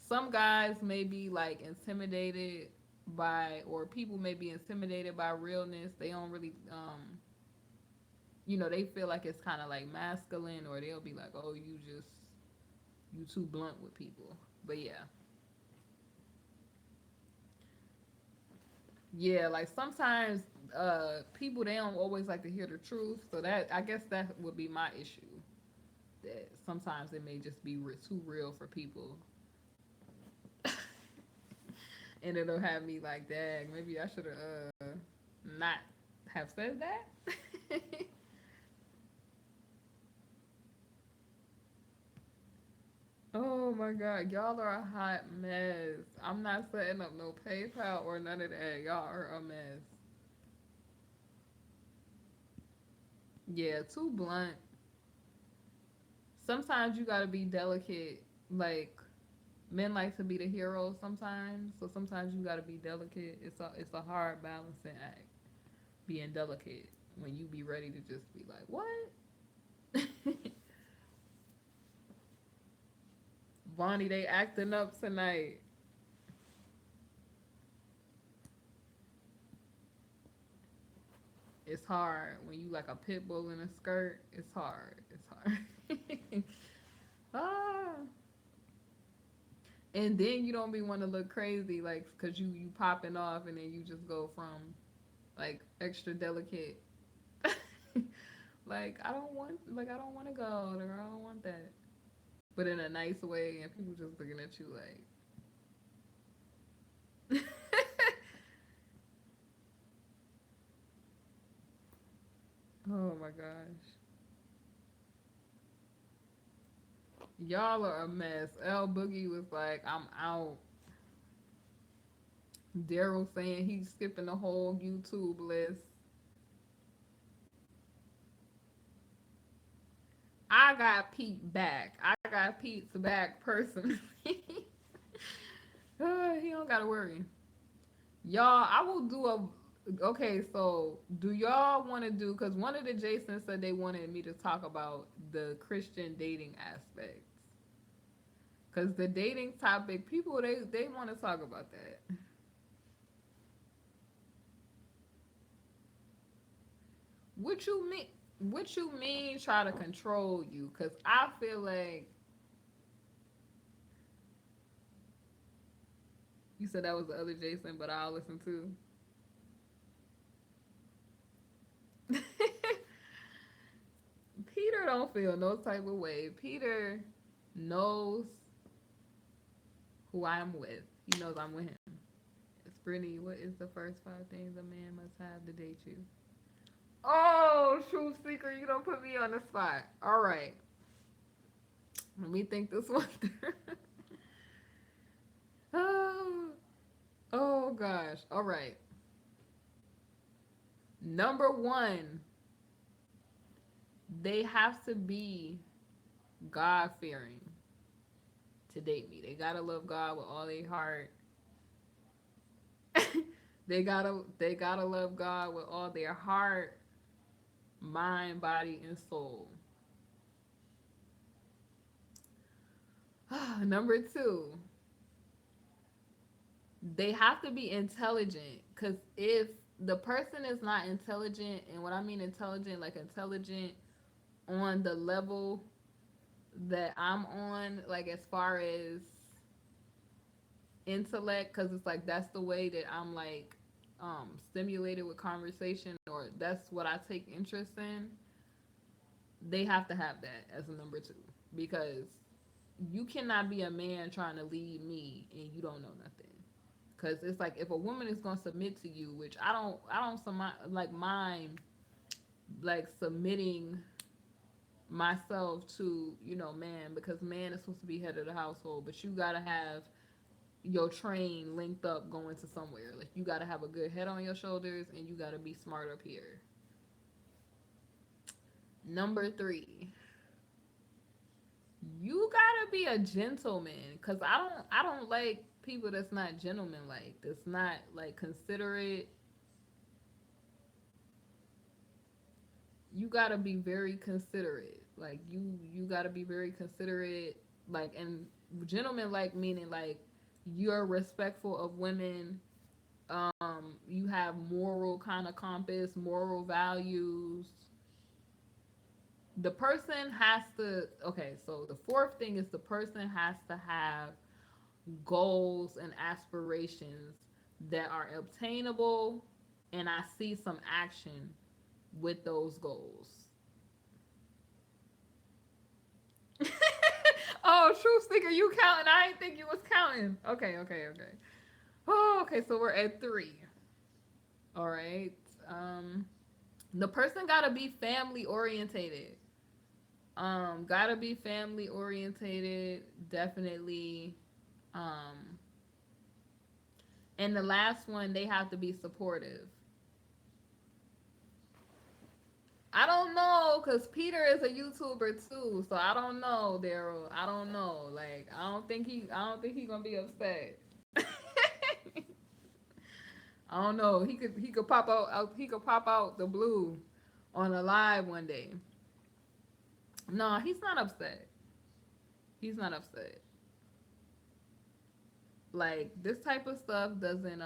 some guys may be like intimidated by or people may be intimidated by realness. They don't really they feel like it's kind of like masculine or they'll be like, "Oh, you too blunt with people." But yeah. Yeah, like sometimes people they don't always like to hear the truth. So that I guess that would be my issue. That sometimes it may just be too real for people, and it'll have me like, "Dang, maybe I should have not have said that." Oh my God, y'all are a hot mess. I'm not setting up no PayPal or none of that. Y'all are a mess. Yeah, too blunt. Sometimes you gotta be delicate. Like men like to be the hero sometimes, so sometimes you gotta be delicate. It's a hard balancing act being delicate when you be ready to just be like, what? Bonnie, they acting up tonight. It's hard when you like a pit bull in a skirt. It's hard. It's hard. ah. And then you don't be want to look crazy, like, cause you popping off, and then you just go from like extra delicate. Like I don't want to go, or I don't want that, but in a nice way, and people just looking at you like, oh my gosh, y'all are a mess. L Boogie was like, I'm out. Daryl saying he's skipping the whole YouTube list. I got Pete back. I got Pete's back personally. He don't gotta worry. Y'all, I will do a. Okay, so do y'all want to do? Because one of the Jasons said they wanted me to talk about the Christian dating aspects. Because the dating topic, people they want to talk about that. What you mean? What you mean? Try to control you? Because I feel like you said that was the other Jason, but I'll listen too. Peter don't feel no type of way. Peter knows who I'm with. He knows I'm with him. It's Brittany. What is the first 5 things a man must have to date you? Oh, truth seeker, you don't put me on the spot. All right, let me think this one through. oh, oh gosh. All right. Number one, they have to be God fearing to date me. They gotta love God with all their heart. They gotta love God with all their heart, mind, body, and soul. Number two, they have to be intelligent. Because if the person is not intelligent, and what I mean intelligent, like intelligent on the level that I'm on, like as far as intellect, because it's like that's the way that I'm like stimulated with conversation, or that's what I take interest in. They have to have that as a number two, because you cannot be a man trying to lead me and you don't know nothing. Because it's like if a woman is gonna submit to you, which I don't like mind like submitting myself to man, because man is supposed to be head of the household, but you gotta have your train linked up going to somewhere. Like you gotta have a good head on your shoulders and you gotta be smart up here. Number three, you gotta be a gentleman, because I don't like people that's not gentleman, like that's not like considerate. You gotta be very considerate. Like you gotta be very considerate. Like, and gentlemen, like meaning like you're respectful of women. You have moral kind of compass, moral values. The person has to. Okay, so the fourth thing is the person has to have goals and aspirations that are obtainable, and I see some action with those goals. Oh, truth seeker, you counting? I didn't think you was counting. Okay, okay, okay. Oh, okay. So we're at three. All right. Um, the person gotta be family orientated. Gotta be family orientated. Definitely. Um, and the last one, they have to be supportive. I don't know. know, cause Peter is a YouTuber too, so I don't know, Daryl. I don't know. Like, I don't think he gonna be upset. I don't know. He could pop out the blue on a live one day. No, he's not upset. He's not upset. Like this type of stuff doesn't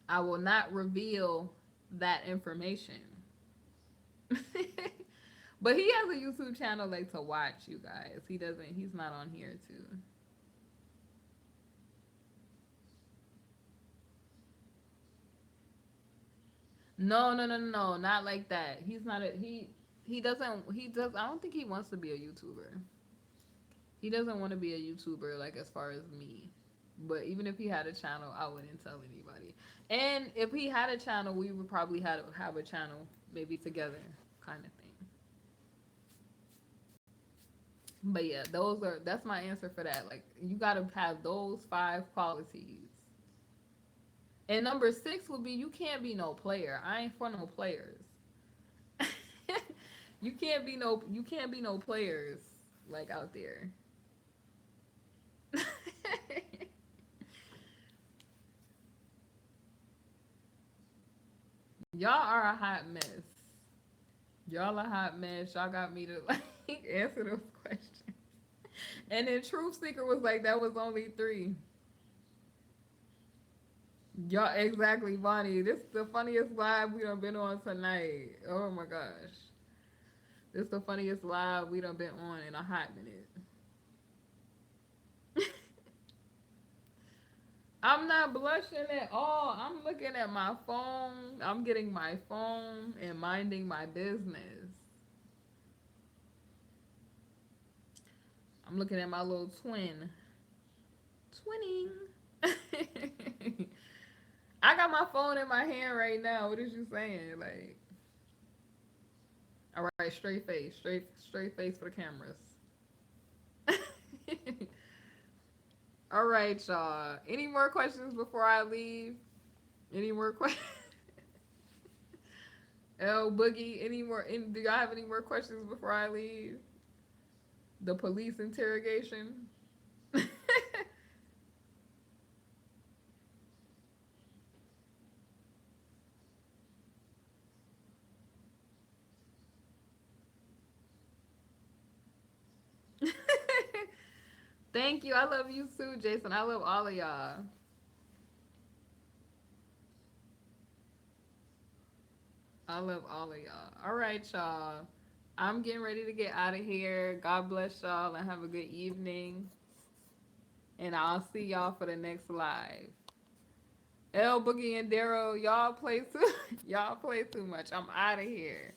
I will not reveal that information. But he has a YouTube channel like to watch you guys. He's not on here too. No, no, no, no, no, not like that. He's not a he doesn't he does I don't think he wants to be a YouTuber. He doesn't want to be a YouTuber like as far as me. But even if he had a channel, I wouldn't tell anybody. And if he had a channel, we would probably have a channel maybe together kind of thing. But yeah, that's my answer for that. Like you got to have those five qualities. And number 6 would be you can't be no player. I ain't for no players. You can't be no players like out there. Y'all are a hot mess. Y'all a hot mess. Y'all got me to like answer those questions. And then Truth Seeker was like, that was only 3. Y'all exactly, Bonnie. This is the funniest live we done been on tonight. Oh my gosh. This is the funniest live we done been on in a hot minute. I'm not blushing at all. I'm looking at my phone. I'm getting my phone and minding my business. I'm looking at my little twin. Twinning. I got my phone in my hand right now. What is you saying? Like, all right, straight face, straight face for the cameras. All right, y'all. Any more questions before I leave? Any more questions? L Boogie, do y'all have any more questions before I leave? The police interrogation? Thank you. I love you too, Jason. I love all of y'all. I love all of y'all. All right, y'all. I'm getting ready to get out of here. God bless y'all and have a good evening. And I'll see y'all for the next live. L Boogie and Daryl, y'all play too y'all play too much. I'm out of here.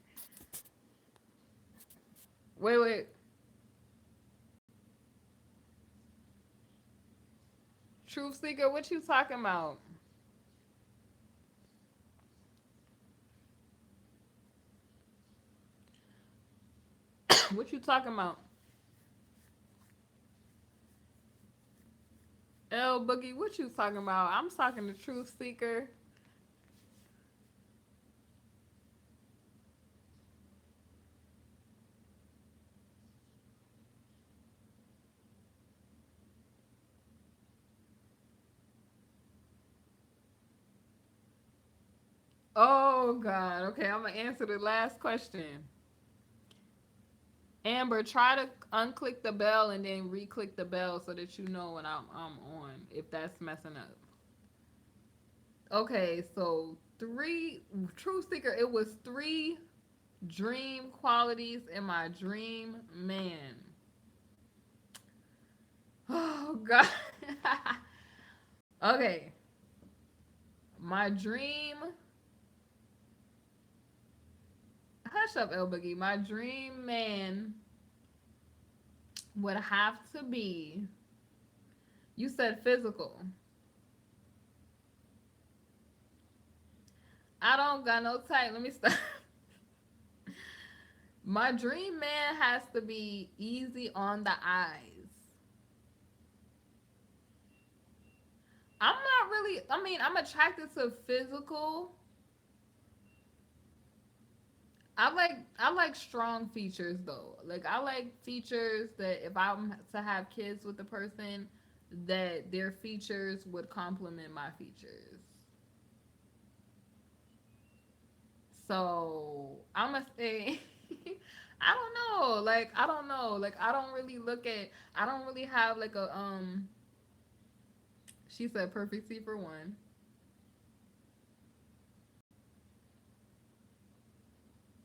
Wait, wait. Truth Seeker, what you talking about? What you talking about? L Boogie, what you talking about? I'm talking to Truth Seeker. Oh God. Okay, I'm gonna answer the last question. Amber, try to unclick the bell and then re-click the bell so that you know when I'm on. If that's messing up. Okay, so 3 Truth Seeker. It was 3 dream qualities in my dream man. Oh God. Okay, my dream. Hush up, El Boogie. My dream man would have to be. You said physical. I don't got no type. Let me stop. My dream man has to be easy on the eyes. I'm not really. I mean, I'm attracted to physical. I like strong features though. Like I like features that if I'm to have kids with the person, that their features would complement my features. So I'm gonna say, I don't know. Like I don't know. Like I don't really look at. I don't really have like a. She said perfect C for one.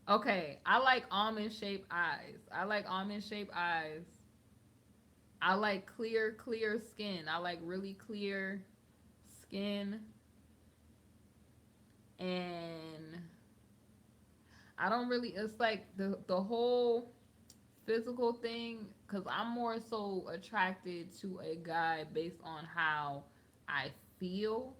Okay, I like almond shaped eyes. I like almond shaped eyes. I like clear skin. I like really clear skin, and I don't really. It's like the whole physical thing because I'm more so attracted to a guy based on how I feel.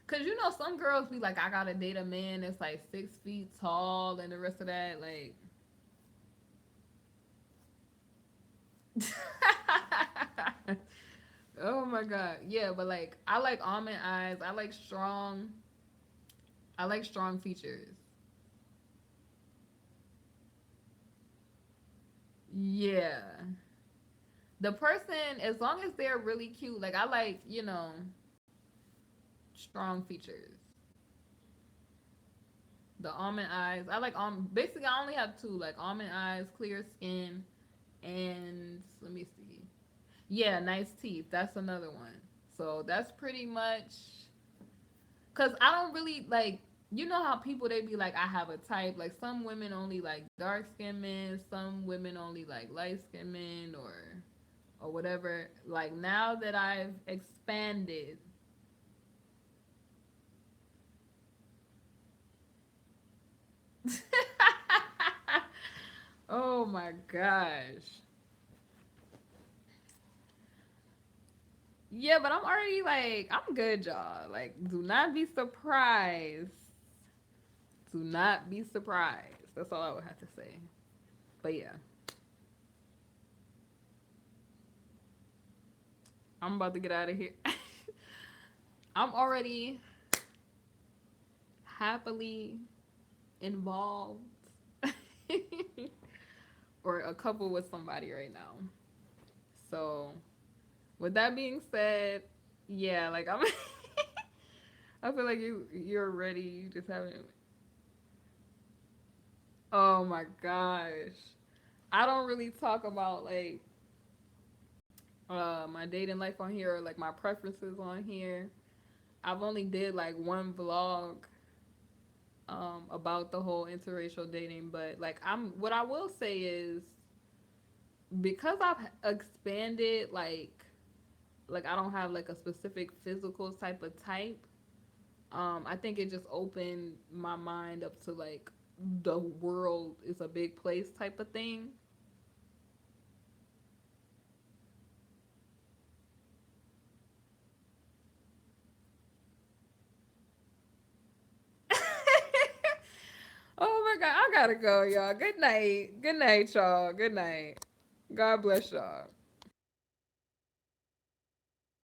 Cause you know some girls be like, I gotta date a man that's like 6 feet tall and the rest of that. Like, oh my god, yeah. But like, I like almond eyes. I like strong. I like strong features. Yeah, the person as long as they're really cute. Like I like strong features. The almond eyes. I like basically I only have two, like almond eyes, clear skin, and let me see. Yeah, nice teeth. That's another one. So that's pretty much cuz I don't really like you know how people they be like I have a type. Like some women only like dark skinned men, some women only like light skinned men or whatever. Like now that I've expanded. Oh my gosh. Yeah, but I'm already like, I'm good, y'all. Like, do not be surprised. Do not be surprised. That's all I would have to say. But yeah, I'm about to get out of here. I'm already happily involved or a couple with somebody right now. So, with that being said, yeah, like I'm I feel like you're ready. You just haven't. Oh my gosh. I don't really talk about like my dating life on here or like my preferences on here. I've only did like one vlog about the whole interracial dating, but like I'm what I will say is because I've expanded like I don't have like a specific physical type of type. I think it just opened my mind up to like the world is a big place type of thing. Oh my god, I gotta go, y'all. Good night. Good night, y'all. Good night. God bless y'all.